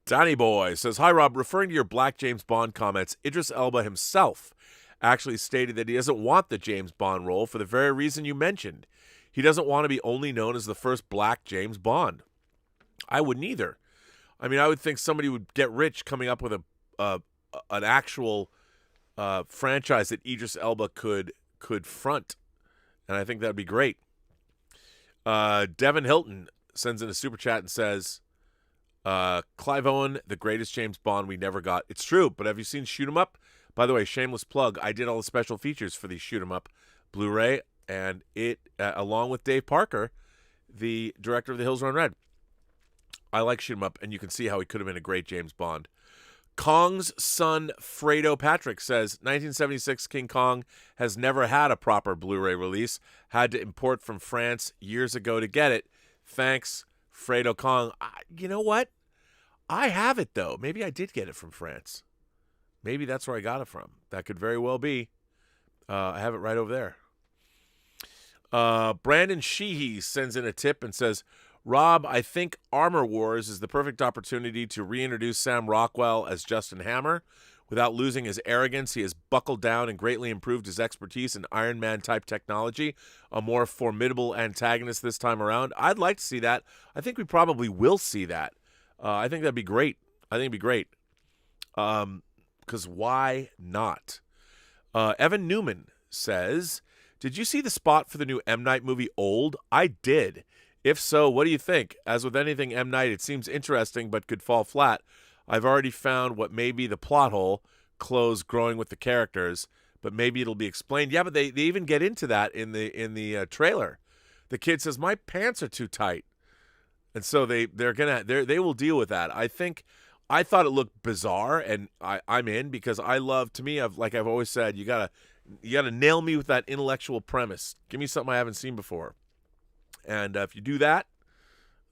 Danny Boy says, hi, Rob. Referring to your Black James Bond comments, Idris Elba himself actually stated that he doesn't want the James Bond role for the very reason you mentioned. He doesn't want to be only known as the first black James Bond. I wouldn't either. I mean, I would think somebody would get rich coming up with an actual franchise that Idris Elba could front, and I think that would be great. Devin Hilton sends in a super chat and says, Clive Owen, the greatest James Bond we never got. It's true, but have you seen Shoot 'Em Up? By the way, shameless plug, I did all the special features for the Shoot 'Em Up Blu-ray, and it, along with Dave Parker, the director of The Hills Run Red. I like Shoot 'Em Up, and you can see how he could have been a great James Bond. Kong's son, Fredo Patrick, says, 1976 King Kong has never had a proper Blu-ray release. Had to import from France years ago to get it. Thanks, Fredo Kong. You know what? I have it, though. Maybe I did get it from France. Maybe that's where I got it from. That could very well be. I have it right over there. Brandon Sheehy sends in a tip and says, Rob, I think Armor Wars is the perfect opportunity to reintroduce Sam Rockwell as Justin Hammer. Without losing his arrogance, he has buckled down and greatly improved his expertise in Iron Man-type technology, a more formidable antagonist this time around. I'd like to see that. I think we probably will see that. I think that'd be great. Because why not? Evan Newman says, did you see the spot for the new M. Night movie Old? I did. If so, what do you think? As with anything M. Night, it seems interesting but could fall flat. I've already found what may be the plot hole, clothes growing with the characters, but maybe it'll be explained. Yeah, but they even get into that in the trailer. The kid says, my pants are too tight. And so they will deal with that. I thought it looked bizarre, and I'm in because I've always said, you gotta nail me with that intellectual premise. Give me something I haven't seen before. And if you do that,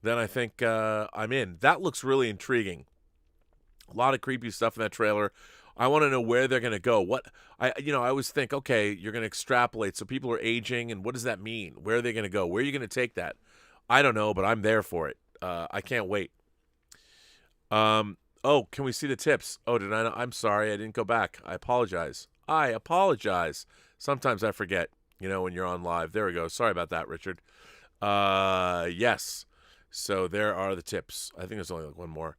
then I think I'm in. That looks really intriguing. A lot of creepy stuff in that trailer. I want to know where they're going to go. I always think, okay, you're going to extrapolate. So people are aging, and what does that mean? Where are they going to go? Where are you going to take that? I don't know, but I'm there for it. I can't wait. Oh, can we see the tips? Oh, did I? I'm sorry, I didn't go back. I apologize. Sometimes I forget, when you're on live. There we go. Sorry about that, Richard. Yes. So there are the tips. I think there's only one more.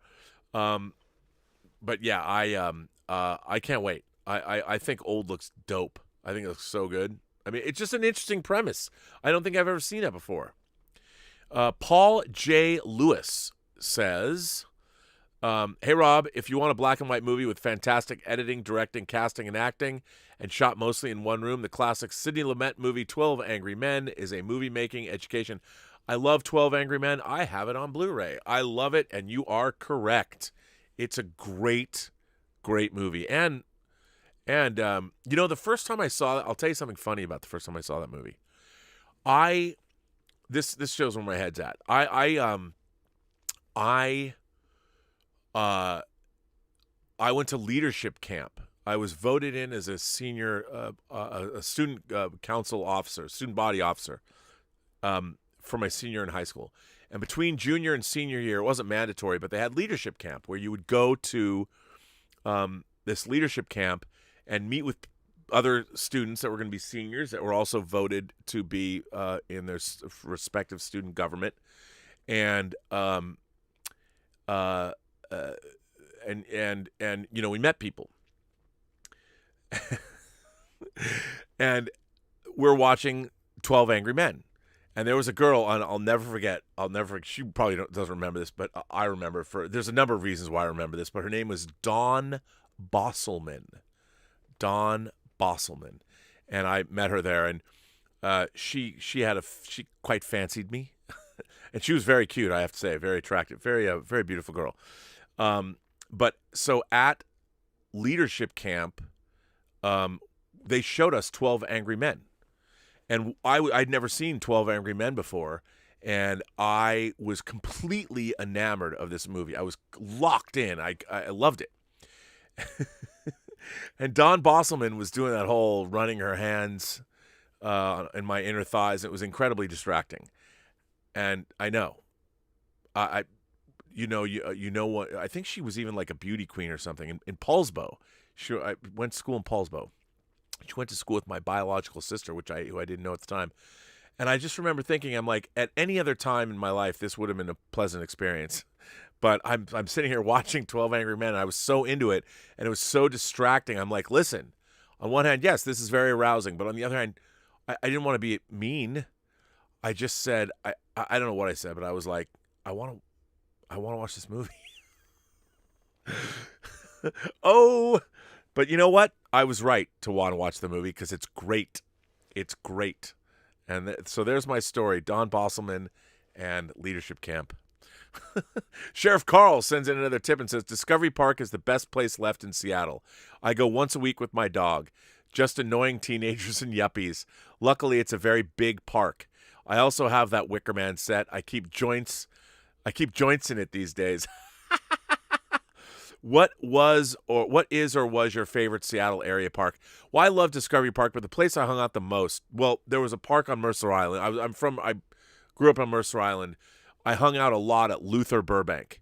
But yeah, I can't wait. I think Old looks dope. I think it looks so good. I mean, it's just an interesting premise. I don't think I've ever seen that before. Paul J. Lewis says, hey, Rob, if you want a black and white movie with fantastic editing, directing, casting, and acting, and shot mostly in one room, the classic Sidney Lumet movie 12 Angry Men is a movie-making education. I love 12 Angry Men. I have it on Blu-ray. I love it, and you are correct. It's a great, great movie. And the first time I saw it, I'll tell you something funny about the first time I saw that movie. This shows where my head's at. I went to leadership camp. I was voted in as a senior, a student council officer, student body officer, for my senior in high school. And between junior and senior year, it wasn't mandatory, but they had leadership camp where you would go to this leadership camp and meet with other students that were going to be seniors that were also voted to be in their respective student government, and we met people, and we're watching 12 Angry Men, and there was a girl, and I'll never forget. She probably doesn't remember this, but I remember. There's a number of reasons why I remember this, but her name was Dawn Bosselman. And I met her there, and she quite fancied me, and she was very cute, I have to say, very attractive, very beautiful girl. But so at leadership camp, they showed us 12 Angry Men, and I'd never seen 12 Angry Men before, and I was completely enamored of this movie. I was locked in. I loved it. And Dawn Bosselman was doing that whole running her hands in my inner thighs. It was incredibly distracting. And I know, you know what? I think she was even like a beauty queen or something in Paulsbo. I went to school in Paulsbo. She went to school with my biological sister, who I didn't know at the time. And I just remember thinking, I'm like, at any other time in my life, this would have been a pleasant experience. But I'm sitting here watching 12 Angry Men, and I was so into it, and it was so distracting. I'm like, listen, on one hand, yes, this is very arousing, but on the other hand, I didn't want to be mean. I just said, I don't know what I said, but I was like, I want to watch this movie. Oh, but you know what? I was right to want to watch the movie because it's great. It's great. And so there's my story, Dawn Bosselman and leadership camp. Sheriff Carl sends in another tip and says, Discovery Park is the best place left in Seattle. I go once a week with my dog. Just annoying teenagers and yuppies. Luckily, it's a very big park. I also have that Wicker Man set. I keep joints in it these days. What is or was your favorite Seattle area park? Well, I love Discovery Park, but the place I hung out the most, well, there was a park on Mercer Island. I grew up on Mercer Island. I hung out a lot at Luther Burbank,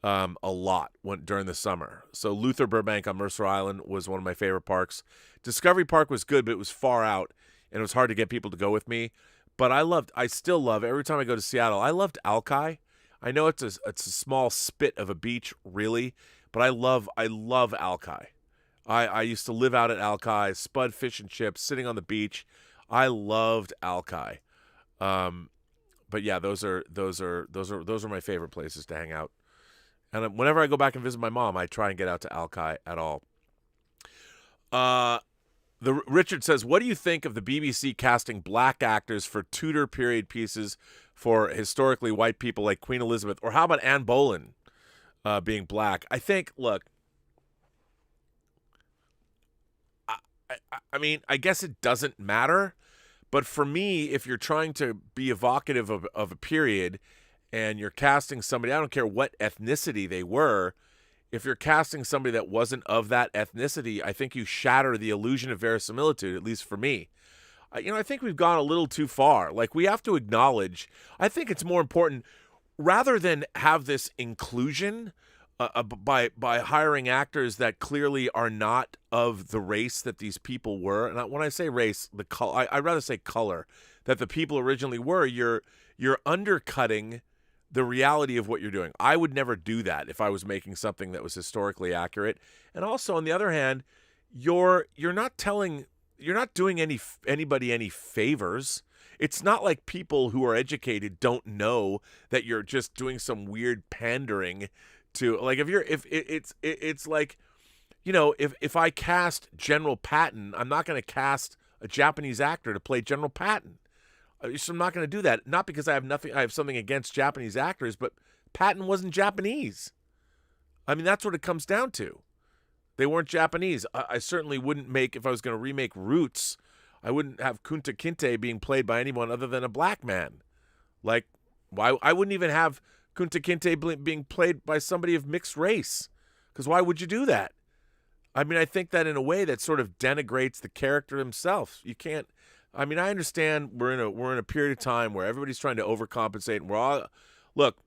a lot during the summer. So Luther Burbank on Mercer Island was one of my favorite parks. Discovery Park was good, but it was far out, and it was hard to get people to go with me. But I still love, every time I go to Seattle, I loved Alki. I know it's a small spit of a beach, really, but I love Alki. I used to live out at Alki, spud fish and chips, sitting on the beach. I loved Alki. But yeah, those are my favorite places to hang out. And whenever I go back and visit my mom, I try and get out to Alki at all. Richard says, what do you think of the BBC casting black actors for Tudor period pieces for historically white people like Queen Elizabeth? Or how about Anne Boleyn being black? I think, look, I mean, I guess it doesn't matter. But for me, if you're trying to be evocative of a period and you're casting somebody, I don't care what ethnicity they were, if you're casting somebody that wasn't of that ethnicity, I think you shatter the illusion of verisimilitude, at least for me. I think we've gone a little too far. Like, we have to acknowledge, I think it's more important, rather than have this inclusion by hiring actors that clearly are not of the race that these people were. And when I say race, the color, I'd rather say color, that the people originally were. You're undercutting the reality of what you're doing. I would never do that if I was making something that was historically accurate. And also, on the other hand, you're not doing anybody any favors. It's not like people who are educated don't know that you're just doing some weird pandering to, like, it's like, if I cast General Patton, I'm not going to cast a Japanese actor to play General Patton. So I'm not going to do that. Not because I have something against Japanese actors, but Patton wasn't Japanese. I mean, that's what it comes down to. They weren't Japanese. I certainly wouldn't make, if I was going to remake Roots, I wouldn't have Kunta Kinte being played by anyone other than a black man. Like, why? I wouldn't even have Kunta Kinte being played by somebody of mixed race. Because why would you do that? I mean, I think that in a way that sort of denigrates the character himself. You can't. I mean, I understand we're in a period of time where everybody's trying to overcompensate, and we're all look.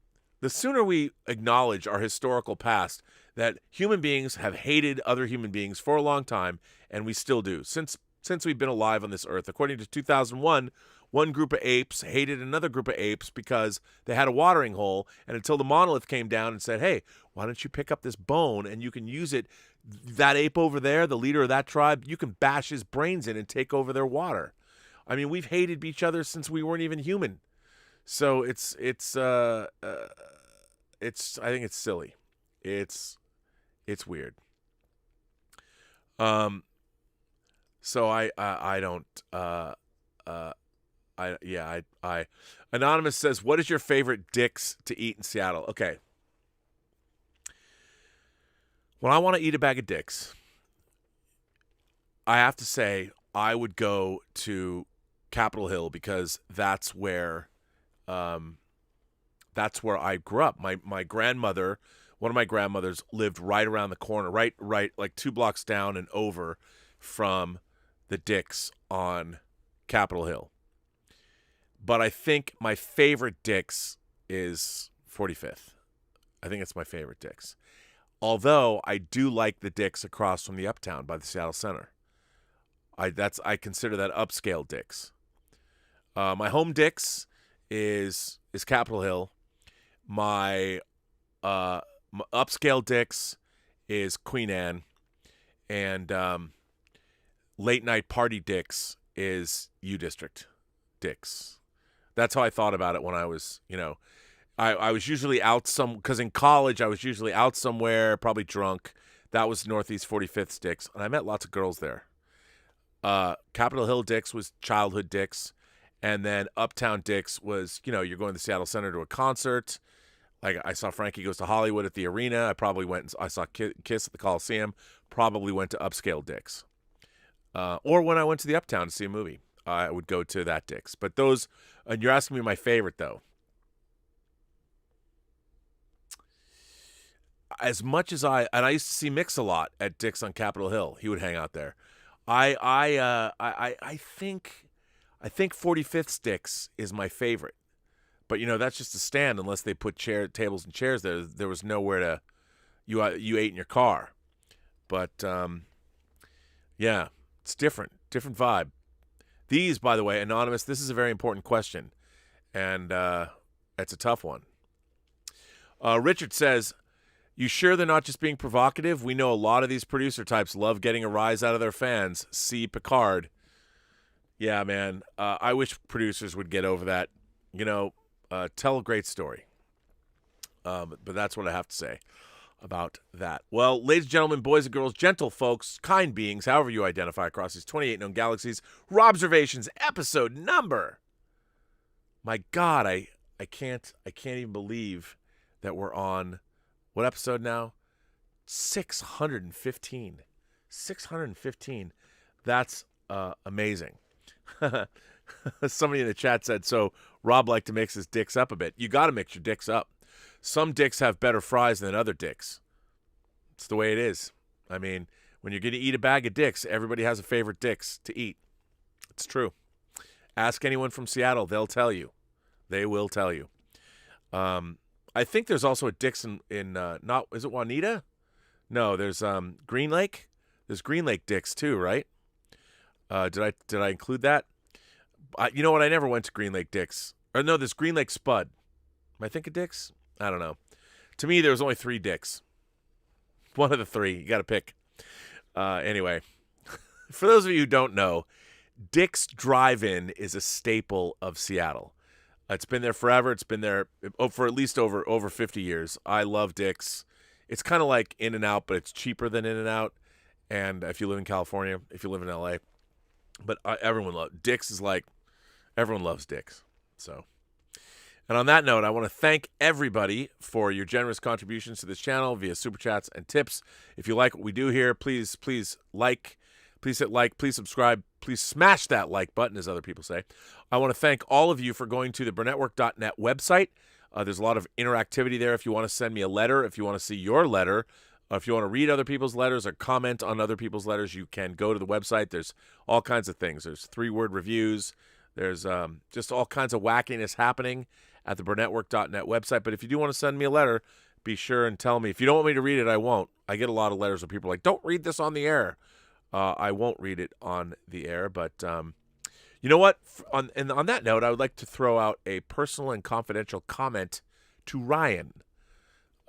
The sooner we acknowledge our historical past, that human beings have hated other human beings for a long time, and we still do since we've been alive on this earth. According to 2001, one group of apes hated another group of apes because they had a watering hole, and until the monolith came down and said, "Hey, why don't you pick up this bone and you can use it? That ape over there, the leader of that tribe, you can bash his brains in and take over their water." I mean, we've hated each other since we weren't even human. So I think it's silly. It's weird. So I don't Anonymous says, "What is your favorite dicks to eat in Seattle?" Okay. When I want to eat a bag of dicks, I have to say I would go to Capitol Hill because that's where I grew up. My grandmother, one of my grandmothers, lived right around the corner, right like 2 blocks down and over from the Dicks on Capitol Hill. But I think my favorite Dicks is 45th. I think it's my favorite Dicks. Although I do like the Dicks across from the Uptown by the Seattle Center. I consider that upscale Dicks. My home Dicks is Capitol Hill. My upscale Dicks is Queen Anne, and late night party Dicks is U District Dicks. That's how I thought about it when I was, I was usually out because in college I was usually out somewhere, probably drunk. That was Northeast 45th Dicks, and I met lots of girls there. Capitol Hill Dicks was childhood Dicks. And then Uptown Dicks was, you're going to the Seattle Center to a concert. Like I saw Frankie Goes to Hollywood at the arena. I probably went and I saw Kiss at the Coliseum. Probably went to upscale Dicks. Or when I went to the Uptown to see a movie, I would go to that Dicks. But those, and you're asking me my favorite though. As much as I used to see Mix a lot at Dicks on Capitol Hill. He would hang out there. I think 45th Dicks is my favorite. But, that's just a stand unless they put tables and chairs there. There was nowhere to, you ate in your car. But, yeah, it's different vibe. These, by the way, Anonymous, this is a very important question. And it's a tough one. Richard says, "You sure they're not just being provocative? We know a lot of these producer types love getting a rise out of their fans. See Picard." Yeah, man. I wish producers would get over that. Tell a great story. But that's what I have to say about that. Well, ladies and gentlemen, boys and girls, gentle folks, kind beings, however you identify across these 28 known galaxies, Robservations episode number. My God, I can't even believe that we're on what episode now? 615. 615. That's amazing. Somebody in the chat said, so Rob liked to mix his dicks up a bit. You got to mix your dicks up. Some dicks have better fries than other dicks. It's the way it is. I mean, when you're going to eat a bag of dicks, everybody has a favorite dicks to eat. It's true. Ask anyone from Seattle. They'll tell you. They will tell you. I think there's also a Dicks in not, is it Juanita? No, there's Green Lake. There's Green Lake Dicks too, right? Did I include that? You know what? I never went to Green Lake Dicks. Or no, there's Green Lake Spud. Am I thinking Dicks? I don't know. To me, there was only 3 Dicks. One of the 3. You got to pick. Anyway, for those of you who don't know, Dick's Drive-In is a staple of Seattle. It's been there forever. It's been there for at least over 50 years. I love Dick's. It's kind of like In-N-Out, but it's cheaper than In-N-Out. And if you live in California, if you live in LA, but everyone loves Dick's. Is like, Everyone loves dicks. So, and on that note, I want to thank everybody for your generous contributions to this channel via super chats and tips. If you like what we do here, please like, please hit like, please subscribe, please smash that like button, as other people say. I want to thank all of you for going to the Burnettwork.net website. There's a lot of interactivity there. If you want to send me a letter, if you want to see your letter, if you want to read other people's letters or comment on other people's letters, you can go to the website. There's all kinds of things. There's 3-word reviews. There's just all kinds of wackiness happening at the Burnettwork.net website. But if you do want to send me a letter, be sure and tell me. If you don't want me to read it, I won't. I get a lot of letters where people are like, don't read this on the air. I won't read it on the air. But you know what? On that note, I would like to throw out a personal and confidential comment to Ryan.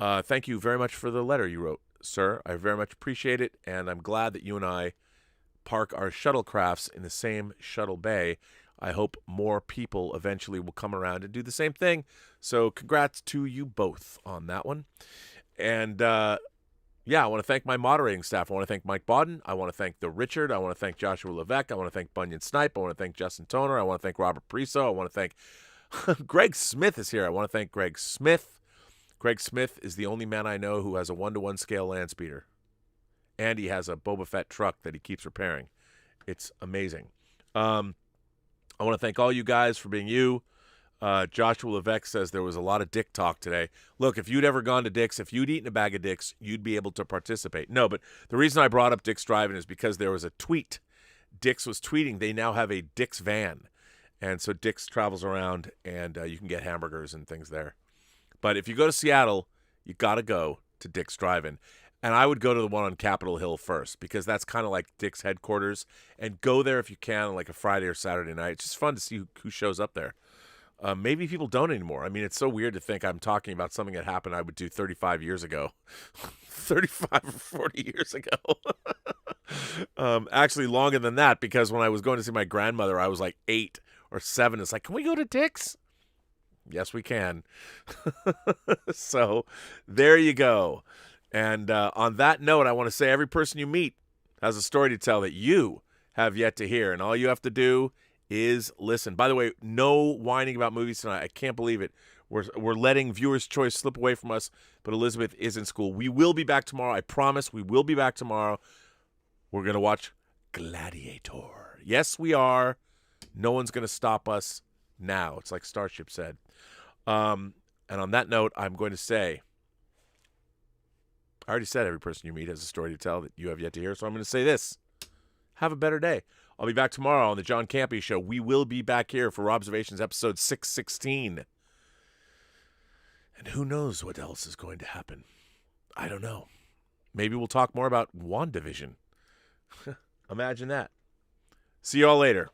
Thank you very much for the letter you wrote, sir. I very much appreciate it, and I'm glad that you and I park our shuttlecrafts in the same shuttle bay. I hope more people eventually will come around and do the same thing. So congrats to you both on that one. And yeah, I want to thank my moderating staff. I want to thank Mike Bodden. I want to thank the Richard. I want to thank Joshua Levesque. I want to thank Bunyan Snipe. I want to thank Justin Toner. I want to thank Robert Priso. I want to thank Greg Smith is here. I want to thank Greg Smith. Greg Smith is the only man I know who has a 1-to-1 scale land speeder. And he has a Boba Fett truck that he keeps repairing. It's amazing. I want to thank all you guys for being you. Joshua Levesque says there was a lot of dick talk today. Look, if you'd ever gone to Dick's, if you'd eaten a bag of dicks, you'd be able to participate. No, but the reason I brought up Dick's Drive-In is because there was a tweet. Dick's was tweeting they now have a Dick's van. And so Dick's travels around, and you can get hamburgers and things there. But if you go to Seattle, you got to go to Dick's Drive-In. And I would go to the one on Capitol Hill first, because that's kind of like Dick's headquarters. And go there if you can on like a Friday or Saturday night. It's just fun to see who shows up there. Maybe people don't anymore. I mean, it's so weird to think I'm talking about something that happened I would do 35 years ago. 35 or 40 years ago. Actually, longer than that, because when I was going to see my grandmother, I was like 8 or 7. It's like, can we go to Dick's? Yes, we can. So there you go. And on that note, I want to say every person you meet has a story to tell that you have yet to hear. And all you have to do is listen. By the way, no whining about movies tonight. I can't believe it. We're letting viewers' choice slip away from us, but Elizabeth is in school. We will be back tomorrow. I promise we will be back tomorrow. We're going to watch Gladiator. Yes, we are. No one's going to stop us now. It's like Starship said. And on that note, I'm going to say, I already said every person you meet has a story to tell that you have yet to hear, so I'm going to say this. Have a better day. I'll be back tomorrow on the John Campea Show. We will be back here for Robservations episode 616. And who knows what else is going to happen. I don't know. Maybe we'll talk more about WandaVision. Imagine that. See you all later.